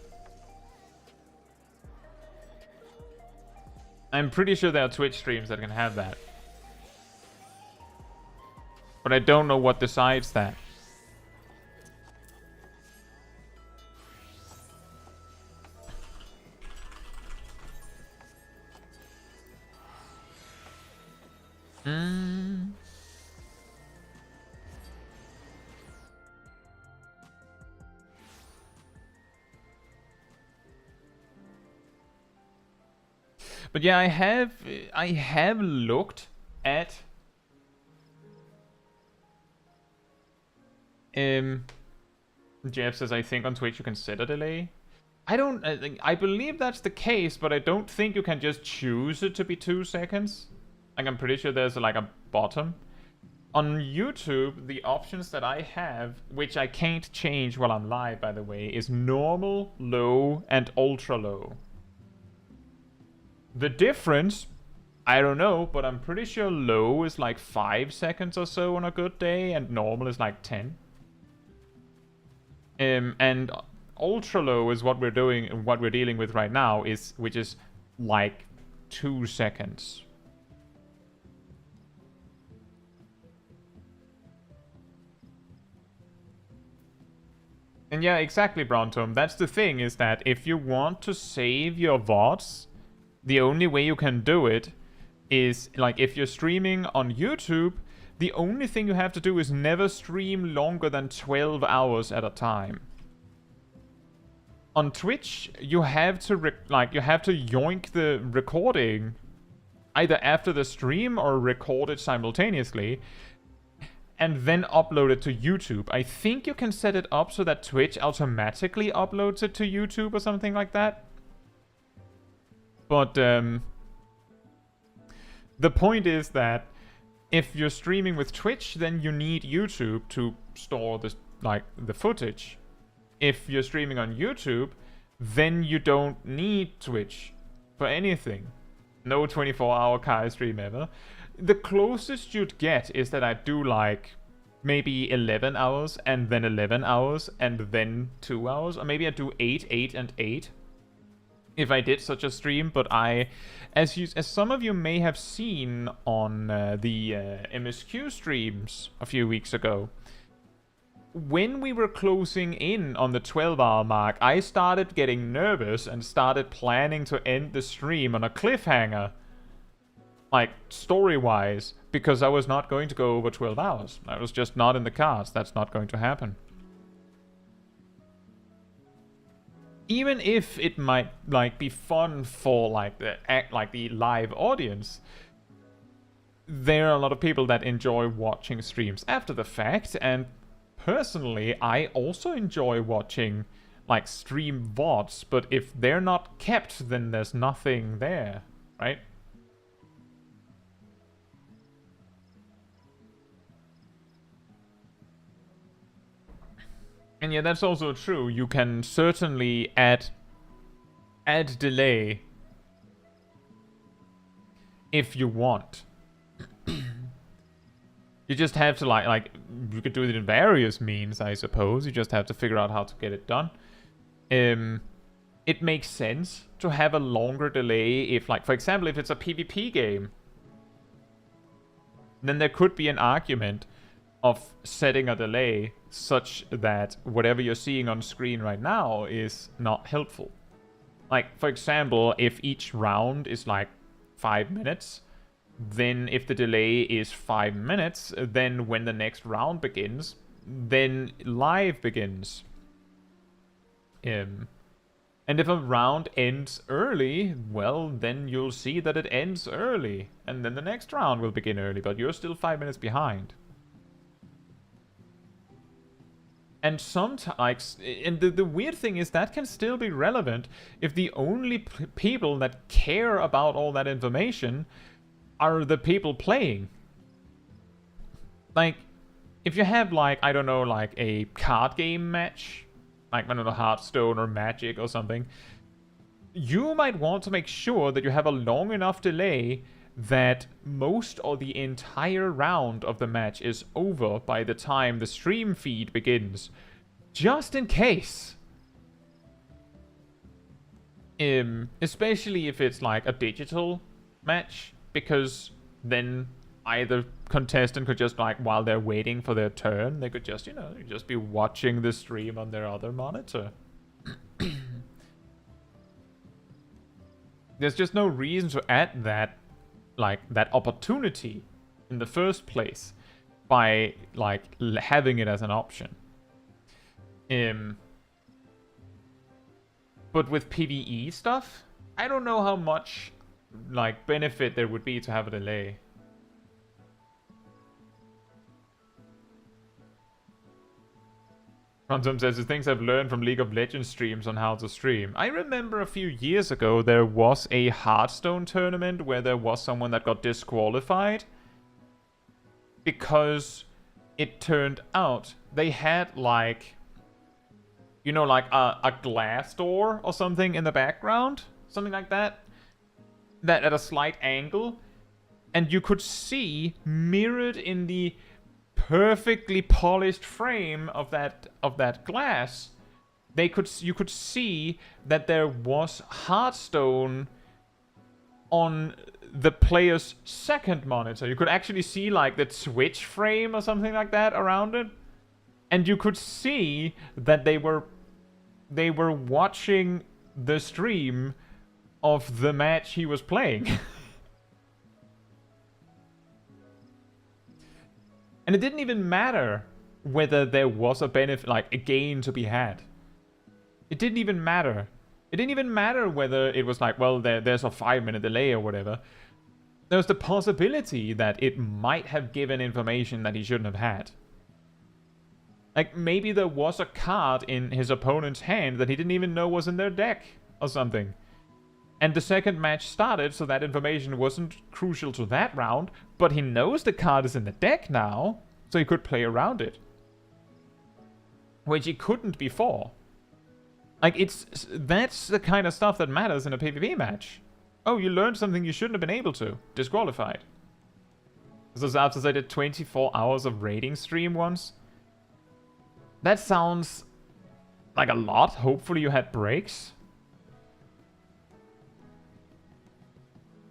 I'm pretty sure there are Twitch streams that can have that. But I don't know what decides that. But yeah, I have looked at Jeff says I think on Twitch you can set a delay. I believe that's the case, but I don't think you can just choose it to be 2 seconds. Like, I'm pretty sure there's like a bottom. On YouTube, the options that I have, which I can't change while I'm live, by the way, is normal, low, and ultra low. The difference, I don't know, but I'm pretty sure low is like 5 seconds or so on a good day, and normal is like 10. And ultra low is what we're doing, what we're dealing with right now, which is like 2 seconds. And yeah, exactly, Brontom. That's the thing, is that if you want to save your VODs, the only way you can do it is, like, if you're streaming on YouTube, the only thing you have to do is never stream longer than 12 hours at a time. On Twitch, you have to yoink the recording either after the stream or record it simultaneously, and then upload it to YouTube. I think you can set it up so that Twitch automatically uploads it to YouTube or something like that. But the point is that if you're streaming with Twitch, then you need YouTube to store the footage. If you're streaming on YouTube, then you don't need Twitch for anything. No 24-hour Kai stream ever. The closest you'd get is that I do like maybe 11 hours and then 11 hours and then 2 hours, or maybe I do 8, 8, and 8 if I did such a stream. But as some of you may have seen on the MSQ streams a few weeks ago, when we were closing in on the 12-hour mark, I started getting nervous and started planning to end the stream on a cliffhanger. Like, story-wise, because I was not going to go over 12 hours. That was just not in the cards. That's not going to happen. Even if it might, like, be fun for, like, the live audience, there are a lot of people that enjoy watching streams after the fact, and personally, I also enjoy watching, like, stream VODs, but if they're not kept, then there's nothing there, right? And yeah, that's also true. You can certainly add delay if you want. You just have to like you could do it in various means, I suppose. You just have to figure out how to get it done. It makes sense to have a longer delay if, like, for example, if it's a PvP game, then there could be an argument of setting a delay such that whatever you're seeing on screen right now is not helpful. Like, for example, if each round is like 5 minutes, then if the delay is 5 minutes, then when the next round begins, then live begins. And if a round ends early, well, then you'll see that it ends early, and then the next round will begin early, but you're still 5 minutes behind. And sometimes, and the weird thing is that can still be relevant if the only people that care about all that information are the people playing. Like, if you have, like, I don't know, like a card game match, like, I don't know, Hearthstone or Magic or something, you might want to make sure that you have a long enough delay that most or the entire round of the match is over by the time the stream feed begins. Just in case. Especially if it's like a digital match, because then either contestant could just, like, while they're waiting for their turn, they could just, you know, just be watching the stream on their other monitor. There's just no reason to add that, like, that opportunity in the first place by, like, having it as an option. But with PvE stuff, I don't know how much, like, benefit there would be to have a delay. Quantum says the things I've learned from League of Legends streams on how to stream. I remember a few years ago there was a Hearthstone tournament where there was someone that got disqualified because it turned out they had, like, you know, like a glass door or something in the background, something like that, that at a slight angle, and you could see mirrored in the perfectly polished frame of that glass, you could see that there was Hearthstone on the player's second monitor. You could actually see, like, the Switch frame or something like that around it, and you could see that they were watching the stream of the match he was playing. And it didn't even matter whether there was a benefit, like a gain to be had. It didn't even matter. It didn't even matter whether it was like, well, there's a 5-minute delay or whatever. There was the possibility that it might have given information that he shouldn't have had. Like, maybe there was a card in his opponent's hand that he didn't even know was in their deck or something. And the second match started, so that information wasn't crucial to that round, but he knows the card is in the deck now, so he could play around it. Which he couldn't before. Like, that's the kind of stuff that matters in a PvP match. Oh, you learned something you shouldn't have been able to. Disqualified. So after I did 24 hours of raiding stream once. That sounds like a lot. Hopefully you had breaks.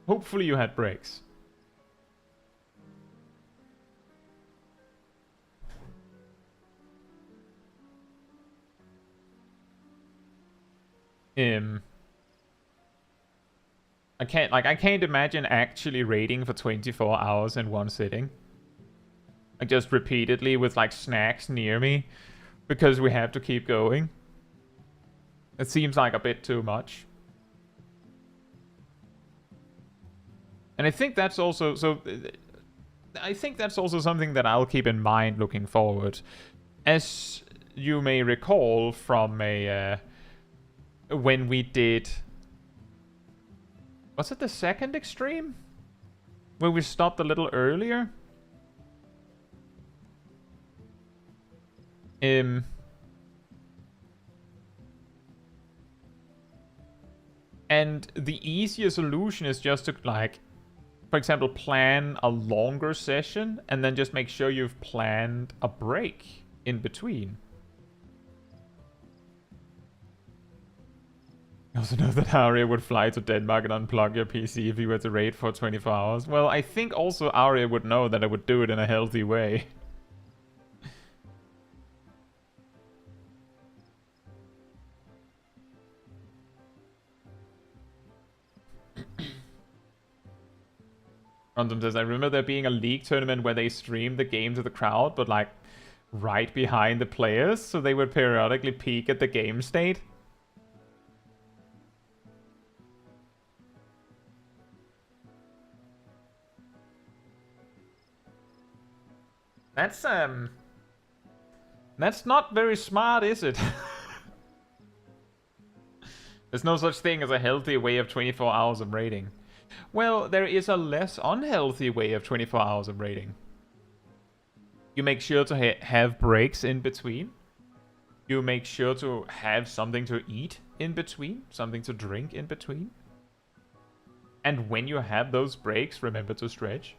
Hopefully you had breaks. I can't imagine actually raiding for 24 hours in one sitting. Like, just repeatedly with, like, snacks near me because we have to keep going. It seems like a bit too much. And I think that's also something that I'll keep in mind looking forward. As you may recall from when we did, was it the second extreme? Where we stopped a little earlier? And the easier solution is just to, like, for example, plan a longer session and then just make sure you've planned a break in between. I also know that Aria would fly to Denmark and unplug your PC if you were to raid for 24 hours. Well, I think also Aria would know that I would do it in a healthy way. Random says, I remember there being a league tournament where they streamed the game to the crowd, but, like, right behind the players, so they would periodically peek at the game state. That's not very smart, is it? There's no such thing as a healthy way of 24 hours of raiding. Well, there is a less unhealthy way of 24 hours of raiding. You make sure to have breaks in between. you make sure to have something to eat in between, something to drink in between. And when you have those breaks, remember to stretch.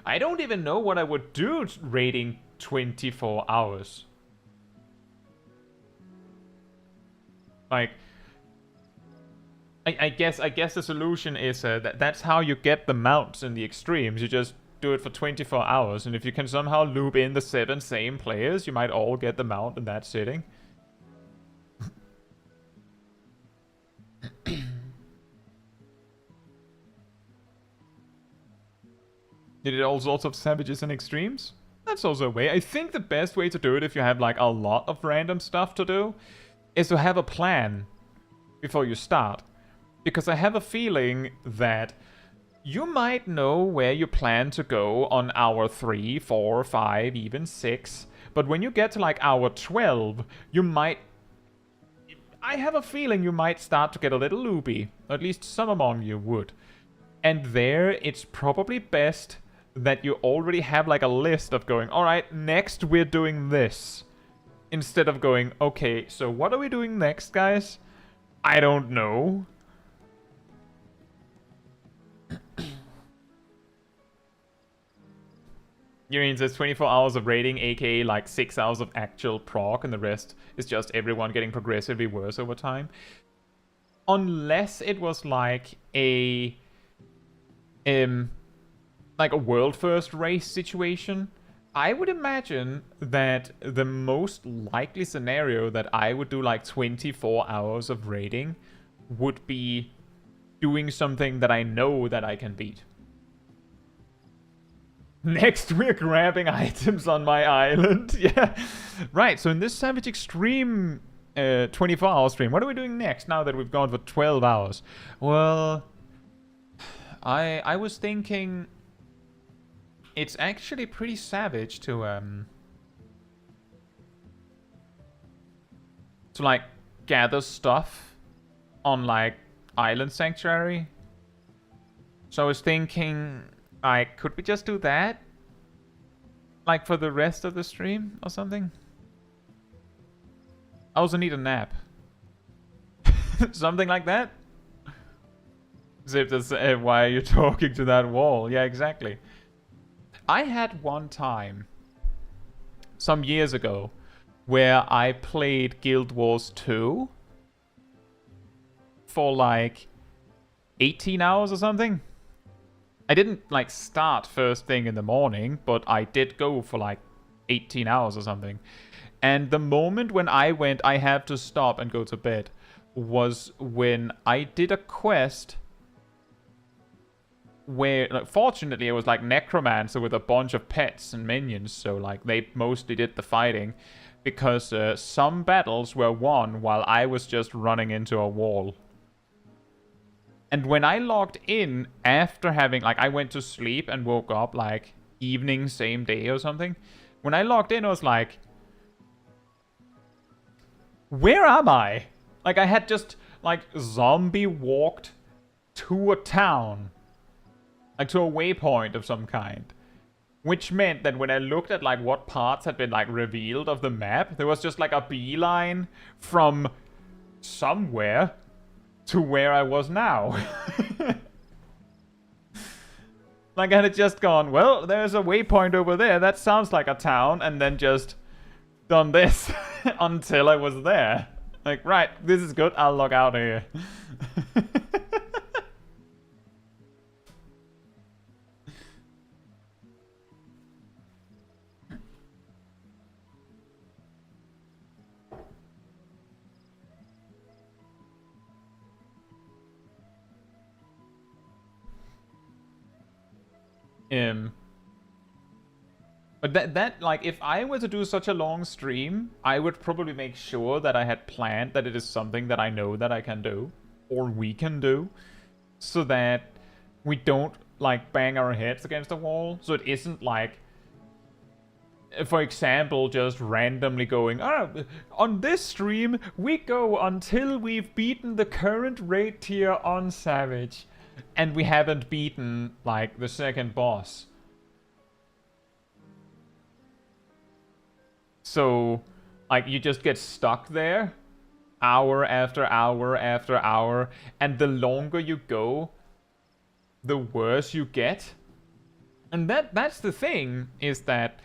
I don't even know what I would do raiding 24 hours. Like, I guess the solution is that's how you get the mounts in the extremes. You just do it for 24 hours, and if you can somehow loop in the 7 same players, you might all get the mount in that sitting. You did all sorts of savages and extremes? That's also a way. I think the best way to do it, if you have like a lot of random stuff to do, is to have a plan before you start. Because I have a feeling that you might know where you plan to go on hour 3, 4, 5, even 6. But when you get to like hour 12, you might... I have a feeling you might start to get a little loopy. At least some among you would. And there, it's probably best that you already have like a list of going, alright, next we're doing this. Instead of going, okay, so what are we doing next, guys? I don't know. You mean there's 24 hours of raiding, aka like 6 hours of actual proc, and the rest is just everyone getting progressively worse over time? Unless it was like a world first race situation, I would imagine that the most likely scenario that I would do like 24 hours of raiding would be doing something that I know that I can beat. Next, we're grabbing items on my island. Yeah. Right, so in this Savage Extreme 24-hour stream, what are we doing next now that we've gone for 12 hours? Well, I was thinking it's actually pretty savage to like gather stuff on like Island Sanctuary. So I was thinking, like, could we just do that? Like for the rest of the stream or something? I also need a nap. Something like that? Zip does, why are you talking to that wall? Yeah, exactly. I had one time, some years ago, where I played Guild Wars 2 for like 18 hours or something. I didn't like start first thing in the morning, but I did go for like 18 hours or something. And the moment when I went, I have to stop and go to bed, was when I did a quest where, like, fortunately, it was like Necromancer with a bunch of pets and minions, so like they mostly did the fighting, because some battles were won while I was just running into a wall. And when I logged in after having, like, I went to sleep and woke up like evening same day or something. When I logged in, I was like, where am I? Like, I had just like zombie walked to a town. Like to a waypoint of some kind. Which meant that when I looked at like what parts had been like revealed of the map, there was just like a beeline from somewhere to where I was now. Like I had just gone, well, there's a waypoint over there, that sounds like a town, and then just done this until I was there. Like, right, this is good, I'll log out of here. But that like, if I were to do such a long stream, I would probably make sure that I had planned that it is something that I know that I can do, or we can do, so that we don't like bang our heads against the wall. So it isn't like, for example, just randomly going, on this stream we go until we've beaten the current raid tier on Savage, and we haven't beaten like the second boss. So Like, you just get stuck there hour after hour after hour, and the longer you go, the worse you get. And that's the thing, is that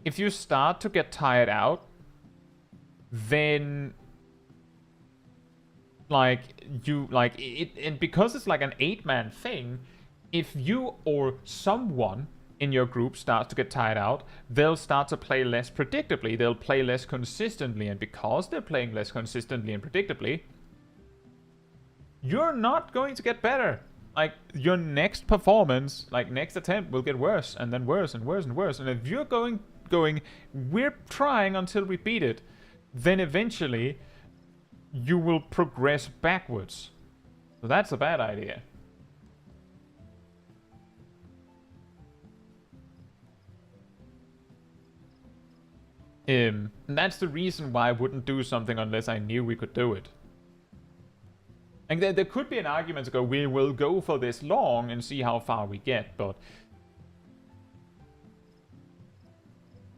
if you start to get tired out, then like you like it, and because it's like an 8-man thing, if you or someone in your group starts to get tired out, they'll start to play less predictably, they'll play less consistently, and because they're playing less consistently and predictably, you're not going to get better. Like, your next performance, like next attempt, will get worse, and then worse, and worse, and worse. And if you're going, we're trying until we beat it, then eventually you will progress backwards. So that's a bad idea. And that's the reason why I wouldn't do something unless I knew we could do it. And there could be an argument to go, we will go for this long and see how far we get, but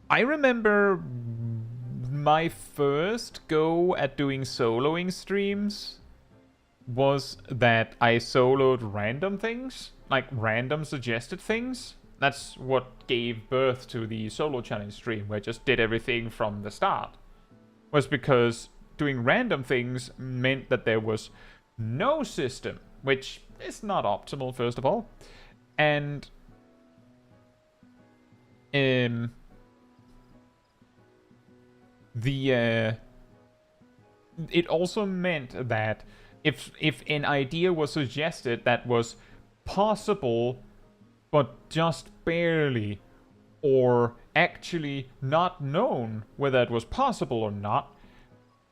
I remember my first go at doing soloing streams was that I soloed random things, like random suggested things. That's what gave birth to the solo challenge stream, where I just did everything from the start. Was because doing random things meant that there was no system, which is not optimal, first of all. And it also meant that if an idea was suggested that was possible but just barely, or actually not known whether it was possible or not,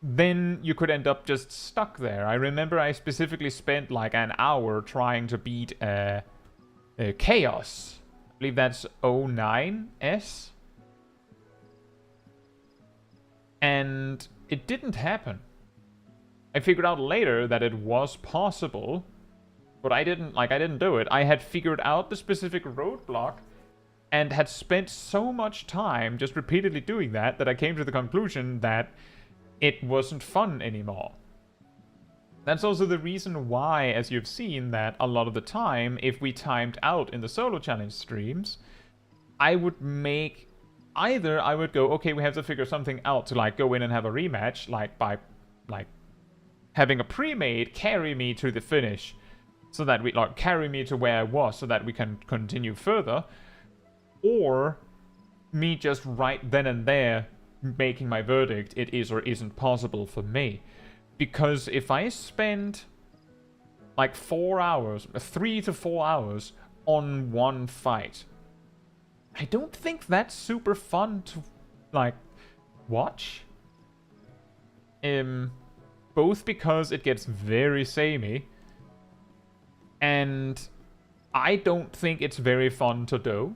then you could end up just stuck there. I remember I specifically spent like an hour trying to beat Chaos. I believe that's 09S. And it didn't happen. I figured out later that it was possible, but I didn't do it. I had figured out the specific roadblock and had spent so much time just repeatedly doing that I came to the conclusion that it wasn't fun anymore. That's also the reason why, as you've seen, that a lot of the time, if we timed out in the solo challenge streams, I would make either I would go, okay, we have to figure something out to like go in and have a rematch, like by like having a pre-made carry me to the finish, so that we like carry me to where I was, so that we can continue further, or me just right then and there making my verdict, it is or isn't possible for me. Because if I spend like 4 hours, 3 to 4 hours on one fight, I don't think that's super fun to like watch. Both because it gets very samey, and I don't think it's very fun to do.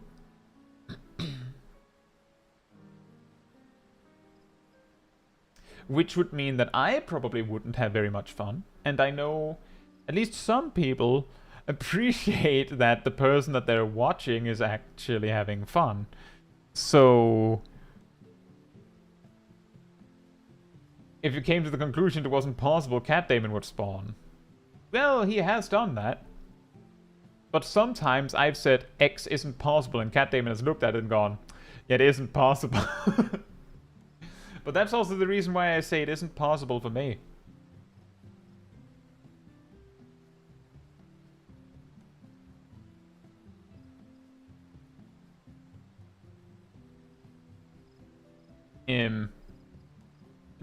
Which would mean that I probably wouldn't have very much fun. And I know at least some people appreciate that the person that they're watching is actually having fun. So if you came to the conclusion it wasn't possible Cat Damon would spawn, well, he has done that. But sometimes I've said X isn't possible and Cat Damon has looked at it and gone, yeah, it isn't possible. But that's also the reason why I say it isn't possible for me.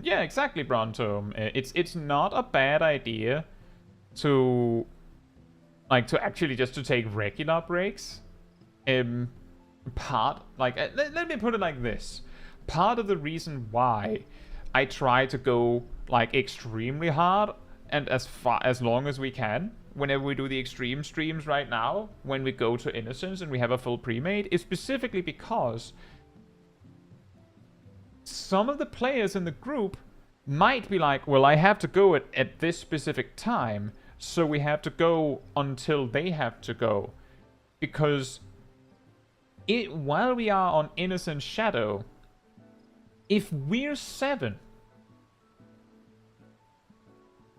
Yeah, exactly, Brontome. It's not a bad idea to actually just to take regular breaks. Let me put it like this. Part of the reason why I try to go like extremely hard and as long as we can whenever we do the extreme streams right now, when we go to Innocence and we have a full pre-made, is specifically because some of the players in the group might be like, well, I have to go at this specific time, so we have to go until they have to go. Because while we are on Innocent Shadow, If we're 7...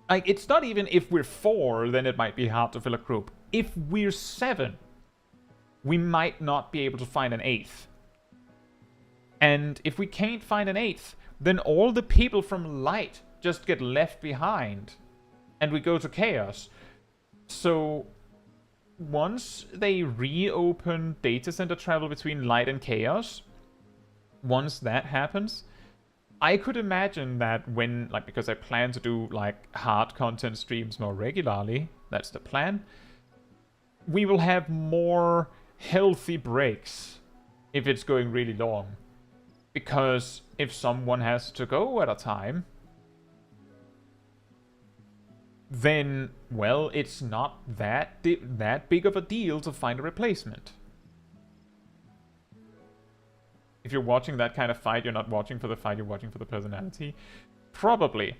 Like, it's not even if we're 4, then it might be hard to fill a group. If we're 7, we might not be able to find an 8th. And if we can't find an 8th, then all the people from Light just get left behind. And we go to Chaos. So, once they reopen data center travel between Light and Chaos, once that happens, I could imagine that when, like, because I plan to do, like, hard content streams more regularly, that's the plan, we will have more healthy breaks if it's going really long. Because if someone has to go at a time, then, well, it's not that big of a deal to find a replacement. If you're watching that kind of fight, you're not watching for the fight, you're watching for the personality. Probably.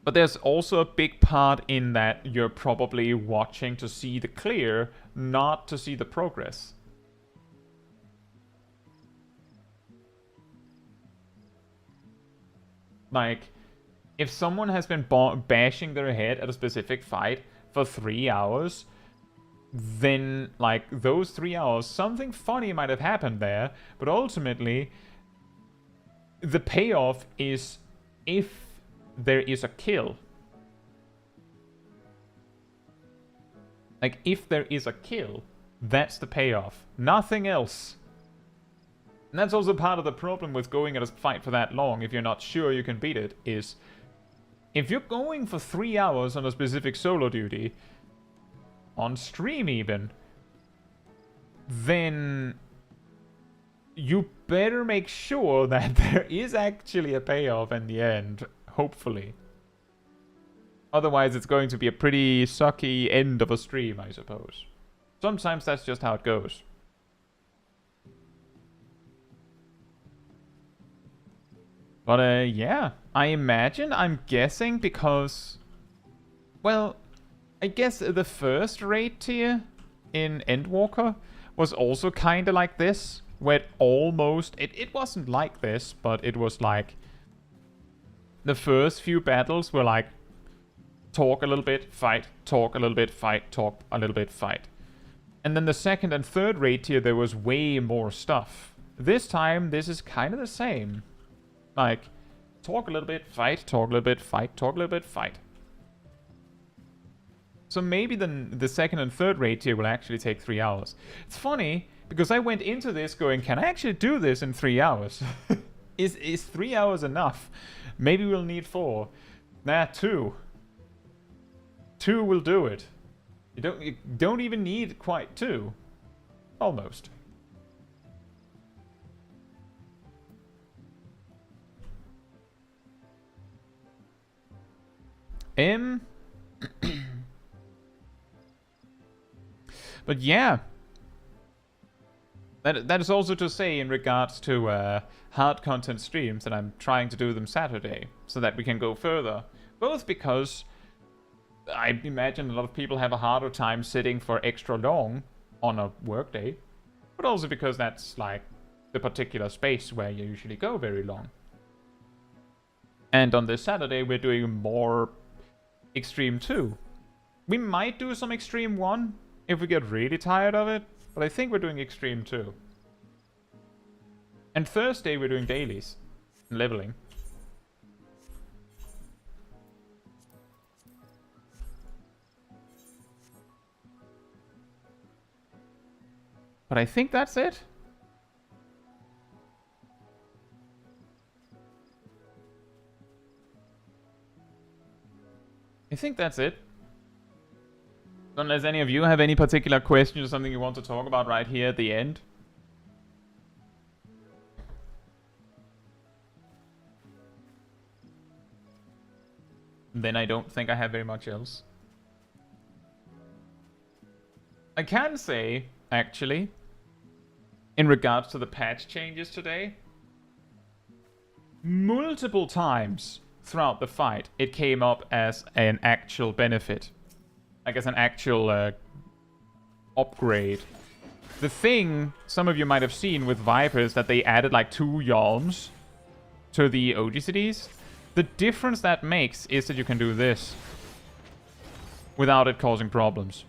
But there's also a big part in that you're probably watching to see the clear, not to see the progress. Like, if someone has been bashing their head at a specific fight for 3 hours, then, like, those 3 hours, something funny might have happened there, but ultimately, the payoff is if there is a kill. Like, if there is a kill, that's the payoff. Nothing else. And that's also part of the problem with going at a fight for that long, if you're not sure you can beat it, is if you're going for 3 hours on a specific solo duty, on stream even, then you better make sure that there is actually a payoff in the end, hopefully. Otherwise it's going to be a pretty sucky end of a stream, I suppose. Sometimes that's just how it goes. But yeah, I'm guessing because, well, I guess the first raid tier in Endwalker was also kind of like this, where it almost, it wasn't like this, but it was like, the first few battles were like, talk a little bit, fight, talk a little bit, fight, talk a little bit, fight. And then the second and third raid tier, there was way more stuff. This time, this is kind of the same. Like, talk a little bit, fight, talk a little bit, fight, talk a little bit, fight. So maybe the second and third raid tier will actually take 3 hours. It's funny, because I went into this going, can I actually do this in 3 hours? Is 3 hours enough? Maybe we'll need 4. Nah, 2. 2 will do it. You don't even need quite 2. Almost. But yeah, that is also to say in regards to hard content streams that I'm trying to do them Saturday so that we can go further. Both because I imagine a lot of people have a harder time sitting for extra long on a workday, but also because that's like the particular space where you usually go very long. And on this Saturday we're doing more Extreme 2. We might do some Extreme 1 if we get really tired of it, but I think we're doing Extreme 2. And Thursday we're doing dailies and leveling. But I think that's it. I think that's it. Unless any of you have any particular questions or something you want to talk about right here at the end. Then I don't think I have very much else. I can say, actually, in regards to the patch changes today, multiple times throughout the fight, it came up as an actual benefit. Like as an actual upgrade. The thing some of you might have seen with Vipers that they added like 2 Yalms to the OG cities, the difference that makes is that you can do this without it causing problems.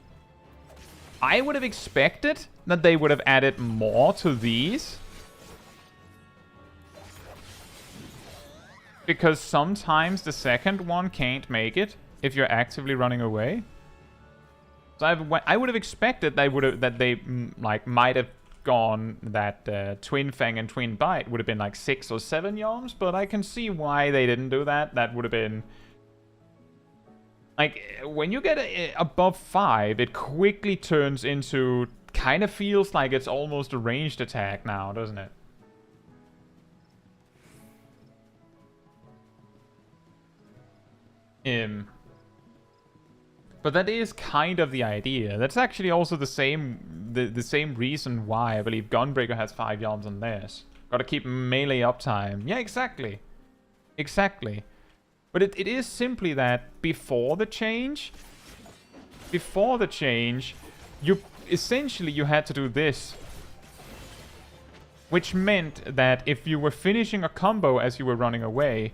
I would have expected that they would have added more to these, because sometimes the second one can't make it if you're actively running away. So I would have expected that they like might have gone that Twin Fang and Twin Bite would have been like 6 or 7 yalms, but I can see why they didn't do that. That would have been like, when you get above 5, it quickly turns into, kind of feels like it's almost a ranged attack now, doesn't it? But that is kind of the idea. That's actually also the same reason why I believe Gunbreaker has 5 yalms on theirs. Gotta keep melee uptime. Yeah, exactly. Exactly. But it is simply that before the change, you had to do this. Which meant that if you were finishing a combo as you were running away,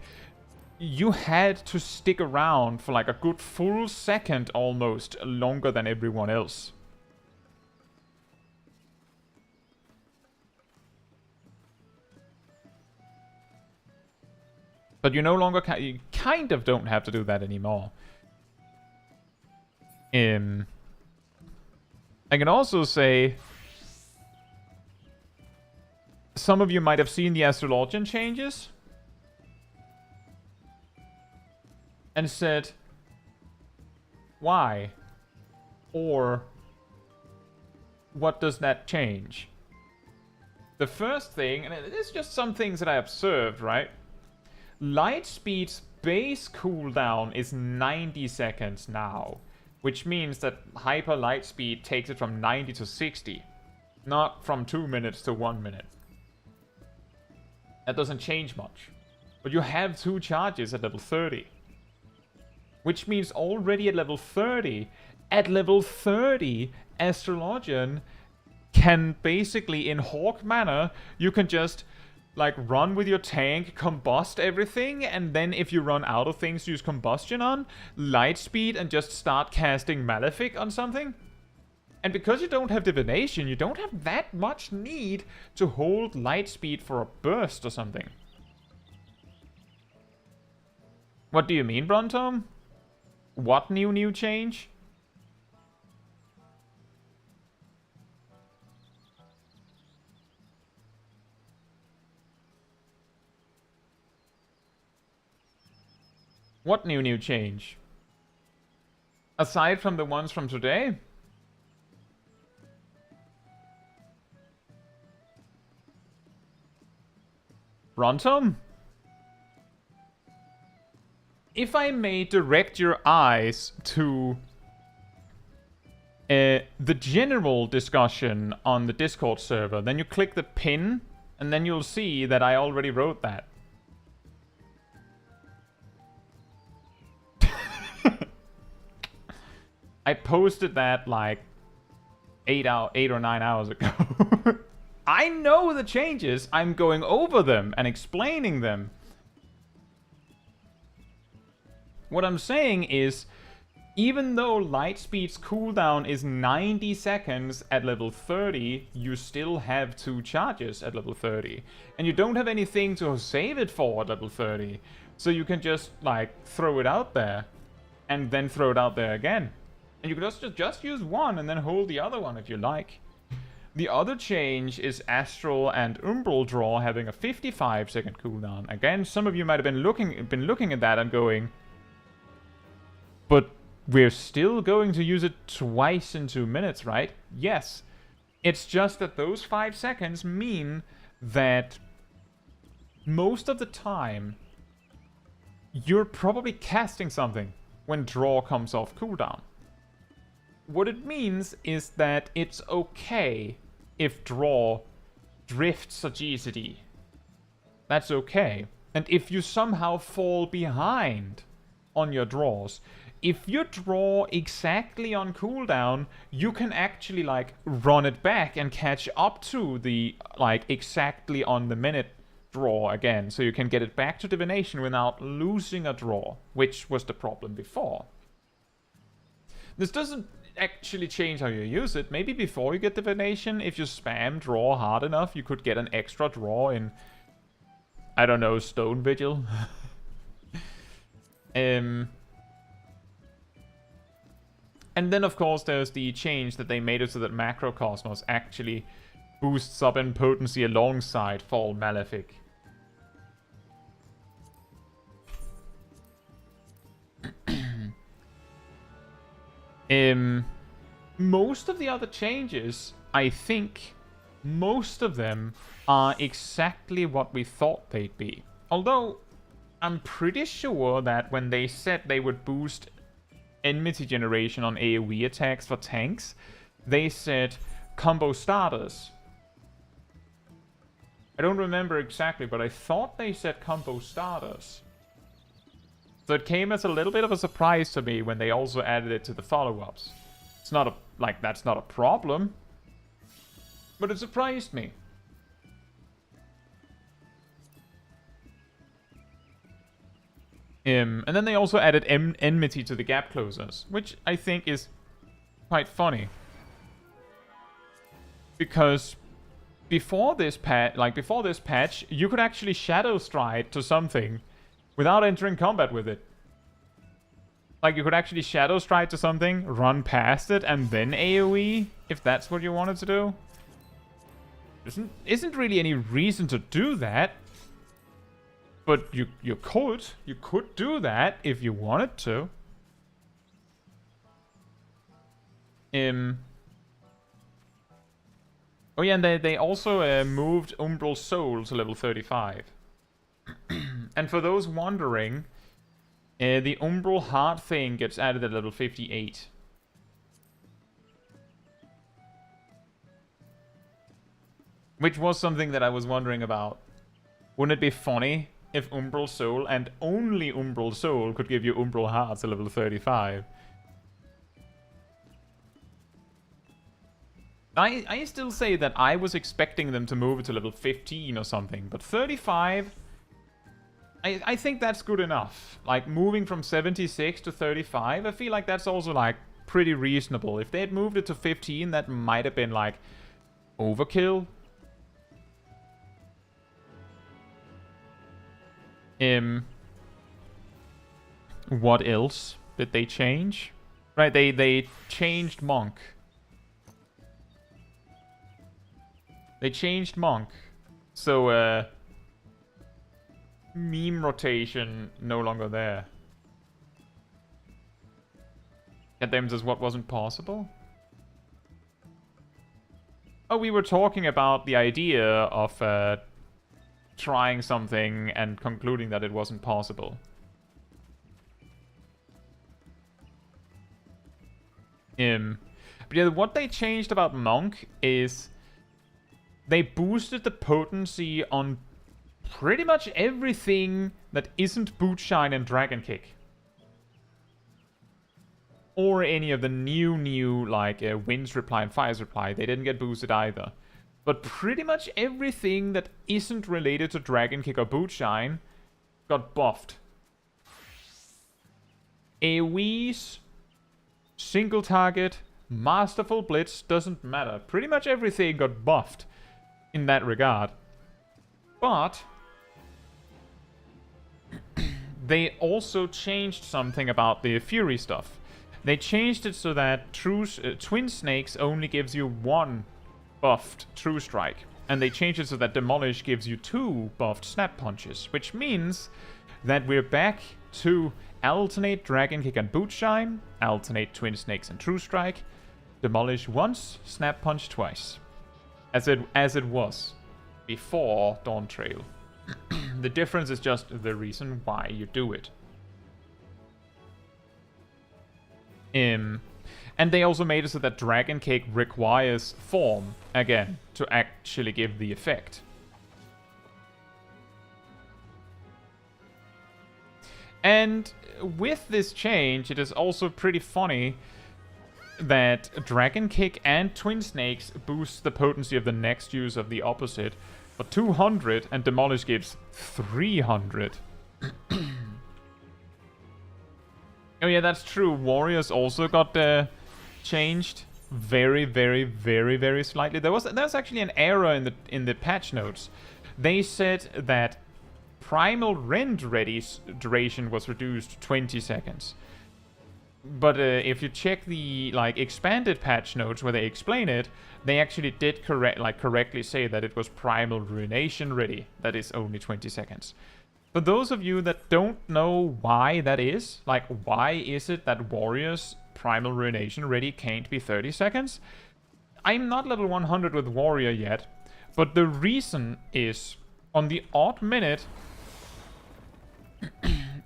you had to stick around for like a good full second almost longer than everyone else. But you no longer you kind of don't have to do that anymore. I can also say, some of you might have seen the Astrologian changes and said, why? Or, what does that change? The first thing, and it's just some things that I observed, right? Lightspeed's base cooldown is 90 seconds now, which means that Hyper Lightspeed takes it from 90 to 60, not from 2 minutes to 1 minute. That doesn't change much. But you have 2 charges at level 30. Which means already at level 30, Astrologian can basically, in Hawk manner, you can just like run with your tank, combust everything, and then if you run out of things to use combustion on, Lightspeed and just start casting Malefic on something. And because you don't have Divination, you don't have that much need to hold Lightspeed for a burst or something. What do you mean, Brontom? What new change? What new change? Aside from the ones from today? Brontom? If I may direct your eyes to the general discussion on the Discord server, then you click the pin, and then you'll see that I already wrote that. I posted that like 8 or 9 hours ago. I know the changes. I'm going over them and explaining them. What I'm saying is, even though Lightspeed's cooldown is 90 seconds at level 30, you still have 2 charges at level 30. And you don't have anything to save it for at level 30. So you can just, like, throw it out there. And then throw it out there again. And you can just use one and then hold the other one if you like. The other change is Astral and Umbral Draw having a 55-second cooldown. Again, some of you might have been looking at that and going, but we're still going to use it twice in 2 minutes, right? Yes. It's just that those 5 seconds mean that most of the time you're probably casting something when Draw comes off cooldown. What it means is that it's okay if Draw drifts a GCD. That's okay. And if you somehow fall behind on your draws, if you draw exactly on cooldown, you can actually like run it back and catch up to the like exactly on the minute draw again, so you can get it back to divination without losing a draw, which was the problem before. This doesn't actually change how you use it. Maybe before you get divination, if you spam draw hard enough, you could get an extra draw in, I don't know, Stone Vigil. And then of course there's the change that they made it so that Macrocosmos actually boosts up in potency alongside Fall Malefic. Most of the other changes, I think, most of them are exactly what we thought they'd be. Although, I'm pretty sure that when they said they would boost enmity generation on AoE attacks for tanks, they said combo starters. I don't remember exactly, but I thought they said combo starters. So it came as a little bit of a surprise to me when they also added it to the follow-ups. It's not a, like, that's not a problem, but it surprised me. And then they also added enmity to the gap closers, which I think is quite funny. Because before this patch, you could actually Shadow Stride to something without entering combat with it. Like, you could actually Shadow Stride to something, run past it, and then AoE, if that's what you wanted to do. Isn't really any reason to do that. But you could do that if you wanted to. Oh yeah, and they also moved Umbral Soul to level 35. And for those wondering, the Umbral Heart thing gets added at level 58. Which was something that I was wondering about. Wouldn't it be funny if Umbral Soul and only Umbral Soul could give you Umbral Hearts at level 35? I still say that I was expecting them to move it to level 15 or something, but 35... I think that's good enough. Like, moving from 76 to 35, I feel like that's also, like, pretty reasonable. If they had moved it to 15, that might have been, like, overkill. What else did they change? Right, they changed Monk. They changed Monk. So, meme rotation no longer there. Goddamn, says what wasn't possible? Oh, we were talking about the idea of trying something and concluding that it wasn't possible. But yeah, what they changed about Monk is they boosted the potency on pretty much everything that isn't Bootshine and Dragon Kick. Or any of the new like Wind's Reply and Fire's Reply. They didn't get boosted either. But pretty much everything that isn't related to Dragon Kick or Bootshine got buffed. AoEs, single target, Masterful Blitz, doesn't matter. Pretty much everything got buffed in that regard. But they also changed something about the Fury stuff. They changed it so that Twin Snakes only gives you one buffed True Strike. And they changed it so that Demolish gives you 2 buffed Snap Punches. Which means that we're back to alternate Dragon Kick and Bootshine, alternate Twin Snakes and True Strike, Demolish once, Snap Punch twice. As it was before Dawntrail. The difference is just the reason why you do it. And they also made it so that Dragon Kick requires form, again, to actually give the effect. And with this change, it is also pretty funny that Dragon Kick and Twin Snakes boost the potency of the next use of the opposite, But 200 and Demolish gives 300. Oh yeah, that's true. Warriors also got changed very, very, very, very slightly. There was actually an error in the patch notes. They said that Primal Rend Ready's duration was reduced to 20 seconds. But if you check the expanded patch notes where they explain it, they actually did correctly say that it was Primal Ruination Ready that is only 20 seconds. For those of you that don't know why that is, why is it that Warriors Primal Ruination Ready can't be 30 seconds? I'm not level 100 with Warrior yet, but the reason is, on the odd minute,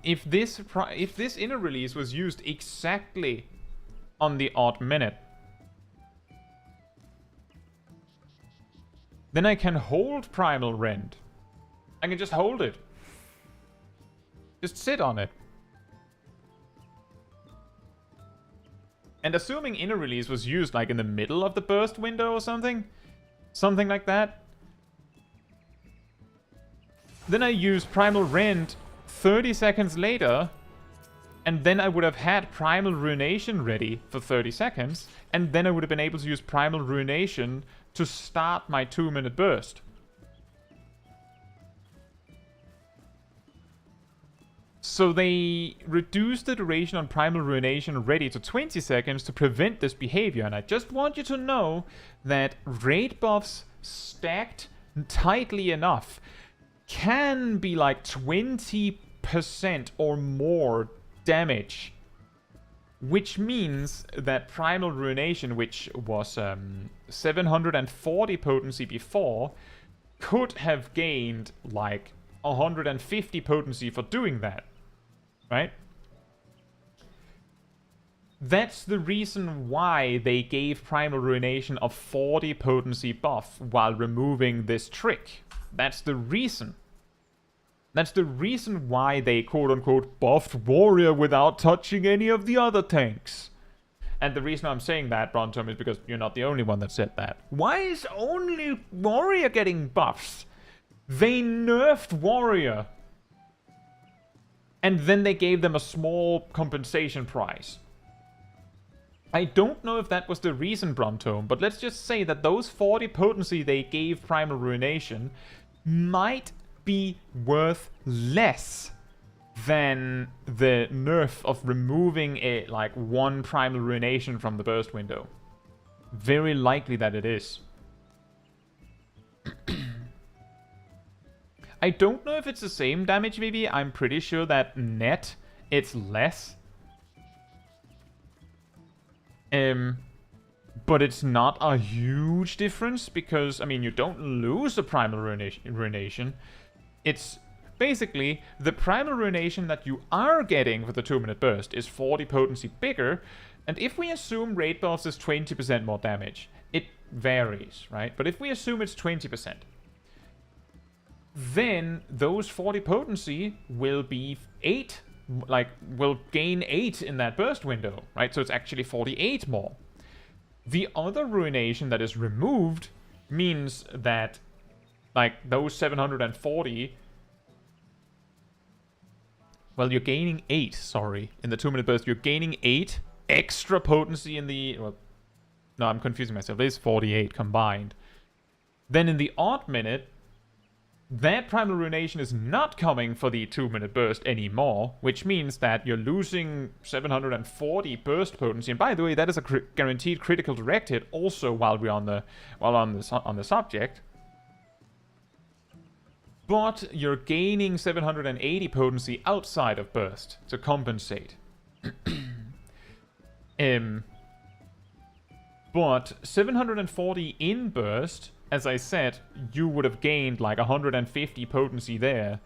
if this inner release was used exactly on the odd minute, then I can hold Primal Rend. I can just hold it. Just sit on it. And assuming inner release was used in the middle of the burst window or something like that, then I use Primal Rend 30 seconds later, and then I would have had Primal Ruination ready for 30 seconds, and then I would have been able to use Primal Ruination to start my 2-minute burst. So they reduced the duration on Primal Ruination ready to 20 seconds to prevent this behavior, and I just want you to know that raid buffs stacked tightly enough can be 20% or more damage, which means that Primal Ruination, which was 740 potency before, could have gained 150 potency for doing that, right? That's the reason why they gave Primal Ruination a 40 potency buff while removing this trick. That's the reason. That's the reason why they quote-unquote buffed Warrior without touching any of the other tanks. And the reason I'm saying that, Brontom, is because you're not the only one that said that. Why is only Warrior getting buffs? They nerfed Warrior. And then they gave them a small compensation prize. I don't know if that was the reason, Brontom, but let's just say that those 40 potency they gave Primal Ruination might be worth less than the nerf of removing one Primal Ruination from the burst window. Very likely that it is. I don't know if it's the same damage, maybe. I'm pretty sure that net it's less. But it's not a huge difference because, I mean, you don't lose the Primal Ruination. It's basically the Primal Ruination that you are getting for the 2-minute burst is 40 potency bigger. And if we assume raid buffs is 20% more damage, it varies, right? But if we assume it's 20%, then those 40 potency will be 8, will gain 8 in that burst window, right? So it's actually 48 more. The other ruination that is removed means that, those 740... Well, you're gaining 8, sorry, in the 2-minute burst. You're gaining 8 extra potency in the... Well, no, I'm confusing myself. It is 48 combined. Then in the odd minute, that Primal Ruination is not coming for the 2-minute burst anymore, which means that you're losing 740 burst potency. And by the way, that is a guaranteed critical direct hit also while we're on the subject. But you're gaining 780 potency outside of burst to compensate. But 740 in burst, as I said, you would have gained 150 potency there.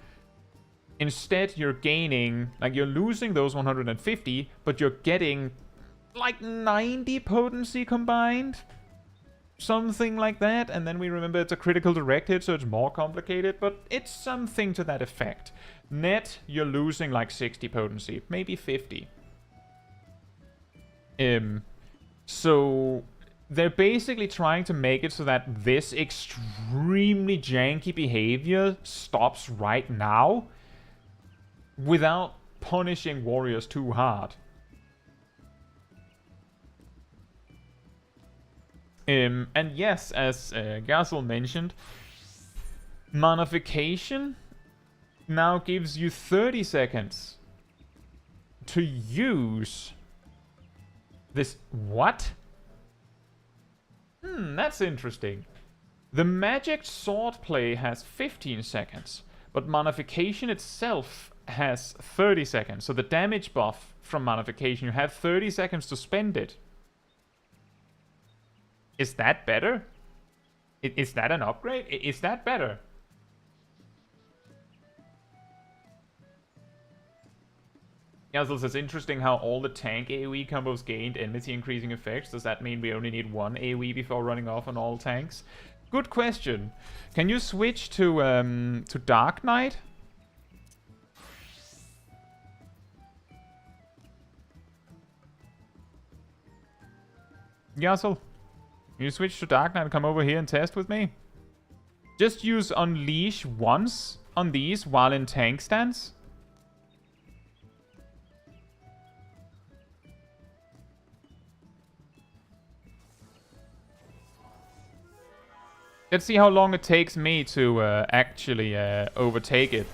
Instead, you're gaining, you're losing those 150, but you're getting 90 potency combined. Something like that. And then we remember it's a critical direct hit, so it's more complicated, but it's something to that effect. Net, you're losing 60 potency, maybe 50. So they're basically trying to make it so that this extremely janky behavior stops right now without punishing warriors too hard. And yes, as Gazel mentioned, Manification now gives you 30 seconds to use this. What? That's interesting. The magic swordplay has 15 seconds, but Manification itself has 30 seconds. So the damage buff from Manification, you have 30 seconds to spend it. Is that better? Is that an upgrade? Is that better? Yazel says, interesting how all the tank AoE combos gained enmity increasing effects. Does that mean we only need one AoE before running off on all tanks? Good question. Can you switch to Dark Knight? Yazel, can you switch to Dark Knight and come over here and test with me? Just use Unleash once on these while in tank stance. Let's see how long it takes me to actually overtake it.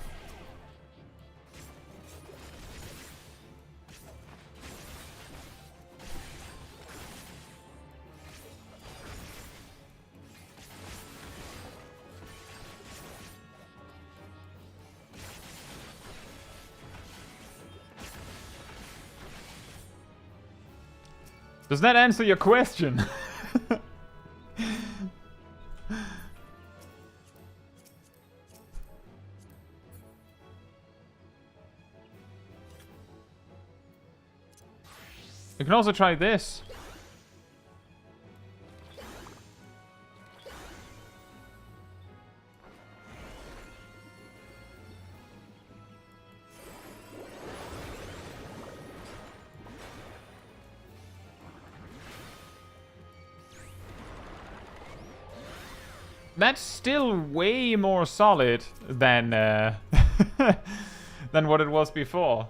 Does that answer your question? You can also try this. That's still way more solid than than what it was before.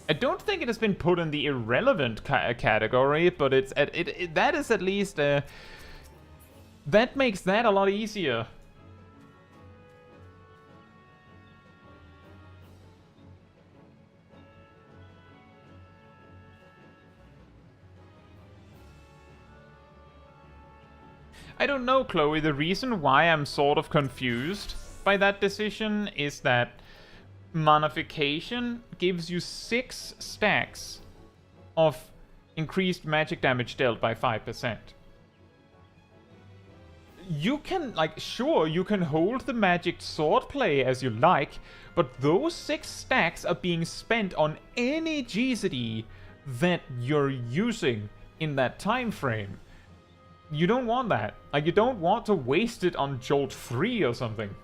I don't think it has been put in the irrelevant category, but it's that is at least that makes that a lot easier. I don't know, Chloe. The reason why I'm sort of confused by that decision is that Manification gives you 6 stacks of increased magic damage dealt by 5%. You can, like, sure, you can hold the magic swordplay as you like, but those 6 stacks are being spent on any GZD that you're using in that time frame. You don't want that. Like, you don't want to waste it on Jolt 3 or something.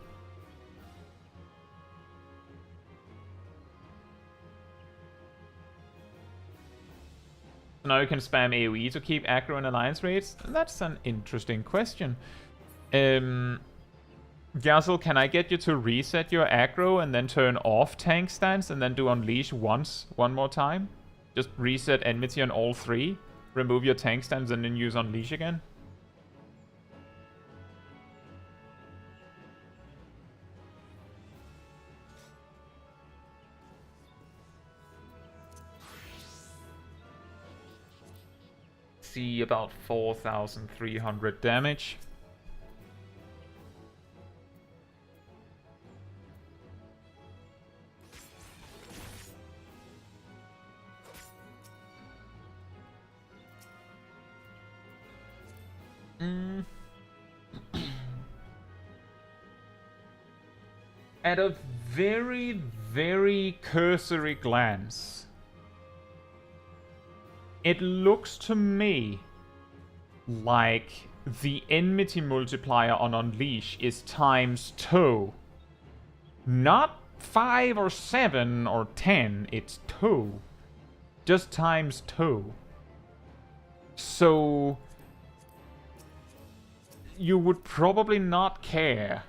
Now you can spam AoE to keep aggro and alliance rates? That's an interesting question. Gazel, can I get you to reset your aggro and then turn off tank stance and then do Unleash one more time? Just reset enmity on all 3, remove your tank stance and then use Unleash again? See about 4,300 damage. At a very, very cursory glance, it looks to me like the enmity multiplier on Unleash is times 2. Not 5 or 7 or 10, it's 2. Just times 2. So you would probably not care.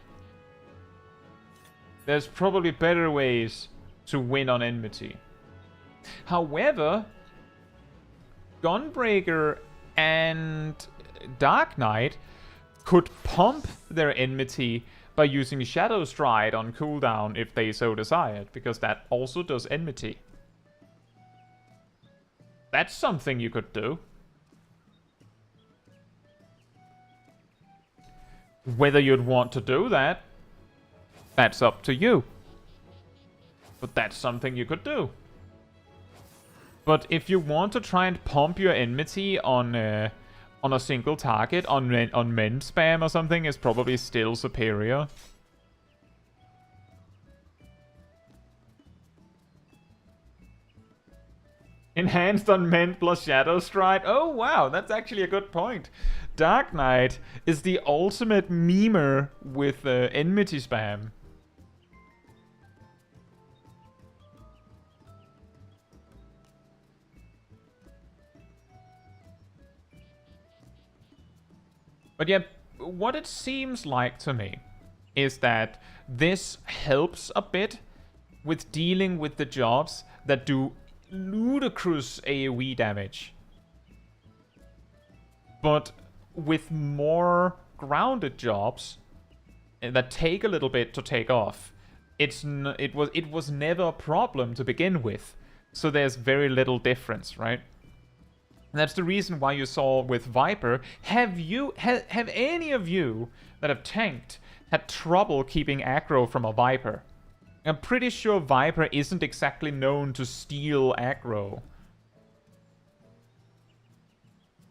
There's probably better ways to win on enmity. However, Gunbreaker and Dark Knight could pump their enmity by using Shadow Stride on cooldown if they so desired, because that also does enmity. That's something you could do. Whether you'd want to do that, that's up to you. But that's something you could do. But if you want to try and pump your enmity on a single target, on men spam or something, is probably still superior. Enhanced on men plus Shadow Stride. Oh wow, that's actually a good point. Dark Knight is the ultimate memer with enmity spam. But yeah, what it seems like to me is that this helps a bit with dealing with the jobs that do ludicrous AoE damage. But with more grounded jobs that take a little bit to take off, it was never a problem to begin with. So there's very little difference, right? And that's the reason why you saw with Viper. Have any of you that have tanked had trouble keeping aggro from a Viper? I'm pretty sure Viper isn't exactly known to steal aggro.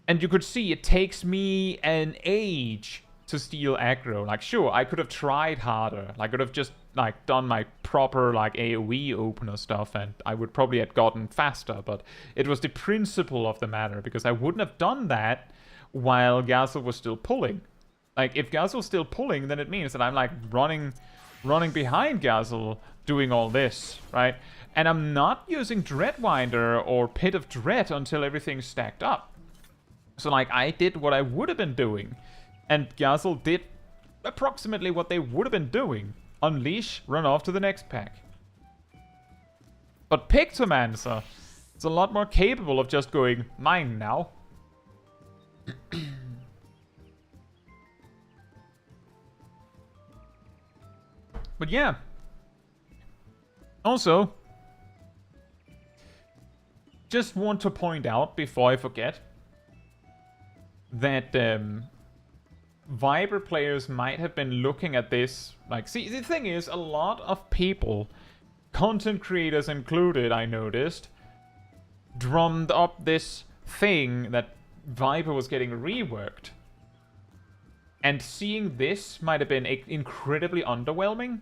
And you could see it takes me an age to steal aggro. Like, sure, I could have tried harder. I could have just, like, done my proper, like, AoE opener stuff, and I would probably have gotten faster, but it was the principle of the matter, because I wouldn't have done that while Gazel was still pulling. Like, if Gazel was still pulling, then it means that I'm, like, running behind Gazel doing all this, right? And I'm not using Dreadwinder or Pit of Dread until everything's stacked up. So, like, I did what I would have been doing, and Gazel did approximately what they would have been doing. Unleash, run off to the next pack. But Pictomancer is a lot more capable of just going, mine now. But yeah. Also, just want to point out before I forget that Viper players might have been looking at this, like, see, the thing is, a lot of people, content creators included, I noticed, drummed up this thing that Viper was getting reworked. And seeing this might have been incredibly underwhelming.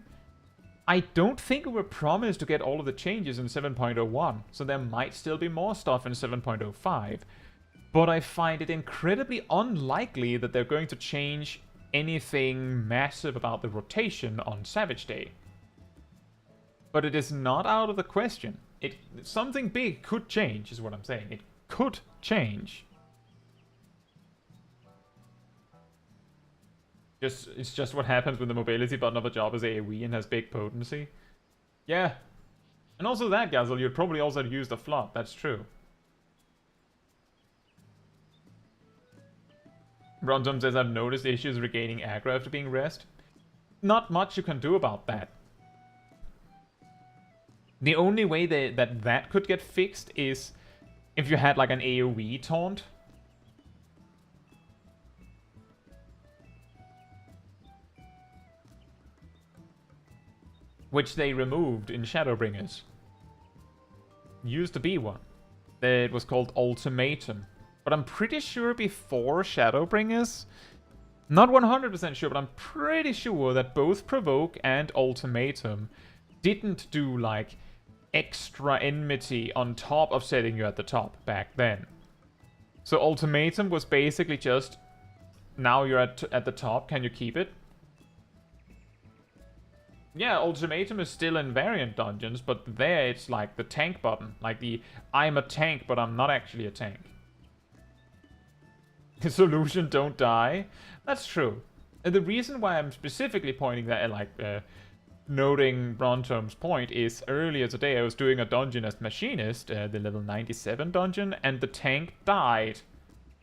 I don't think we were promised to get all of the changes in 7.01, so there might still be more stuff in 7.05. But I find it incredibly unlikely that they're going to change anything massive about the rotation on Savage Day. But it is not out of the question. Something big could change, is what I'm saying. It could change. It's just what happens when the mobility button of a job is AoE and has big potency. Yeah. And also that, Gazel, you'd probably also use the flop. That's true. Rontom says, I've noticed issues regaining aggro after being rest. Not much you can do about that. The only way that could get fixed is if you had like an AoE taunt. Which they removed in Shadowbringers. Used to be one. It was called Ultimatum. But I'm pretty sure before Shadowbringers, not 100% sure, but I'm pretty sure that both Provoke and Ultimatum didn't do, like, extra enmity on top of setting you at the top back then. So Ultimatum was basically just, now you're at the top, can you keep it? Yeah, ultimatum is still in variant dungeons, but there it's like the tank button. Like the I'm a tank, but I'm not actually a tank. Solution, don't die. That's true. And the reason why I'm specifically pointing that, noting Brontom's point is earlier today I was doing a dungeon as Machinist, the level 97 dungeon, and the tank died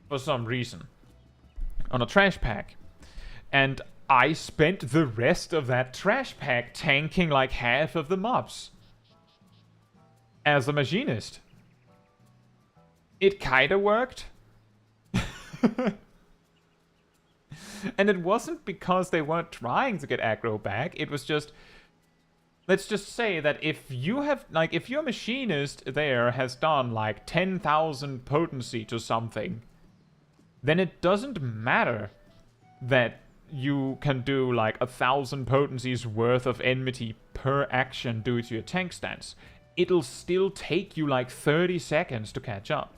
for some reason on a trash pack. And I spent the rest of that trash pack tanking like half of the mobs as a Machinist. It kinda worked. And it wasn't because they weren't trying to get aggro back, it was just... Let's just say that if you have, like, if your Machinist there has done, like, 10,000 potency to something, then it doesn't matter that you can do, like, 1,000 potencies worth of enmity per action due to your tank stance. It'll still take you, like, 30 seconds to catch up.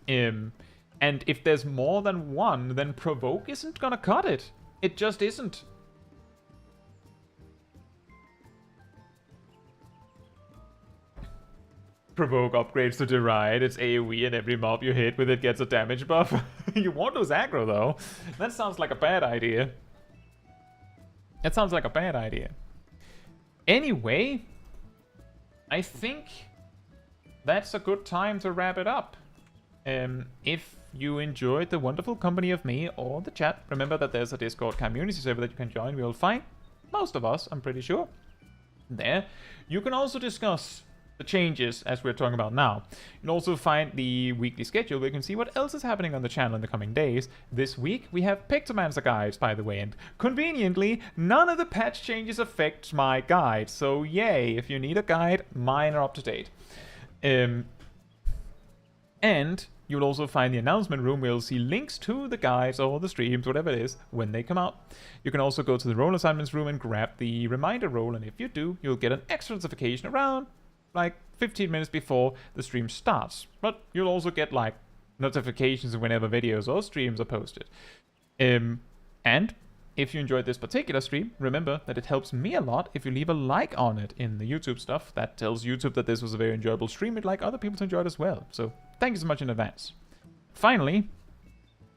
And if there's more than one, then Provoke isn't gonna cut it. It just isn't. Provoke upgrades to Deride, it's AoE and every mob you hit with it gets a damage buff. You won't lose aggro though. That sounds like a bad idea. That sounds like a bad idea. Anyway, I think that's a good time to wrap it up. If you enjoyed the wonderful company of me or the chat, remember that there's a Discord community server that you can join. We'll find most of us, I'm pretty sure. There. You can also discuss the changes as we're talking about now. You'll also find the weekly schedule where you can see what else is happening on the channel in the coming days. This week we have Pictomancer guides, by the way, and conveniently, none of the patch changes affect my guide. So yay, if you need a guide, mine are up to date. And you'll also find the announcement room where you'll see links to the guides or the streams, whatever it is, when they come out. You can also go to the role assignments room and grab the reminder role, and if you do, you'll get an extra notification around like 15 minutes before the stream starts. But you'll also get like notifications whenever videos or streams are posted. And if you enjoyed this particular stream, remember that it helps me a lot if you leave a like on it in the YouTube stuff. That tells YouTube that this was a very enjoyable stream. We'd like other people to enjoy it as well. So thank you so much in advance. Finally,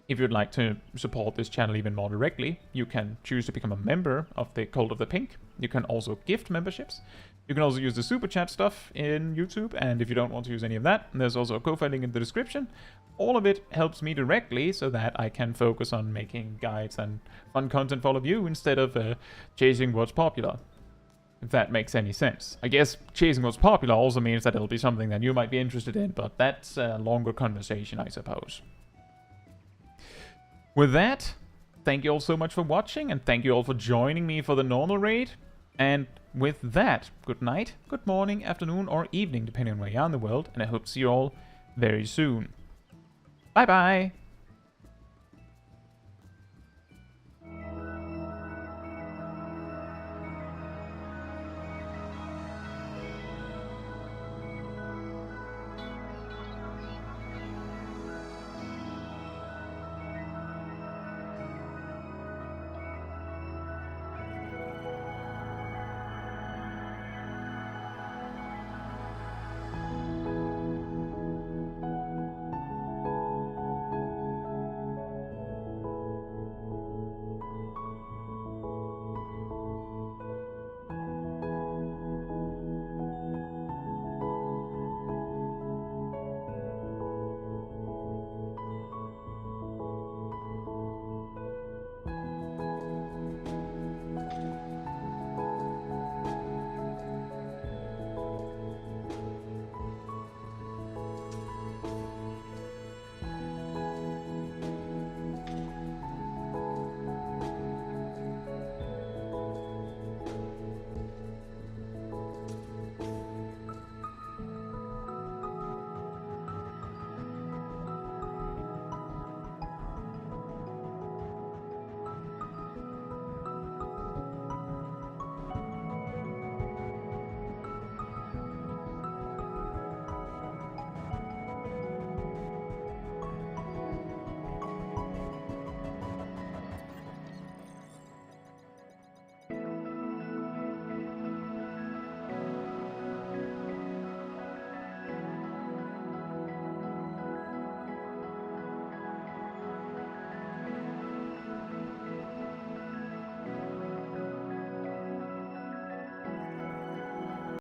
if you'd like to support this channel even more directly, you can choose to become a member of the Cult of the Pink. You can also gift memberships. You can also use the super chat stuff in YouTube, and if you don't want to use any of that, there's also a Ko-Fi link in the description. All of it helps me directly so that I can focus on making guides and fun content for all of you instead of chasing what's popular. If that makes any sense. I guess chasing what's popular also means that it'll be something that you might be interested in, but that's a longer conversation, I suppose. With that, thank you all so much for watching, and thank you all for joining me for the normal raid. And with that, good night, good morning, afternoon, or evening, depending on where you are in the world, and I hope to see you all very soon. Bye bye!